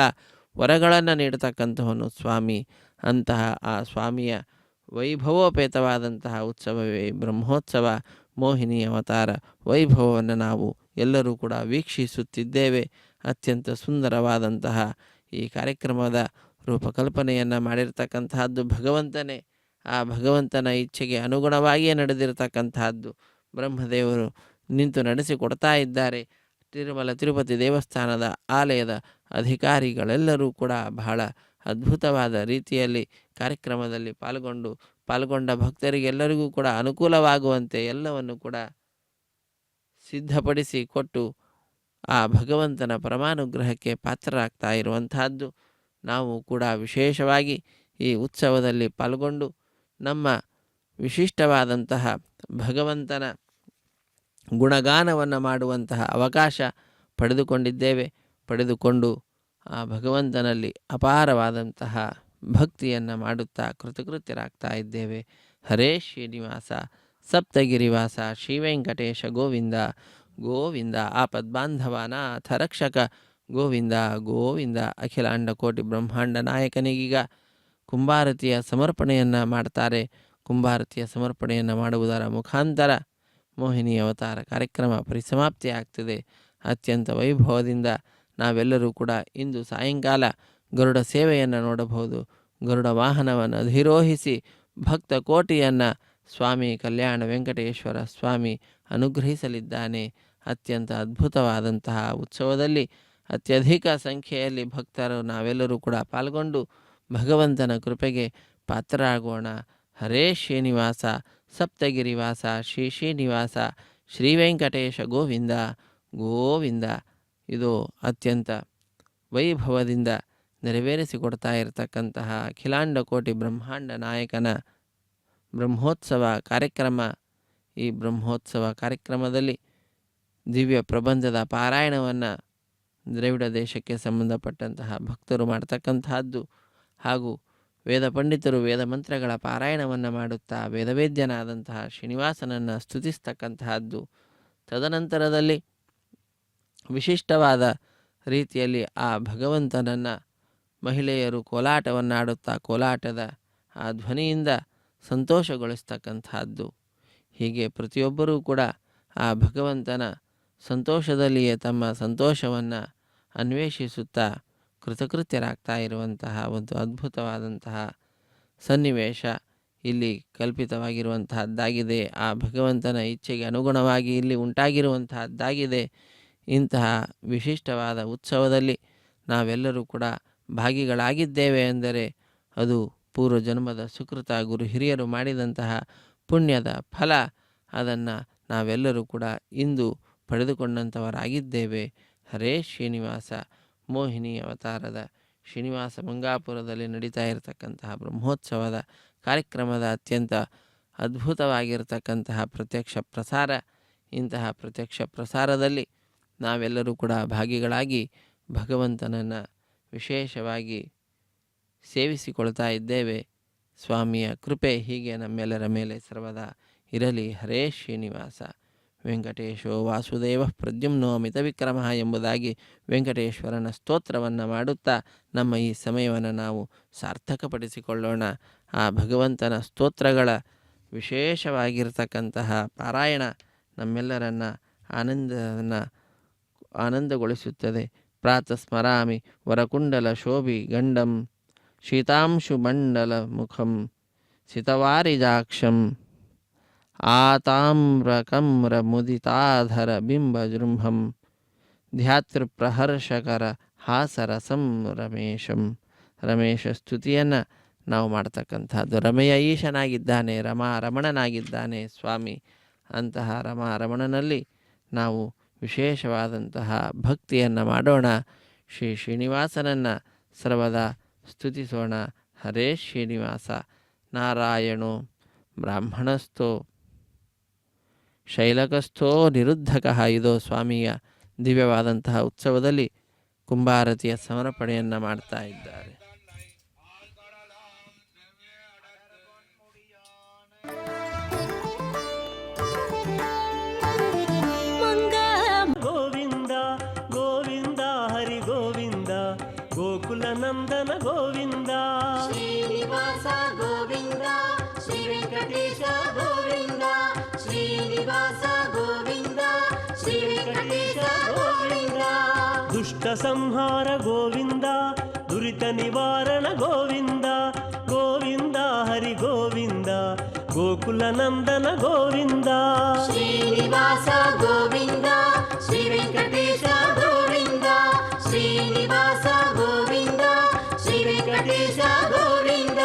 ವರಗಳನ್ನು ನೀಡತಕ್ಕಂಥವನು ಸ್ವಾಮಿ. ಅಂತಹ ಆ ಸ್ವಾಮಿಯ ವೈಭವೋಪೇತವಾದಂತಹ ಉತ್ಸವವೇ ಬ್ರಹ್ಮೋತ್ಸವ. ಮೋಹಿನಿ ಅವತಾರ ವೈಭವವನ್ನು ನಾವು ಎಲ್ಲರೂ ಕೂಡ ವೀಕ್ಷಿಸುತ್ತಿದ್ದೇವೆ. ಅತ್ಯಂತ ಸುಂದರವಾದಂತಹ ಈ ಕಾರ್ಯಕ್ರಮದ ರೂಪಕಲ್ಪನೆಯನ್ನು ಮಾಡಿರ್ತಕ್ಕಂತಹದ್ದು ಭಗವಂತನೇ. ಆ ಭಗವಂತನ ಇಚ್ಛೆಗೆ ಅನುಗುಣವಾಗಿಯೇ ನಡೆದಿರತಕ್ಕಂತಹದ್ದು. ಬ್ರಹ್ಮದೇವರು ನಿಂತು ನಡೆಸಿಕೊಡ್ತಾ ಇದ್ದಾರೆ. ತಿರುಪತಿ ದೇವಸ್ಥಾನದ ಆಲಯದ ಅಧಿಕಾರಿಗಳೆಲ್ಲರೂ ಕೂಡ ಬಹಳ ಅದ್ಭುತವಾದ ರೀತಿಯಲ್ಲಿ ಕಾರ್ಯಕ್ರಮದಲ್ಲಿ ಪಾಲ್ಗೊಂಡ ಭಕ್ತರಿಗೆಲ್ಲರಿಗೂ ಕೂಡ ಅನುಕೂಲವಾಗುವಂತೆ ಎಲ್ಲವನ್ನು ಕೂಡ ಸಿದ್ಧಪಡಿಸಿ ಕೊಟ್ಟು ಆ ಭಗವಂತನ ಪರಮಾನುಗ್ರಹಕ್ಕೆ ಪಾತ್ರರಾಗ್ತಾ ಇರುವಂತಹದ್ದು. ನಾವು ಕೂಡ ವಿಶೇಷವಾಗಿ ಈ ಉತ್ಸವದಲ್ಲಿ ಪಾಲ್ಗೊಂಡು ನಮ್ಮ ವಿಶಿಷ್ಟವಾದಂತಹ ಭಗವಂತನ ಗುಣಗಾನವನ್ನು ಮಾಡುವಂತಹ ಅವಕಾಶ ಪಡೆದುಕೊಂಡು ಆ ಭಗವಂತನಲ್ಲಿ ಅಪಾರವಾದಂತಹ ಭಕ್ತಿಯನ್ನು ಮಾಡುತ್ತಾ ಕೃತಕೃತ್ಯರಾಗ್ತಾ ಇದ್ದೇವೆ. ಹರೇ ಶ್ರೀನಿವಾಸ ಸಪ್ತಗಿರಿವಾಸ ಶ್ರೀ ವೆಂಕಟೇಶ ಗೋವಿಂದ ಗೋವಿಂದ, ಆಪದ್ಬಾಂಧವ ಅನಾಥ ರಕ್ಷಕ ಗೋವಿಂದ ಗೋವಿಂದ. ಅಖಿಲಾಂಡ ಕೋಟಿ ಬ್ರಹ್ಮಾಂಡ ನಾಯಕನಿಗೀಗ ಕುಂಭಾರತಿಯ ಸಮರ್ಪಣೆಯನ್ನು ಮಾಡ್ತಾರೆ. ಕುಂಭಾರತಿಯ ಸಮರ್ಪಣೆಯನ್ನು ಮಾಡುವುದರ ಮುಖಾಂತರ ಮೋಹಿನಿ ಅವತಾರ ಕಾರ್ಯಕ್ರಮ ಪರಿಸಮಾಪ್ತಿಯಾಗ್ತದೆ. ಅತ್ಯಂತ ವೈಭವದಿಂದ ನಾವೆಲ್ಲರೂ ಕೂಡ ಇಂದು ಸಾಯಂಕಾಲ ಗರುಡ ಸೇವೆಯನ್ನು ನೋಡಬಹುದು. ಗರುಡ ವಾಹನವನ್ನು ಅಧಿರೋಹಿಸಿ ಭಕ್ತ ಕೋಟಿಯನ್ನು ಸ್ವಾಮಿ ಕಲ್ಯಾಣ ವೆಂಕಟೇಶ್ವರ ಸ್ವಾಮಿ ಅನುಗ್ರಹಿಸಲಿದ್ದಾನೆ. ಅತ್ಯಂತ ಅದ್ಭುತವಾದಂತಹ ಉತ್ಸವದಲ್ಲಿ ಅತ್ಯಧಿಕ ಸಂಖ್ಯೆಯಲ್ಲಿ ಭಕ್ತರು ನಾವೆಲ್ಲರೂ ಕೂಡ ಪಾಲ್ಗೊಂಡು ಭಗವಂತನ ಕೃಪೆಗೆ ಪಾತ್ರರಾಗೋಣ. ಹರೇ ಶ್ರೀನಿವಾಸ ಸಪ್ತಗಿರಿವಾಸ ಶ್ರೀ ಶ್ರೀನಿವಾಸ ಶ್ರೀ ವೆಂಕಟೇಶ ಗೋವಿಂದ ಗೋವಿಂದ. ಇದು ಅತ್ಯಂತ ವೈಭವದಿಂದ ನೆರವೇರಿಸಿಕೊಡ್ತಾ ಇರತಕ್ಕಂತಹ ಅಖಿಲಾಂಡ ಕೋಟಿ ಬ್ರಹ್ಮಾಂಡ ನಾಯಕನ ಬ್ರಹ್ಮೋತ್ಸವ ಕಾರ್ಯಕ್ರಮ. ಈ ಬ್ರಹ್ಮೋತ್ಸವ ಕಾರ್ಯಕ್ರಮದಲ್ಲಿ ದಿವ್ಯ ಪ್ರಬಂಧದ ಪಾರಾಯಣವನ್ನು ದ್ರವಿಡ ದೇಶಕ್ಕೆ ಸಂಬಂಧಪಟ್ಟಂತಹ ಭಕ್ತರು ಮಾಡ್ತಕ್ಕಂತಹದ್ದು, ಹಾಗೂ ವೇದ ಪಂಡಿತರು ವೇದ ಮಂತ್ರಗಳ ಪಾರಾಯಣವನ್ನು ಮಾಡುತ್ತಾ ವೇದವೇದ್ಯನಾದಂತಹ ಶ್ರೀನಿವಾಸನನ್ನು ಸ್ತುತಿಸ್ತಕ್ಕಂತಹದ್ದು. ತದನಂತರದಲ್ಲಿ ವಿಶಿಷ್ಟವಾದ ರೀತಿಯಲ್ಲಿ ಆ ಭಗವಂತನನ್ನು ಮಹಿಳೆಯರು ಕೋಲಾಟವನ್ನಾಡುತ್ತಾ ಕೋಲಾಟದ ಆ ಧ್ವನಿಯಿಂದ ಸಂತೋಷಗೊಳಿಸ್ತಕ್ಕಂತಹದ್ದು. ಹೀಗೆ ಪ್ರತಿಯೊಬ್ಬರೂ ಕೂಡ ಆ ಭಗವಂತನ ಸಂತೋಷದಲ್ಲಿಯೇ ತಮ್ಮ ಸಂತೋಷವನ್ನು ಅನ್ವೇಷಿಸುತ್ತಾ ಕೃತಕೃತ್ಯರಾಗ್ತಾ ಇರುವಂತಹ ಒಂದು ಅದ್ಭುತವಾದಂತಹ ಸನ್ನಿವೇಶ ಇಲ್ಲಿ ಕಲ್ಪಿತವಾಗಿರುವಂತಹದ್ದಾಗಿದೆ. ಆ ಭಗವಂತನ ಇಚ್ಛೆಗೆ ಅನುಗುಣವಾಗಿ ಇಲ್ಲಿ ಉಂಟಾಗಿರುವಂತಹದ್ದಾಗಿದೆ. ಇಂತಹ ವಿಶಿಷ್ಟವಾದ ಉತ್ಸವದಲ್ಲಿ ನಾವೆಲ್ಲರೂ ಕೂಡ ಭಾಗಿಗಳಾಗಿದ್ದೇವೆ ಎಂದರೆ ಅದು ಪೂರ್ವಜನ್ಮದ ಸುಕೃತ, ಗುರು ಹಿರಿಯರು ಮಾಡಿದಂತಹ ಪುಣ್ಯದ ಫಲ. ಅದನ್ನು ನಾವೆಲ್ಲರೂ ಕೂಡ ಇಂದು ಪಡೆದುಕೊಂಡಂಥವರಾಗಿದ್ದೇವೆ. ಹರೇ ಶ್ರೀನಿವಾಸ. ಮೋಹಿನಿ ಅವತಾರದ ಶ್ರೀನಿವಾಸ ಮಂಗಾಪುರದಲ್ಲಿ ನಡೀತಾ ಇರತಕ್ಕಂತಹ ಬ್ರಹ್ಮೋತ್ಸವದ ಕಾರ್ಯಕ್ರಮದ ಅತ್ಯಂತ ಅದ್ಭುತವಾಗಿರತಕ್ಕಂತಹ ಪ್ರತ್ಯಕ್ಷ ಪ್ರಸಾರ. ಇಂತಹ ಪ್ರತ್ಯಕ್ಷ ಪ್ರಸಾರದಲ್ಲಿ ನಾವೆಲ್ಲರೂ ಕೂಡ ಭಾಗಿಗಳಾಗಿ ಭಗವಂತನನ್ನು ವಿಶೇಷವಾಗಿ ಸೇವಿಸಿಕೊಳ್ತಾ ಇದ್ದೇವೆ. ಸ್ವಾಮಿಯ ಕೃಪೆ ಹೀಗೆ ನಮ್ಮೆಲ್ಲರ ಮೇಲೆ ಸರ್ವದಾ ಇರಲಿ. ಹರೇ ಶ್ರೀನಿವಾಸ. ವೆಂಕಟೇಶೋ ವಾಸುದೇವ ಪ್ರದ್ಯುಮ್ನೋ ಮಿತ ವಿಕ್ರಮ ಎಂಬುದಾಗಿ ವೆಂಕಟೇಶ್ವರನ ಸ್ತೋತ್ರವನ್ನು ಮಾಡುತ್ತಾ ನಮ್ಮ ಈ ಸಮಯವನ್ನು ನಾವು ಸಾರ್ಥಕಪಡಿಸಿಕೊಳ್ಳೋಣ. ಆ ಭಗವಂತನ ಸ್ತೋತ್ರಗಳ ವಿಶೇಷವಾಗಿರ್ತಕ್ಕಂತಹ ಪಾರಾಯಣ ನಮ್ಮೆಲ್ಲರನ್ನು ಆನಂದಗೊಳಿಸುತ್ತದೆ. ಪ್ರಾತಃ ಸ್ಮರಾಮಿ ವರಕುಂಡಲ ಶೋಭಿ ಗಂಡಂ ಶೀತಾಂಶು ಮಂಡಲ ಮುಖಂ ಸಿತವಾರಿಜಾಕ್ಷಂ ಆತಾಮ್ರಕಮ್ರ ಮುದಿತಾಧರ ಬಿಂಬಜೃಂಭಂ ಧ್ಯಾತೃಪ್ರಹರ್ಷಕರ ಹಾಸರಸಂ ರಮೇಶಂ. ರಮೇಶ ಸ್ತುತಿಯನ್ನು ನಾವು ಮಾಡ್ತಕ್ಕಂಥದ್ದು. ರಮೆಯ ಈಶನಾಗಿದ್ದಾನೆ, ರಮಣನಾಗಿದ್ದಾನೆ ಸ್ವಾಮಿ. ಅಂತಹ ರಮಣನಲ್ಲಿ ನಾವು ವಿಶೇಷವಾದಂತಹ ಭಕ್ತಿಯನ್ನು ಮಾಡೋಣ. ಶ್ರೀ ಶ್ರೀನಿವಾಸನನ್ನು ಸರ್ವದಾ ಸ್ತುತಿಸೋಣ. ಹರೇ ಶ್ರೀನಿವಾಸ. ನಾರಾಯಣೋ ಬ್ರಾಹ್ಮಣಸ್ಥೋ ಶೈಲಕಸ್ಥೋ ನಿರುದ್ಧಕಃ. ಇದು ಸ್ವಾಮಿಯ ದಿವ್ಯವಾದಂತಹ ಉತ್ಸವದಲ್ಲಿ ಕುಂಭಾರತಿಯ ಸಮರ್ಪಣೆಯನ್ನು ಮಾಡ್ತಾ ಇದ್ದಾರೆ. ಗೋವಿಂದ ಗೋವಿಂದ ಹರಿ ಗೋವಿಂದ ಗೋಕುಲ ನಂದನ ಗೋವಿಂದ ಶ್ರೀನಿವಾಸ ಗೋವಿಂದ ಶ್ರೀ ವೆಂಕಟೇಶ ಗೋವಿಂದ ಶ್ರೀನಿವಾಸ ಗೋವಿಂದ ಶ್ರೀ ವೆಂಕಟೇಶ ಗೋವಿಂದ. ದುಷ್ಟ ಸಂಹಾರ ಗೋವಿಂದ ದುರಿತ ನಿವಾರಣ ಗೋವಿಂದ ಗೋವಿಂದ ಹರಿ ಗೋವಿಂದ ಗೋಕುಲ ನಂದನ ಗೋವಿಂದ ಶ್ರೀನಿವಾಸ ಗೋವಿಂದ ಶ್ರೀ ವೆಂಕಟೇಶ ಗೋವಿಂದ ಶ್ರೀನಿವಾಸ ಗೋವಿಂದ ಶ್ರೀ ವೆಂಕಟೇಶ ಗೋವಿಂದ.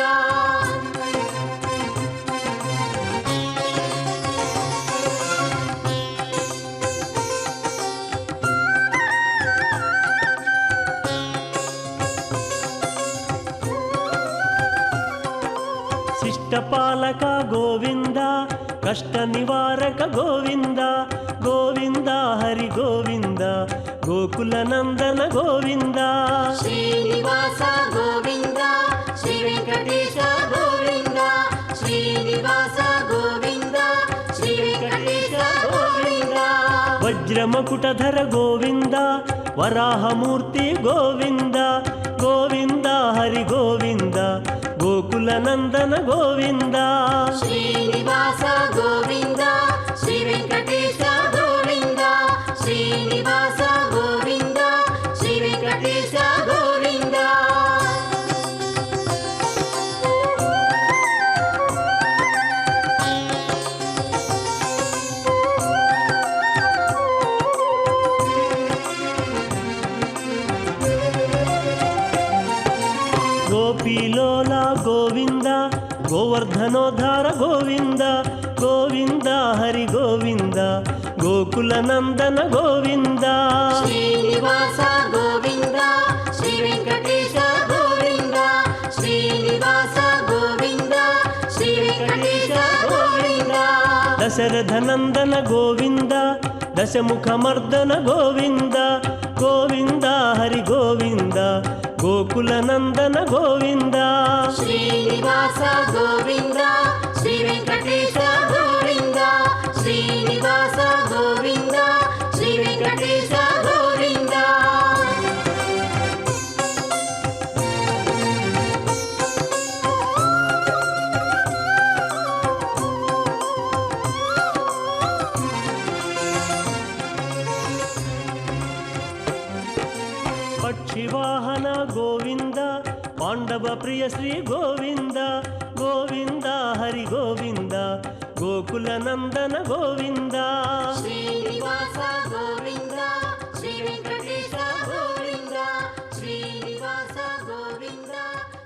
ಶಿಷ್ಟಪಾಲಕ ಗೋವಿಂದ ಕಷ್ಟ ನಿವಾರಕ ಗೋವಿಂದ ಗೋವಿಂದ ಹರಿ ಗೋವಿಂದ ಗೋಕುಲ ನಂದನ ಗೋವಿಂದ ಶ್ರೀನಿವಾಸ ಗೋವಿಂದ ಶ್ರೀ ವೆಂಕಟೇಶ ಗೋವಿಂದ ಶ್ರೀನಿವಾಸ ಗೋವಿಂದ ಶ್ರೀ ವೆಂಕಟೇಶ ಗೋವಿಂದ. ವಜ್ರಮಕುಟಧರ ಗೋವಿಂದ ವರಾಹಮೂರ್ತಿ ಗೋವಿಂದ ಗೋವಿಂದ ಹರಿ ಗೋವಿಂದ ಗೋಕುಲ ನಂದನ ಗೋವಿಂದ ಶ್ರೀ ಮನೋಧಾರ ಗೋವಿಂದ ಗೋವಿಂದ ಹರಿ ಗೋವಿಂದ ಗೋಕುಲ ನಂದನ ಗೋವಿಂದ ಶ್ರೀನಿವಾಸ ಗೋವಿಂದ ಶ್ರೀ ವೆಂಕಟೇಶ ಗೋವಿಂದ ಶ್ರೀನಿವಾಸ ಗೋವಿಂದ ಶ್ರೀ ವೆಂಕಟೇಶ ಗೋವಿಂದ ದಶರಥ ನಂದನ ಗೋವಿಂದ ದಶಮುಖ ಮರ್ದನ ಗೋವಿಂದ ಗೋವಿಂದ ಹರಿ ಗೋವಿಂದ ಗೋಕುಲ ನಂದನ ಗೋವಿಂದ ಶ್ರೀನಿವಾಸ ಗೋವಿಂದ ಶ್ರೀ ವೆಂಕಟೇಶ ಗೋವಿಂದ ಶ್ರೀನಿವಾಸ ಗೋವಿಂದ ಶ್ರೀ ವೆಂಕಟೇಶ ಗೋವಿಂದ ಪಕ್ಷಿವಾಹನ ಗೋವಿಂದ ಪಾಂಡವ ಪ್ರಿಯ ಶ್ರೀ ಗೋವಿಂದ ಗೋವಿಂದ ಹರಿ ಗೋವಿಂದ ಗೋಕುಲ ನಂದನ ಗೋವಿಂದ ಶ್ರೀನಿವಾಸ ಗೋವಿಂದ ಶ್ರೀ ವೆಂಕಟೇಶ ಗೋವಿಂದ ಶ್ರೀನಿವಾಸ ಗೋವಿಂದ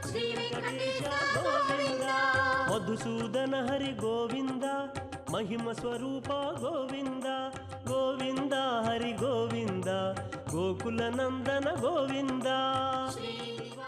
ಶ್ರೀ ವೆಂಕಟೇಶ ಗೋವಿಂದ ಮಧುಸೂದನ ಹರಿ ಗೋವಿಂದ ಮಹಿಮ ಸ್ವರೂಪ ಗೋವಿಂದ ಗೋವಿಂದ ಹರಿ ಗೋವಿಂದ ಗೋಕುಲ ನಂದನ ಗೋವಿಂದ ಶ್ರೀನಿವಾಸ